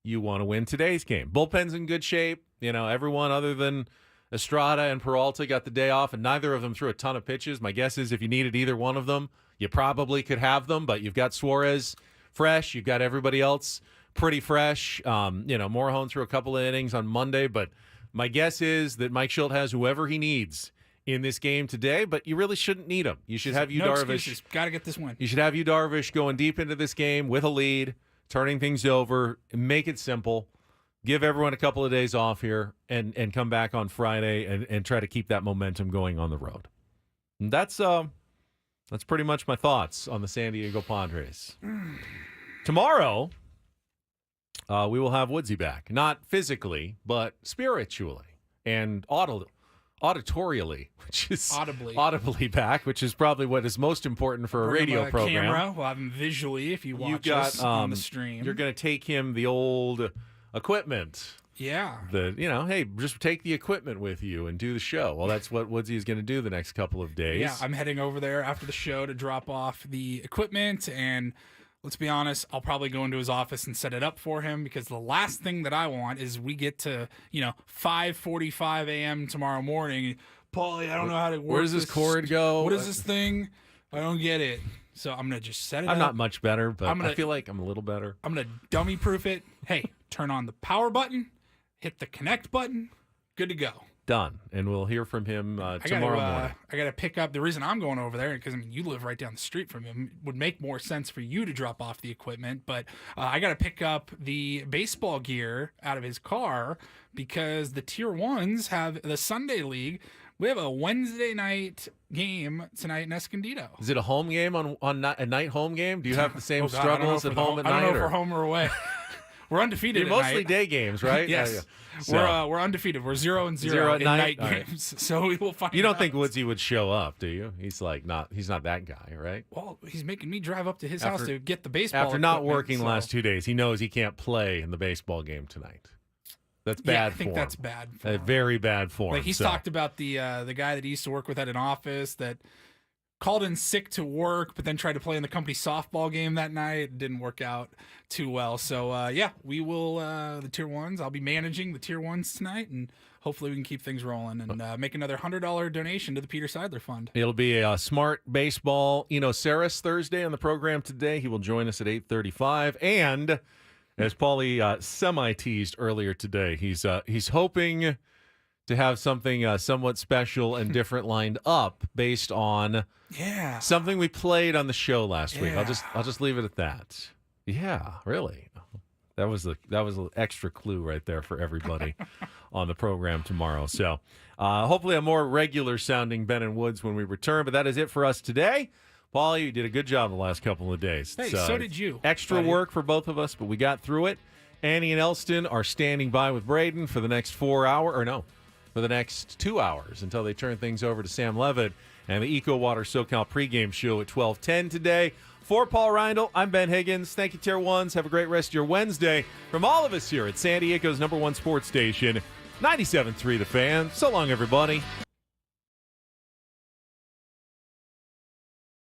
you want to win today's game. Bullpen's in good shape. Everyone other than Estrada and Peralta got the day off, and neither of them threw a ton of pitches. My guess is if you needed either one of them, you probably could have them, but you've got Suarez fresh. You've got everybody else pretty fresh. Morejon threw a couple of innings on Monday, but my guess is that Mike Schilt has whoever he needs in this game today, but you really shouldn't need him. You should have Darvish. Got to get this win. You should have Darvish going deep into this game with a lead, turning things over, make it simple. Give everyone a couple of days off here and come back on Friday and try to keep that momentum going on the road. And that's pretty much my thoughts on the San Diego Padres. Tomorrow, we will have Woodsy back. Not physically, but spiritually and auditorially, which is audibly back, which is probably what is most important for a radio program. Camera. We'll have him visually if you watch us on the stream. You're going to take him the old equipment. Yeah. Hey, just take the equipment with you and do the show. Well, that's what Woodsy is going to do the next couple of days. Yeah, I'm heading over there after the show to drop off the equipment, and let's be honest, I'll probably go into his office and set it up for him because the last thing that I want is we get to, 5:45 a.m. tomorrow morning. Paulie, I don't know how to work. Where does this cord go? What is this thing? I don't get it. So I'm going to just set it up. I'm not much better, but I feel like I'm a little better. I'm going to dummy proof it. Hey, turn on the power button, hit the connect button, good to go. Done. And we'll hear from him tomorrow morning. I got to pick up. The reason I'm going over there, because you live right down the street from him, it would make more sense for you to drop off the equipment. But I got to pick up the baseball gear out of his car because the Tier 1s have the Sunday League. We have a Wednesday night game tonight in Escondido. Is it a home game on a night home game? Do you have the same struggles at home at night? I don't know if we're home or away. We're undefeated. You're at mostly night. day games, right? Yes. So. We're undefeated. We're 0-0 0 at in night? night All right. games. So we will find You don't out. think Woodsy would show up, do you? He's not that guy, right? Well, he's making me drive up to his house to get the baseball. After not equipment, working the so. last 2 days, he knows he can't play in the baseball game tonight. That's bad Yeah, I think form. that's bad form. Very bad form. Like he's talked about the guy that he used to work with at an office that called in sick to work, but then tried to play in the company softball game that night. It didn't work out too well. So yeah, we will the tier ones. I'll be managing the tier ones tonight, and hopefully we can keep things rolling and make another $100 donation to the Peter Seidler Fund. It'll be a smart baseball, Saris Thursday on the program today. He will join us at 8:35, and as Paulie semi-teased earlier today, he's hoping to have something somewhat special and different lined up based on something we played on the show last week. I'll just leave it at that. Yeah, really. That was an extra clue right there for everybody on the program tomorrow. So hopefully a more regular sounding Ben and Woods when we return. But that is it for us today. Paulie, you did a good job the last couple of days. Hey, so did you. Extra buddy. work for both of us, but we got through it. Annie and Elston are standing by with Braden for the next for the next 2 hours until they turn things over to Sam Levitt and the Eco Water SoCal pregame show at 12:10 today. For Paul Reindl, I'm Ben Higgins. Thank you, Tier 1s. Have a great rest of your Wednesday. From all of us here at San Diego's #1 sports station, 97.3 The Fan. So long, everybody.